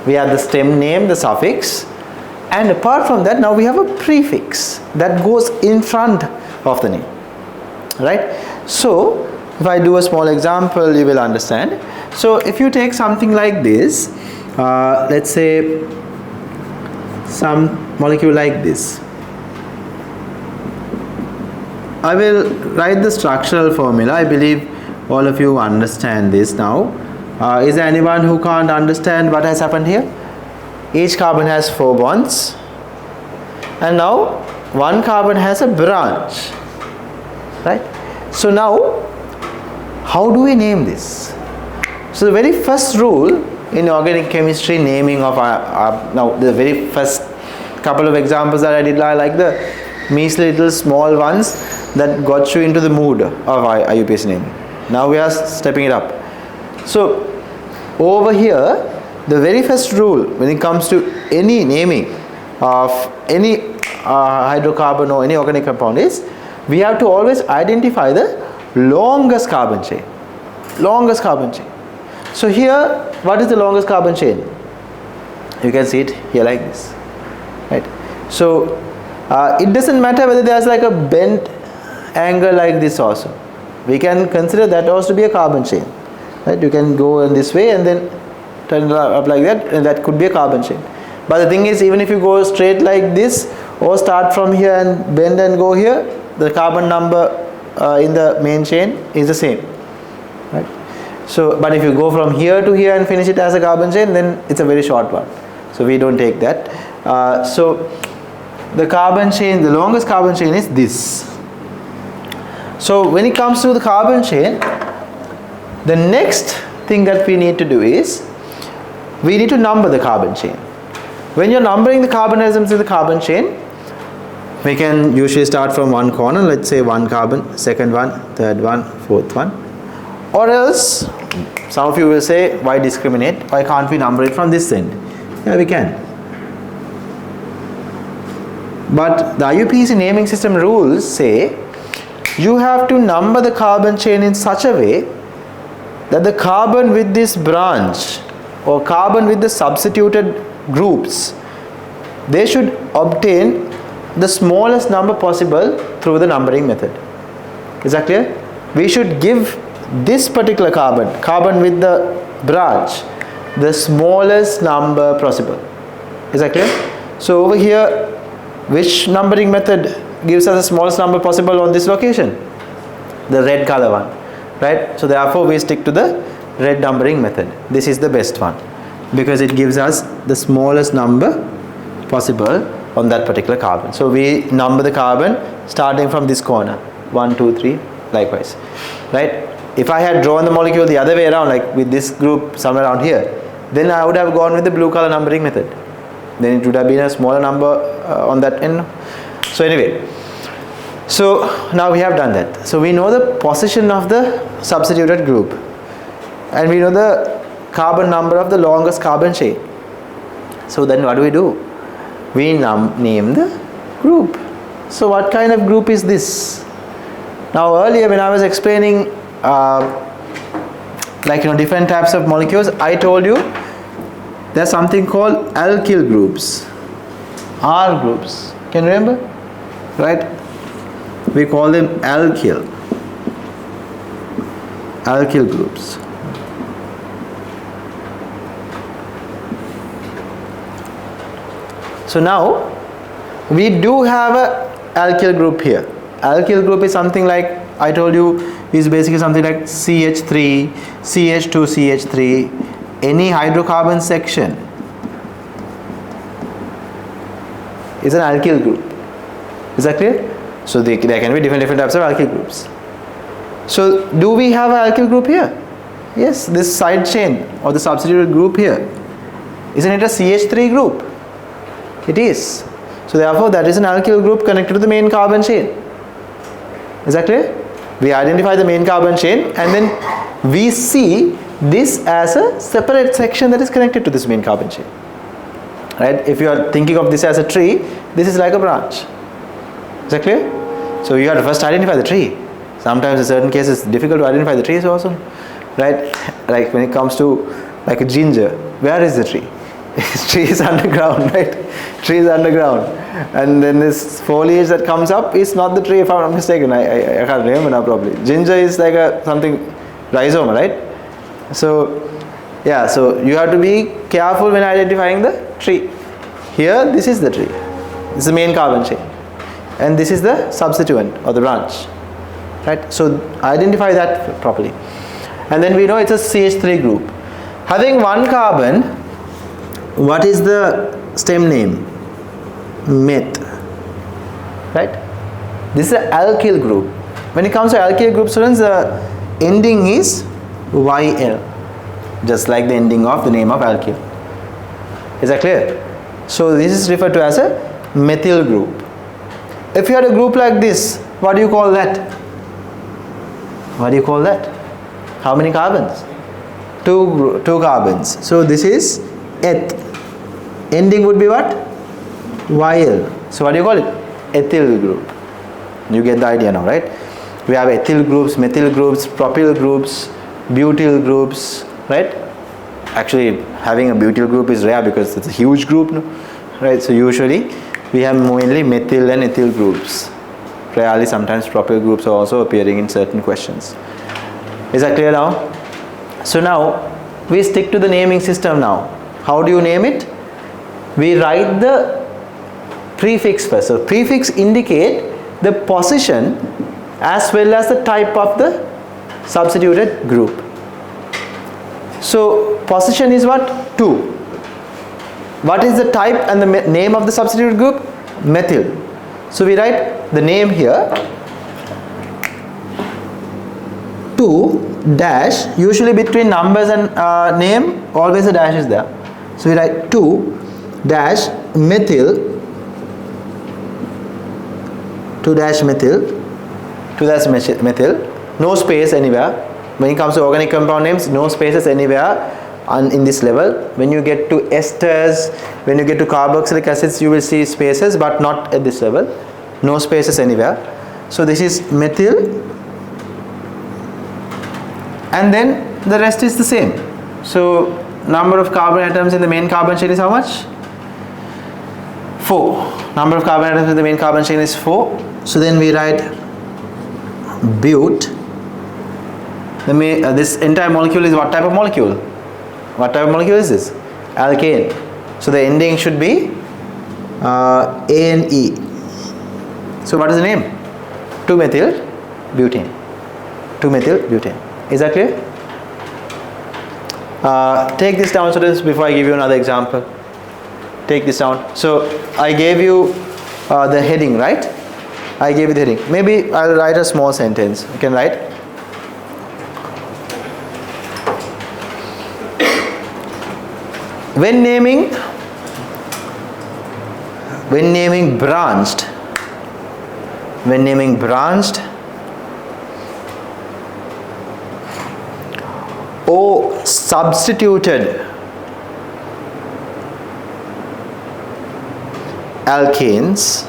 We have the stem name, the suffix, and apart from that, now we have a prefix that goes in front of the name, right? So, if I do a small example, you will understand. So, if you take something like this, let's say some molecule like this. I will write the structural formula. I believe all of you understand this now. Is there anyone who can't understand what has happened here? Each carbon has 4 bonds, and now one carbon has a branch, right? So now, how do we name this? So the very first rule in organic chemistry, naming of now the very first couple of examples that I did are like the measly little small ones that got you into the mood of IUPAC naming. Now we are stepping it up. So over here, the very first rule when it comes to any naming of any hydrocarbon or any organic compound is we have to always identify the longest carbon chain. longest carbon chain. So here, what is the longest carbon chain? You can see it here like this, right? So it doesn't matter whether there's like a bent angle like this also. We can consider that also to be a carbon chain, right? You can go in this way and then turn it up like that, and that could be a carbon chain. But the thing is, even if you go straight like this or start from here and bend and go here, the carbon number in the main chain is the same, right? So, but if you go from here to here and finish it as a carbon chain, then it's a very short one. So we don't take that. So the carbon chain, the longest carbon chain is this. So when it comes to the carbon chain, the next thing that we need to do is we need to number the carbon chain. When you're numbering the carbon atoms in the carbon chain, we can usually start from one corner, let's say one carbon, second one, third one, fourth one. Or else, some of you will say, why discriminate? Why can't we number it from this end? Yeah, we can. But the IUPAC naming system rules say you have to number the carbon chain in such a way that the carbon with this branch or carbon with the substituted groups, they should obtain the smallest number possible through the numbering method. Is that clear? We should give this particular carbon with the branch, the smallest number possible. Is that clear? So over here, which numbering method gives us the smallest number possible on this location? The red color one, right? So therefore we stick to the red numbering method. This is the best one because it gives us the smallest number possible on that particular carbon. So we number the carbon starting from this corner, 1, 2, 3, likewise, right? If I had drawn the molecule the other way around, like with this group somewhere around here, then I would have gone with the blue color numbering method. Then it would have been a smaller number on that end. So anyway, so now we have done that. So we know the position of the substituted group and we know the carbon number of the longest carbon chain. So then what do? We name the group. So what kind of group is this? Now earlier when I was explaining different types of molecules, I told you there's something called alkyl groups, R groups. Can you remember? Right? We call them alkyl groups. So now we do have a alkyl group here. Alkyl group is something like, I told you, is basically something like CH3, CH2, CH3, any hydrocarbon section is an alkyl group. Is that clear? So there can be different types of alkyl groups. So do we have an alkyl group here? Yes, this side chain or the substituted group here, isn't it a CH3 group? It is. So therefore that is an alkyl group connected to the main carbon chain. Is that clear? We identify the main carbon chain and then we see this as a separate section that is connected to this main carbon chain. Right? If you are thinking of this as a tree, this is like a branch. Is that clear? So you have to first identify the tree. Sometimes in certain cases it's difficult to identify the trees also. Right? Like when it comes to like a ginger, where is the tree? Tree is underground, right? Tree is underground. And then this foliage that comes up is not the tree, if I'm not mistaken. I can't remember now probably. Ginger is like a something rhizome, right? So yeah, so you have to be careful when identifying the tree. Here, this is the tree. This is the main carbon chain. And this is the substituent or the branch. Right? So identify that properly. And then we know it's a CH3 group. Having one carbon, what is the stem name? Meth. Right? This is an alkyl group. When it comes to alkyl group, students, the ending is YL, just like the ending of the name of alkyl. Is that clear? So this is referred to as a methyl group. If you had a group like this, what do you call that? What do you call that? How many carbons? Two carbons. So this is eth. Ending would be what? YL. So what do you call it? Ethyl group. You get the idea now, right? We have ethyl groups, methyl groups, propyl groups, butyl groups, right? Actually, having a butyl group is rare because it's a huge group, no? Right? So usually we have mainly methyl and ethyl groups. Rarely, sometimes propyl groups are also appearing in certain questions. Is that clear now? So now we stick to the naming system now. How do you name it? We write the prefix first. So prefix indicate the position as well as the type of the substituted group. So position is what? 2. What is the type and the name of the substituted group? Methyl. So we write the name here, 2 dash, usually between numbers and name always a dash is there. So we write 2 dash methyl, 2 dash methyl, 2 dash methyl, no space anywhere. When it comes to organic compound names, no spaces anywhere in this level. When you get to esters, when you get to carboxylic acids, you will see spaces, but not at this level. No spaces anywhere. So this is methyl, and then the rest is the same. So number of carbon atoms in the main carbon chain is how much? 4. Number of carbon atoms in the main carbon chain is 4. So then we write but. This entire molecule is what type of molecule? What type of molecule is this? Alkane. So the ending should be ANE. So what is the name? 2-methyl-butane. 2-methyl-butane. Is that clear? Take this down, students, before I give you another example. Take this down. So I gave you the heading, right? I gave you the heading. Maybe I'll write a small sentence. You can write. When naming branched, or substituted alkanes,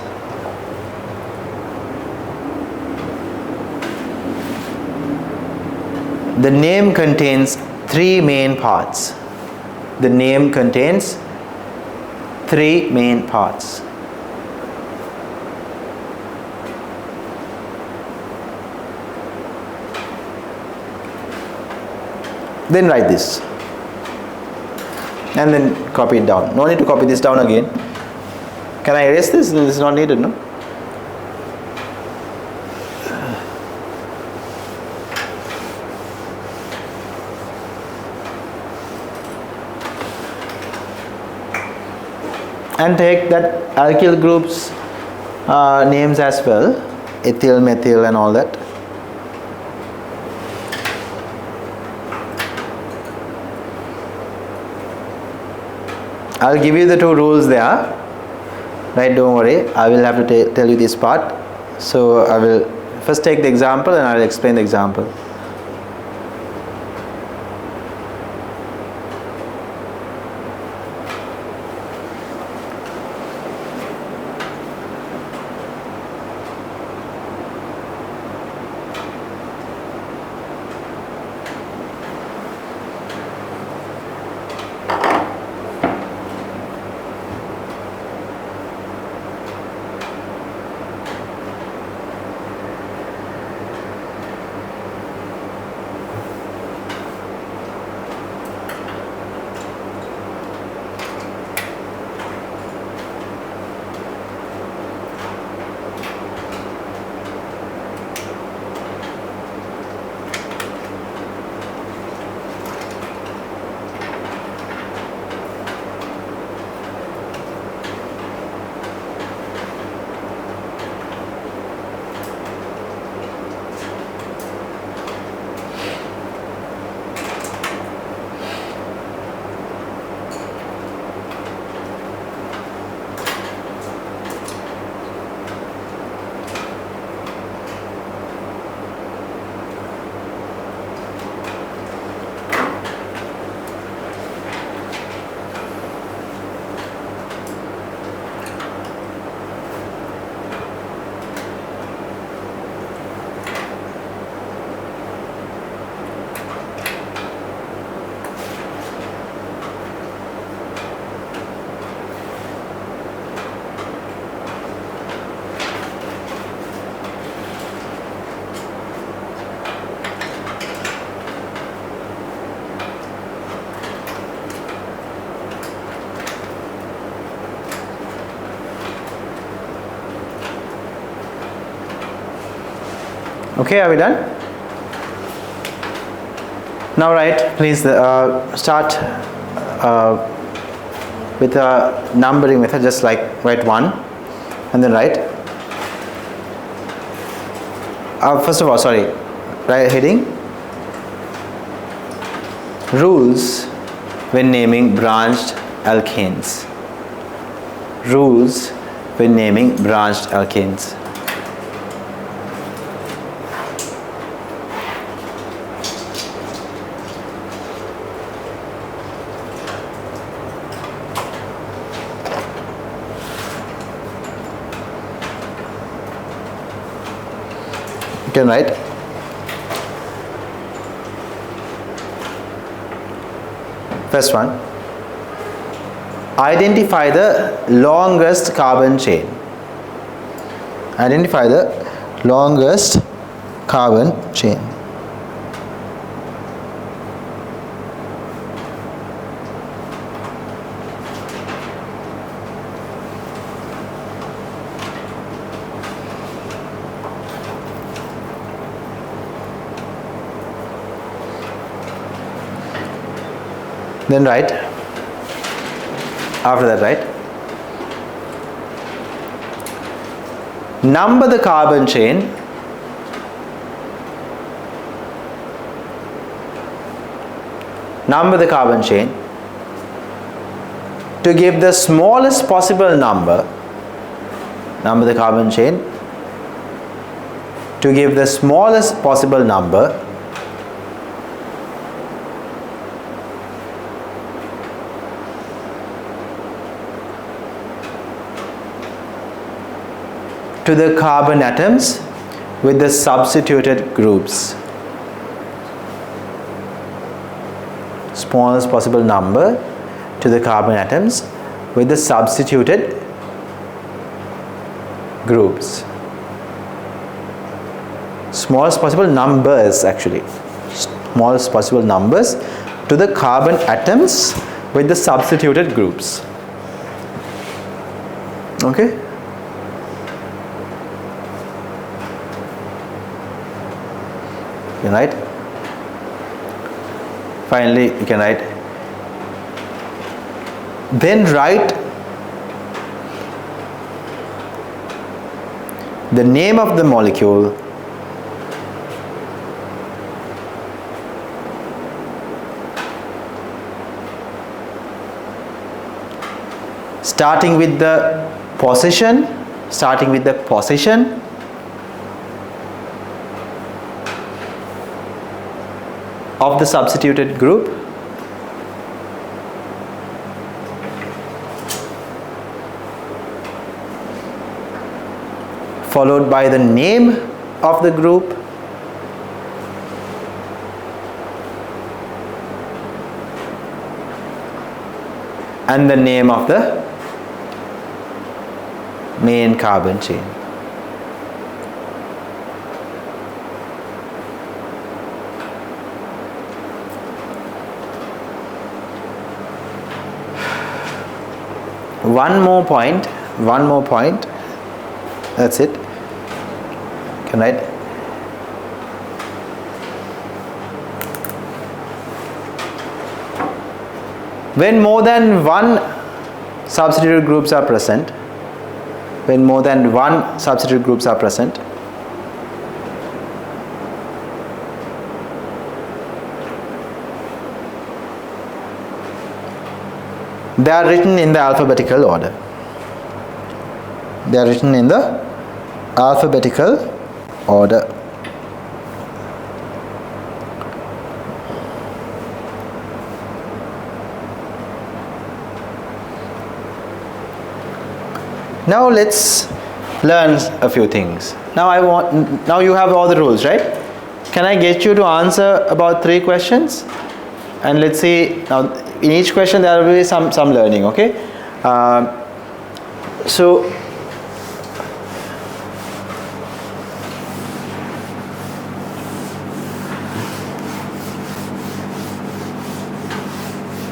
the name contains 3 main parts. The name contains 3 main parts. Then write this and then copy it down. No need to copy this down again. Can I erase this? This is not needed, no? And take that alkyl groups names as well, ethyl, methyl and all that. I'll give you the 2 rules there, right? Don't worry, I will have to tell you this part. So I will first take the example and I'll explain the example. Okay, are we done? Now write, please start with a numbering method, just like write 1 and then write. First of all, sorry, write heading. Rules when naming branched alkanes. Rules when naming branched alkanes. You can write. First one. Identify the longest carbon chain. Identify the longest carbon chain. Then write. After that, write. Number the carbon chain to give the smallest possible number. Number the carbon chain to give the smallest possible number to the carbon atoms with the substituted groups. Smallest possible number to the carbon atoms with the substituted groups. Smallest possible numbers, actually. Smallest possible numbers to the carbon atoms with the substituted groups. Okay? You can write. Finally, you can write. Then write the name of the molecule starting with the position of the substituted group followed by the name of the group and the name of the main carbon chain. One more point, that's it. You can write. When more than one substituted groups are present, they are written in the alphabetical order. Now let's learn a few things. Now you have all the rules, right? Can I get you to answer about 3 questions? And let's see, now in each question there will be some learning, okay? So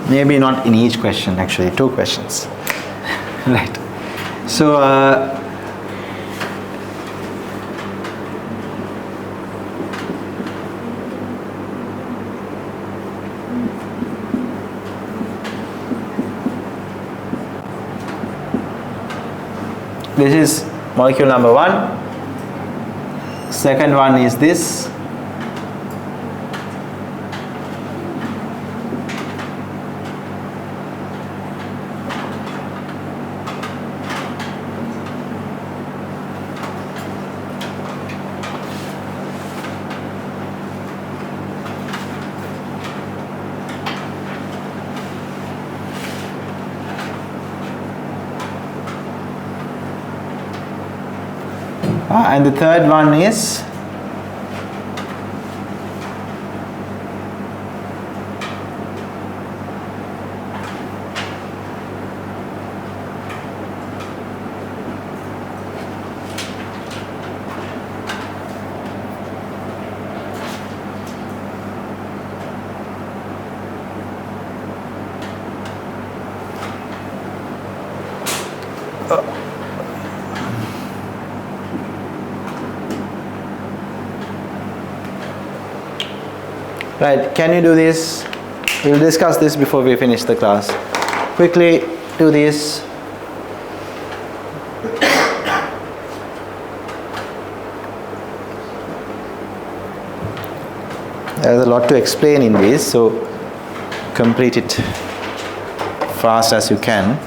maybe not in each question, actually 2 questions. Right. So This is molecule number 1. Second one is this. And the third one is right, can you do this? We'll discuss this before we finish the class. Quickly do this. There's a lot to explain in this, so complete it fast as you can.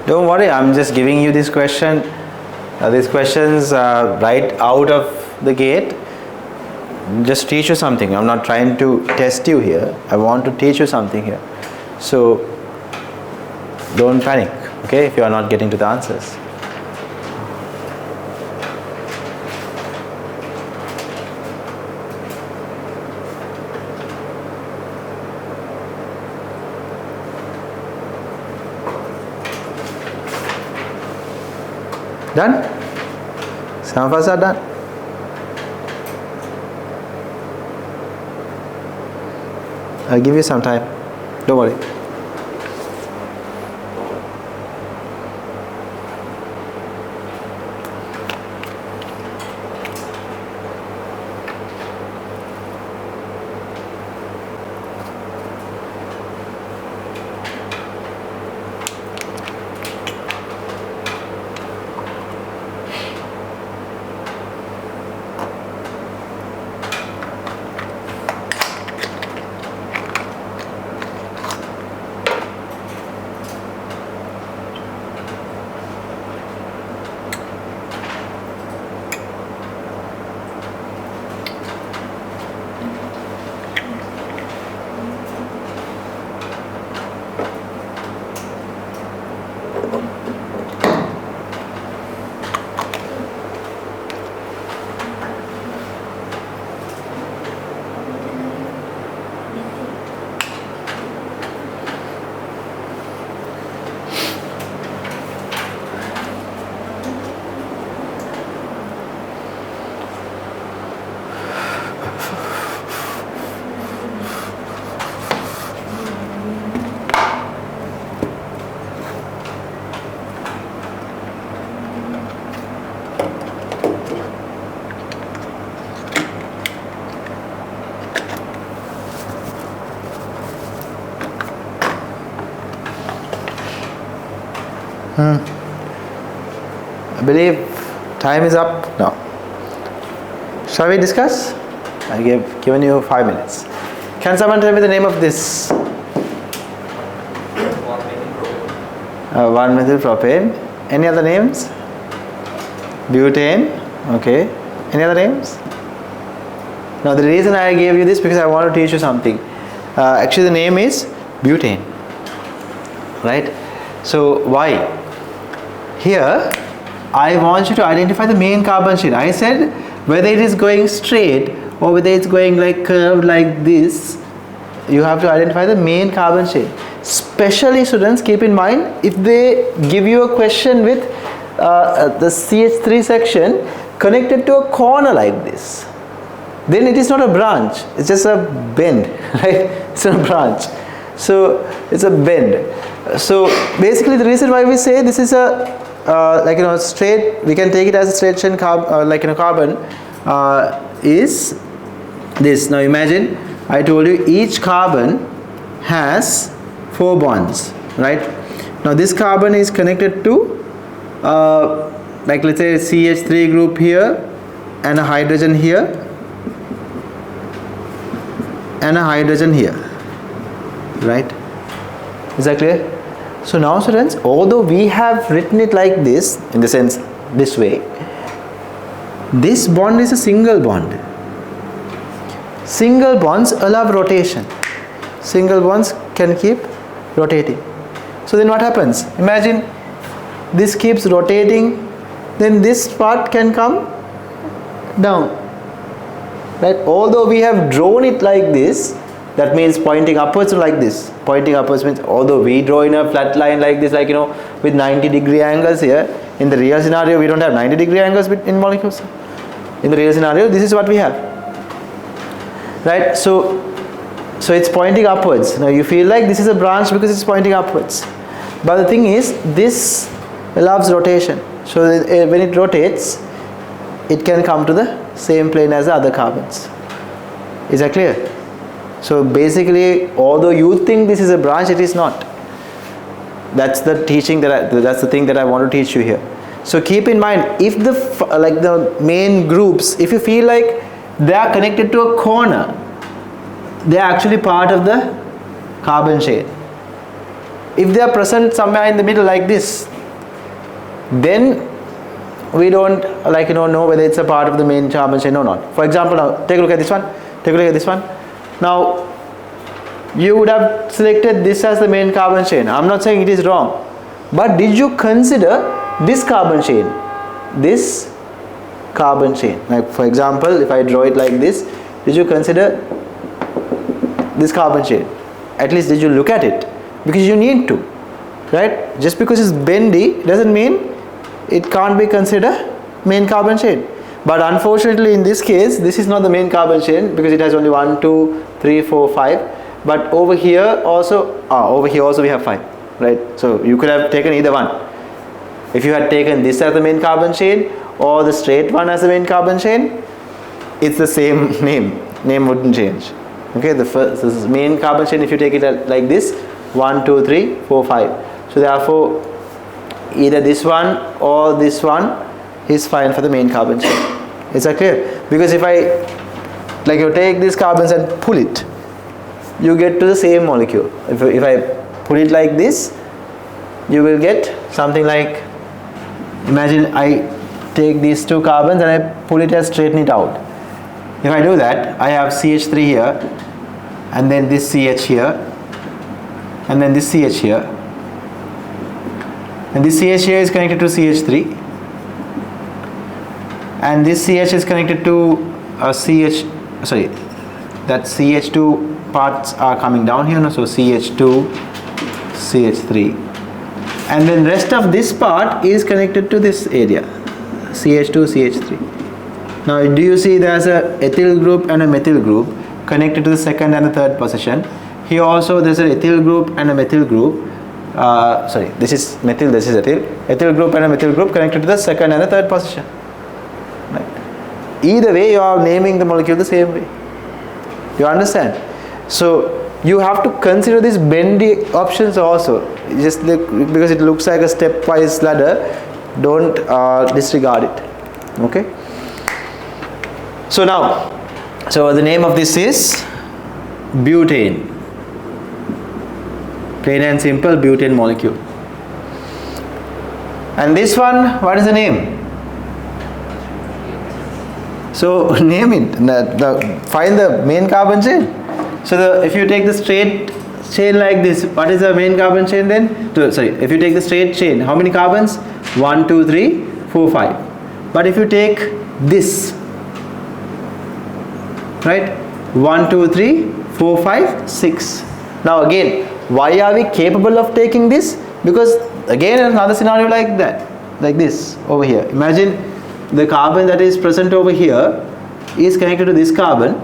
Don't worry, I'm just giving you this question. These questions are right out of the gate. Just teach you something. I'm not trying to test you here. I want to teach you something here. So don't panic, okay, if you are not getting to the answers. Done? Some of us are done. I'll give you some time. Don't worry. I believe time is up now. Shall we discuss? I have given you 5 minutes. Can someone tell me the name of this? 1-methyl propane. Any other names? Butane. Okay. Any other names? Now the reason I gave you this because I want to teach you something. Actually the name is butane. Right? So why? Here I want you to identify the main carbon chain. I said whether it is going straight or whether it's going like curved like this, you have to identify the main carbon chain. Especially students, keep in mind if they give you a question with the CH3 section connected to a corner like this, then it is not a branch, it's just a bend, right? It's not a branch, so it's a bend. So basically the reason why we say this is a straight, we can take it as a straight chain carbon is this. Now imagine I told you each carbon has 4 bonds, right? Now this carbon is connected to let's say CH3 group here and a hydrogen here and a hydrogen here, right? Is that clear? So now students, although we have written it like this, in the sense this way, this bond is a single bond. Single bonds allow rotation. Single bonds can keep rotating. So then what happens? Imagine this keeps rotating, then this part can come down, right? Although we have drawn it like this, that means pointing upwards like this. Pointing upwards means although we draw in a flat line like this, like with 90-degree angles here, in the real scenario we don't have 90-degree angles in molecules. In the real scenario this is what we have, right? So it's pointing upwards. Now you feel like this is a branch because it's pointing upwards, but the thing is this allows rotation. So when it rotates, it can come to the same plane as the other carbons. Is that clear? So basically, although you think this is a branch, it is not. That's the teaching that's the thing that I want to teach you here. So keep in mind, if the main groups, if you feel like they are connected to a corner, they are actually part of the carbon chain. If they are present somewhere in the middle like this, then we don't know whether it's a part of the main carbon chain or not. For example, now take a look at this one. Take a look at this one. Now you would have selected this as the main carbon chain. I'm not saying it is wrong, but did you consider this carbon chain? This carbon chain. Like for example, if I draw it like this, did you consider this carbon chain? At least did you look at it? Because you need to, right? Just because it's bendy doesn't mean it can't be considered main carbon chain. But unfortunately in this case, this is not the main carbon chain because it has only 1, 2, 3, 4, 5. But over here also we have 5, right? So you could have taken either one. If you had taken this as the main carbon chain or the straight one as the main carbon chain, it's the same name. Name wouldn't change. Okay, this is main carbon chain. If you take it like this, 1, 2, 3, 4, 5. So therefore, either this one or this one is fine for the main carbon chain. Is that clear? Because if you take these carbons and pull it, you get to the same molecule. If I pull it like this, you will get something like, imagine I take these 2 carbons and I pull it and straighten it out. If I do that, I have CH3 here, and then this CH here, and then this CH here, and this CH here is connected to CH3, and this CH is connected to that CH2 parts are coming down here, so CH2, CH3, and then rest of this part is connected to this area, CH2, CH3. Now do you see there's a ethyl group and a methyl group connected to the second and the third position. Here also there's an ethyl group and a methyl group. This is methyl, this is ethyl. Ethyl group and a methyl group connected to the second and the third position. Right. Either way, you are naming the molecule the same way. You understand? So you have to consider these bendy options also. Just because it looks like a stepwise ladder, Don't disregard it. Okay. So now, so the name of this is butane. Plain and simple butane molecule. And this one, what is the name? So name it. Find the main carbon chain. So if you take the straight chain like this, what is the main carbon chain then? Sorry, if you take the straight chain, how many carbons? 1, 2, 3, 4, 5. But if you take this, right? 1, 2, 3, 4, 5, 6. Now again, why are we capable of taking this? Because again another scenario like that, like this over here. Imagine the carbon that is present over here is connected to this carbon,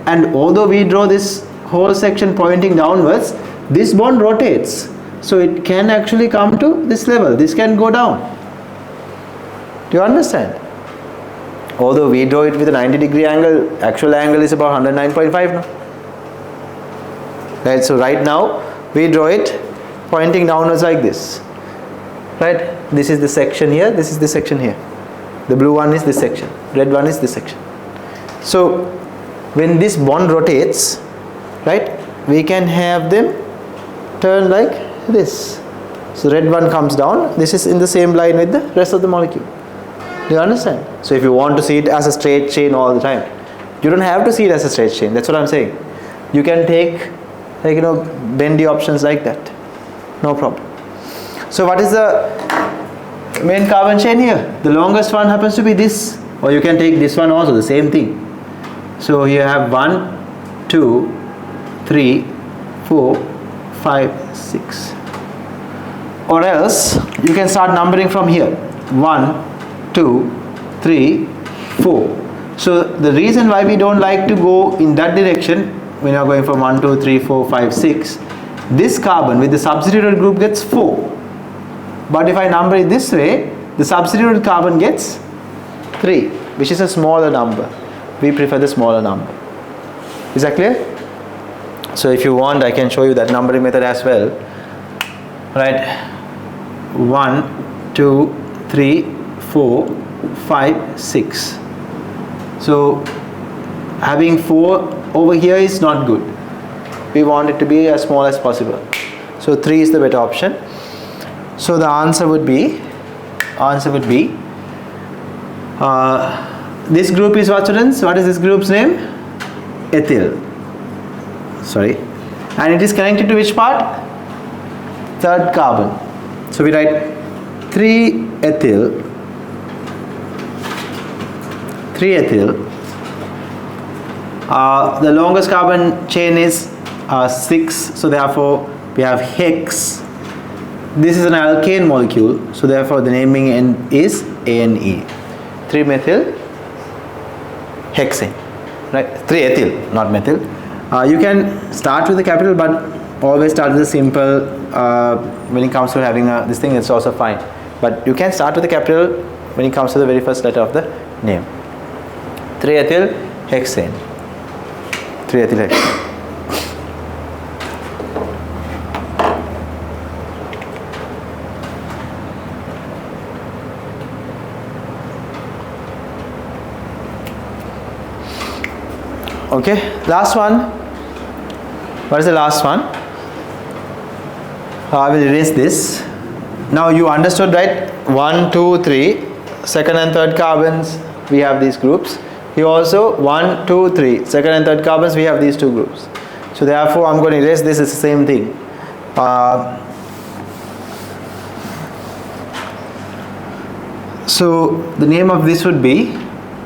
and although we draw this whole section pointing downwards, this bond rotates, so it can actually come to this level. This can go down. Do you understand? Although we draw it with a 90-degree angle, actual angle is about 109.5 now. Right, so right now we draw it pointing downwards like this. Right, this is the section here, this is the section here. The blue one is this section, red one is this section. So when this bond rotates, right, we can have them turn like this. So red one comes down, this is in the same line with the rest of the molecule. Do you understand? So if you want to see it as a straight chain all the time, you don't have to see it as a straight chain. That's what I'm saying. You can take, like, you know, bendy options like that. No problem. So what is the main carbon chain here? The longest one happens to be this, or you can take this one also, the same thing. So you have 1, 2, 3, 4, 5, 6. Or else you can start numbering from here. 1, 2, 3, 4. So the reason why we don't like to go in that direction, when you are going from 1, 2, 3, 4, 5, 6, this carbon with the substituted group gets 4. But if I number it this way, the substituted carbon gets 3, which is a smaller number. We prefer the smaller number. Is that clear? So if you want, I can show you that numbering method as well. Right? 1, 2, 3, 4, 5, 6. So having 4 over here is not good. We want it to be as small as possible. So 3 is the better option. So the answer would be this group is what, students? What is this group's name? Ethyl. Sorry. And it is connected to which part? Third carbon. So we write 3-ethyl. 3-ethyl. The longest carbon chain is 6. So therefore we have hex. This is an alkane molecule. So therefore the naming end is ANE. 3-methyl hexane. Right? 3-ethyl, not methyl. You can start with the capital, but always start with the simple. When it comes to having this thing, it's also fine. But you can start with the capital when it comes to the very first letter of the name. 3-ethyl hexane. 3-ethyl hexane. Okay, last one. What is the last one? I will erase this. Now you understood, right? 1, 2, 3, second and third carbons, we have these groups. Here also 1, 2, 3, second and third carbons, we have these two groups. So therefore I'm going to erase this. It's the same thing. So the name of this would be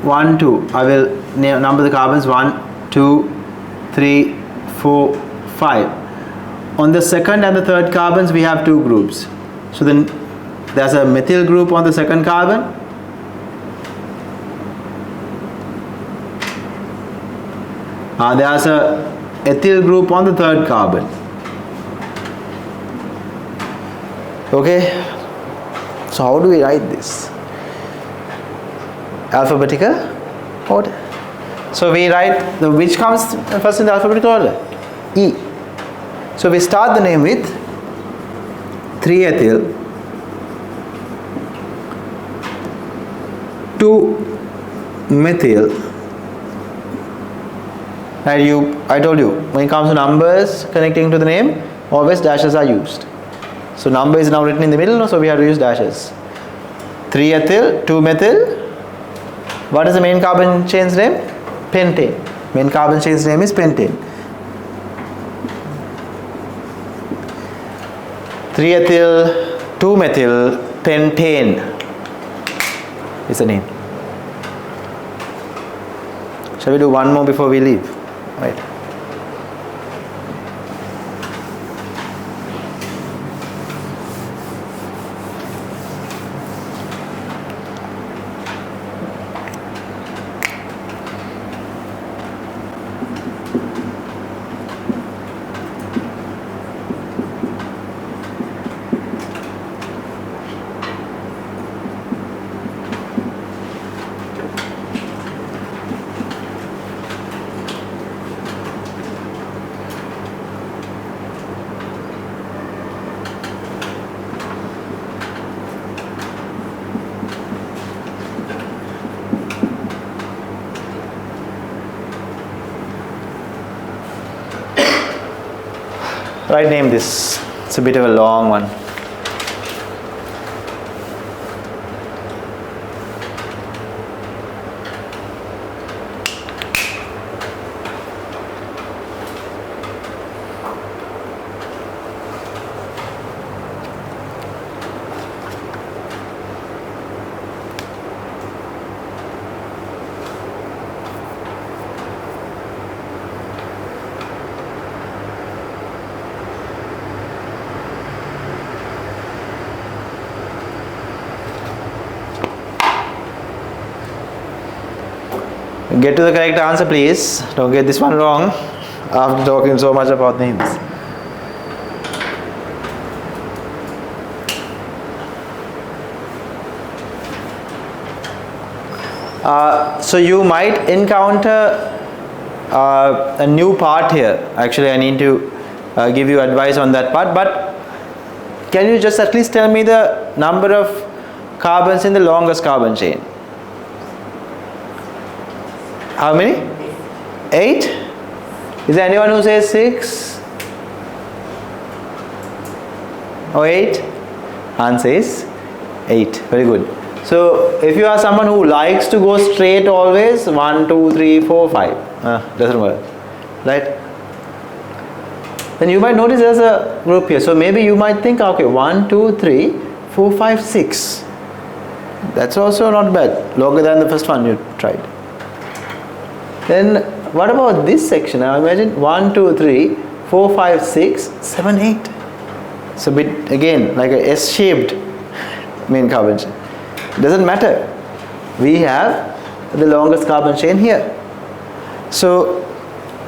1, 2. I will number the carbons 1, 2, 3, 4, 5. On the second and the third carbons we have two groups. So then there's a methyl group on the second carbon. There's a ethyl group on the third carbon. Okay. So how do we write this? Alphabetical order. So we write which comes first in the alphabetical order? E. So we start the name with 3-ethyl 2-methyl. And I told you, when it comes to numbers connecting to the name, always dashes are used. So number is now written in the middle, so we have to use dashes. 3-ethyl, 2-methyl. What is the main carbon chain's name? Pentane. Main carbon chain's name is pentane. 3-ethyl, 2-methyl, pentane is the name. Shall we do one more before we leave? Right. Right, name this. It's a bit of a long one. Get to the correct answer, please. Don't get this one wrong after talking so much about names. So you might encounter a new part here. Actually, I need to give you advice on that part. But can you just at least tell me the number of carbons in the longest carbon chain? How many? 8? Is there anyone who says 6? Or 8? Answer is 8. Very good. So if you are someone who likes to go straight always, 1, 2, 3, 4, 5. Doesn't work. Right? Then you might notice there's a group here. So maybe you might think, okay, 1, 2, 3, 4, 5, 6. That's also not bad. Longer than the first one you tried. Then what about this section? Now imagine 1, 2, 3, 4, 5, 6, 7, 8. It's a bit, again, like a S-shaped main carbon chain. Doesn't matter. We have the longest carbon chain here. So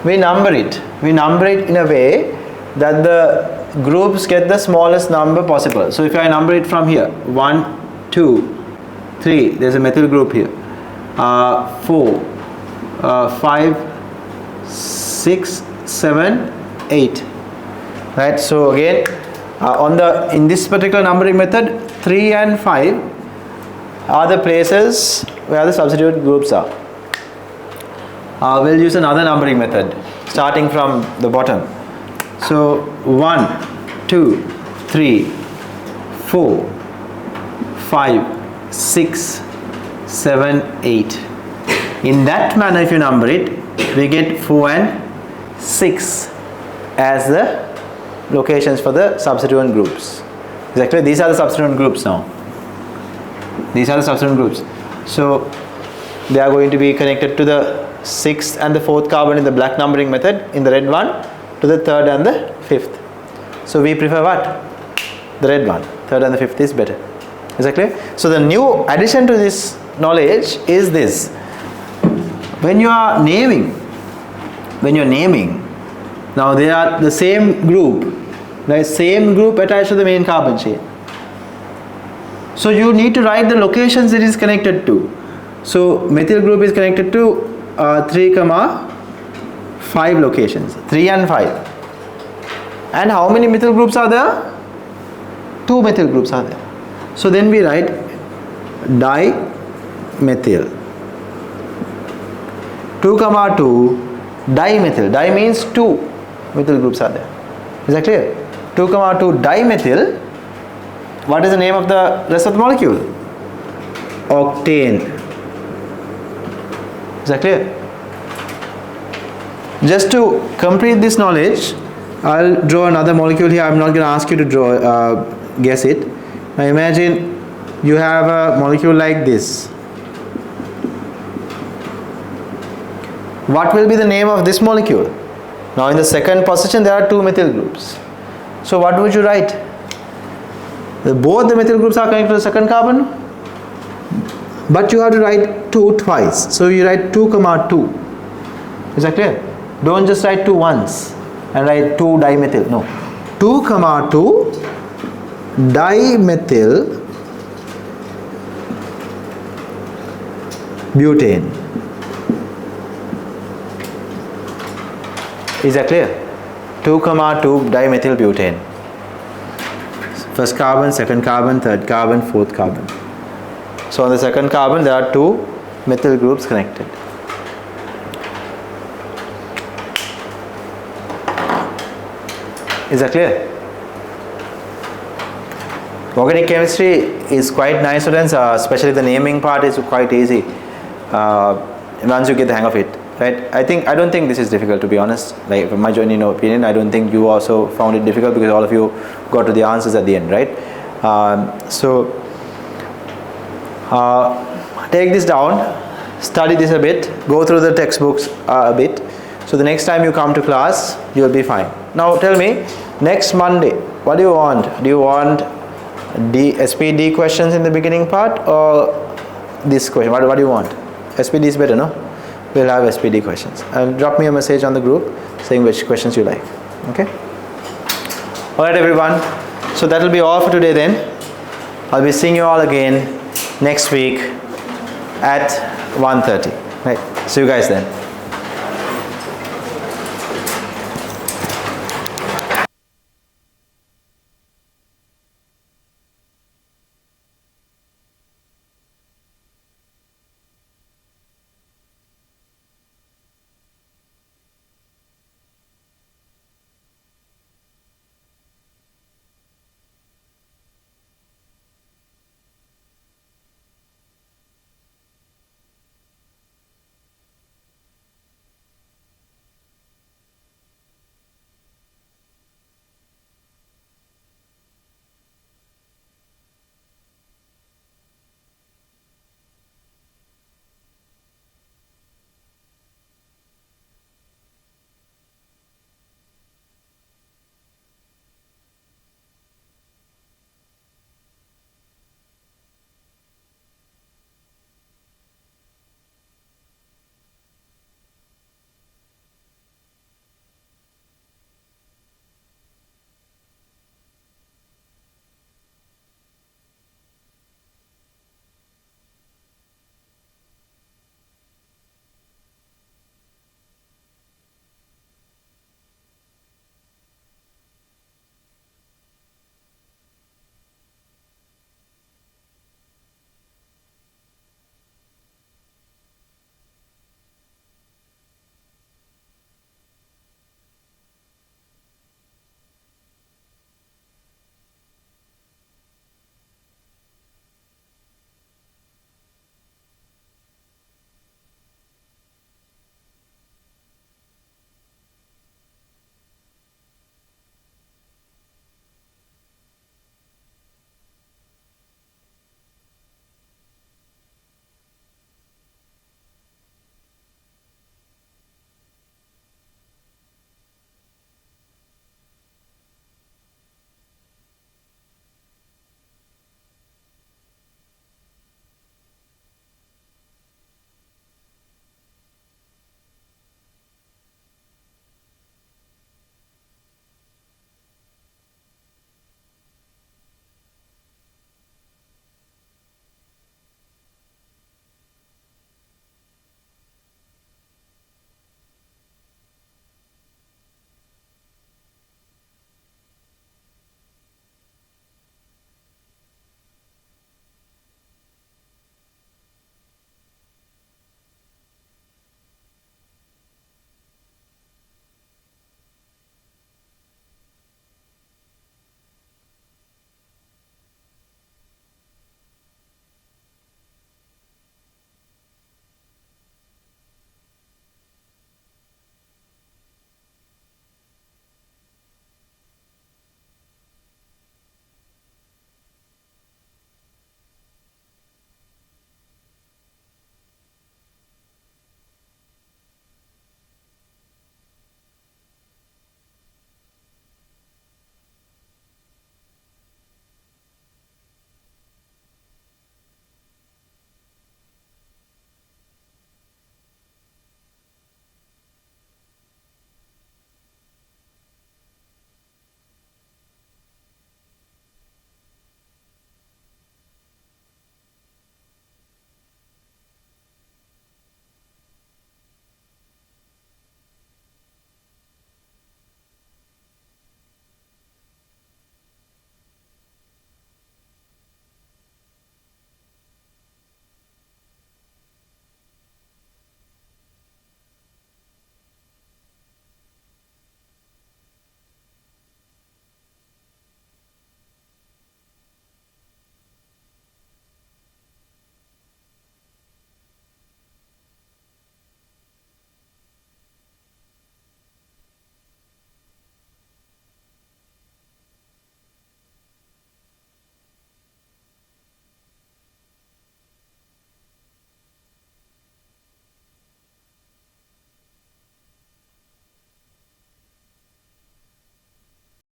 we number it. We number it in a way that the groups get the smallest number possible. So if I number it from here, 1, 2, 3, there's a methyl group here. 4. 5, 6, 7, 8. Right. So again, in this particular numbering method, 3 and 5 are the places where the substituent groups are. We'll use another numbering method, starting from the bottom. So 1, 2, 3, 4, 5, 6, 7, 8. In that manner, if you number it, we get 4 and 6 as the locations for the substituent groups. Exactly, these are the substituent groups now. These are the substituent groups. So they are going to be connected to the 6th and the 4th carbon in the black numbering method, in the red one to the 3rd and the 5th. So we prefer what? The red one. 3rd and the 5th is better. Is that clear? So the new addition to this knowledge is this. When you are naming, now they are the same group, the same group attached to the main carbon chain. So you need to write the locations it is connected to. So methyl group is connected to 3, 5 locations, 3 and 5. And how many methyl groups are there? 2 methyl groups are there. So then we write methyl. 2, 2 dimethyl. Di means 2 methyl groups are there. Is that clear? 2, 2 dimethyl. What is the name of the rest of the molecule? Octane. Is that clear? Just to complete this knowledge, I'll draw another molecule here. I'm not going to ask you to draw, guess it. Now imagine you have a molecule like this. What will be the name of this molecule? Now in the second position there are 2 methyl groups. So what would you write? Both the methyl groups are connected to the second carbon, but you have to write 2 twice. So you write 2, 2. Is that clear? Don't just write 2 once and write 2 dimethyl. No. 2, 2 dimethyl butane. Is that clear? 2, 2 dimethyl butane. First carbon, second carbon, third carbon, fourth carbon. So on the second carbon there are 2 methyl groups connected. Is that clear? Organic chemistry is quite nice, students, especially the naming part is quite easy once you get the hang of it, right? I don't think this is difficult, to be honest. Like from my genuine opinion, I don't think you also found it difficult, because all of you got to the answers at the end, right? Take this down, study this a bit, go through the textbooks a bit, so the next time you come to class you will be fine. Now tell me, next Monday what do you want? Do you want SPD questions in the beginning part, or this question? What do you want? SPD is better, no? We'll have SPD questions, and drop me a message on the group saying which questions you like. Okay, alright everyone, so that will be all for today then. I'll be seeing you all again next week at 1:30. Right, see you guys then.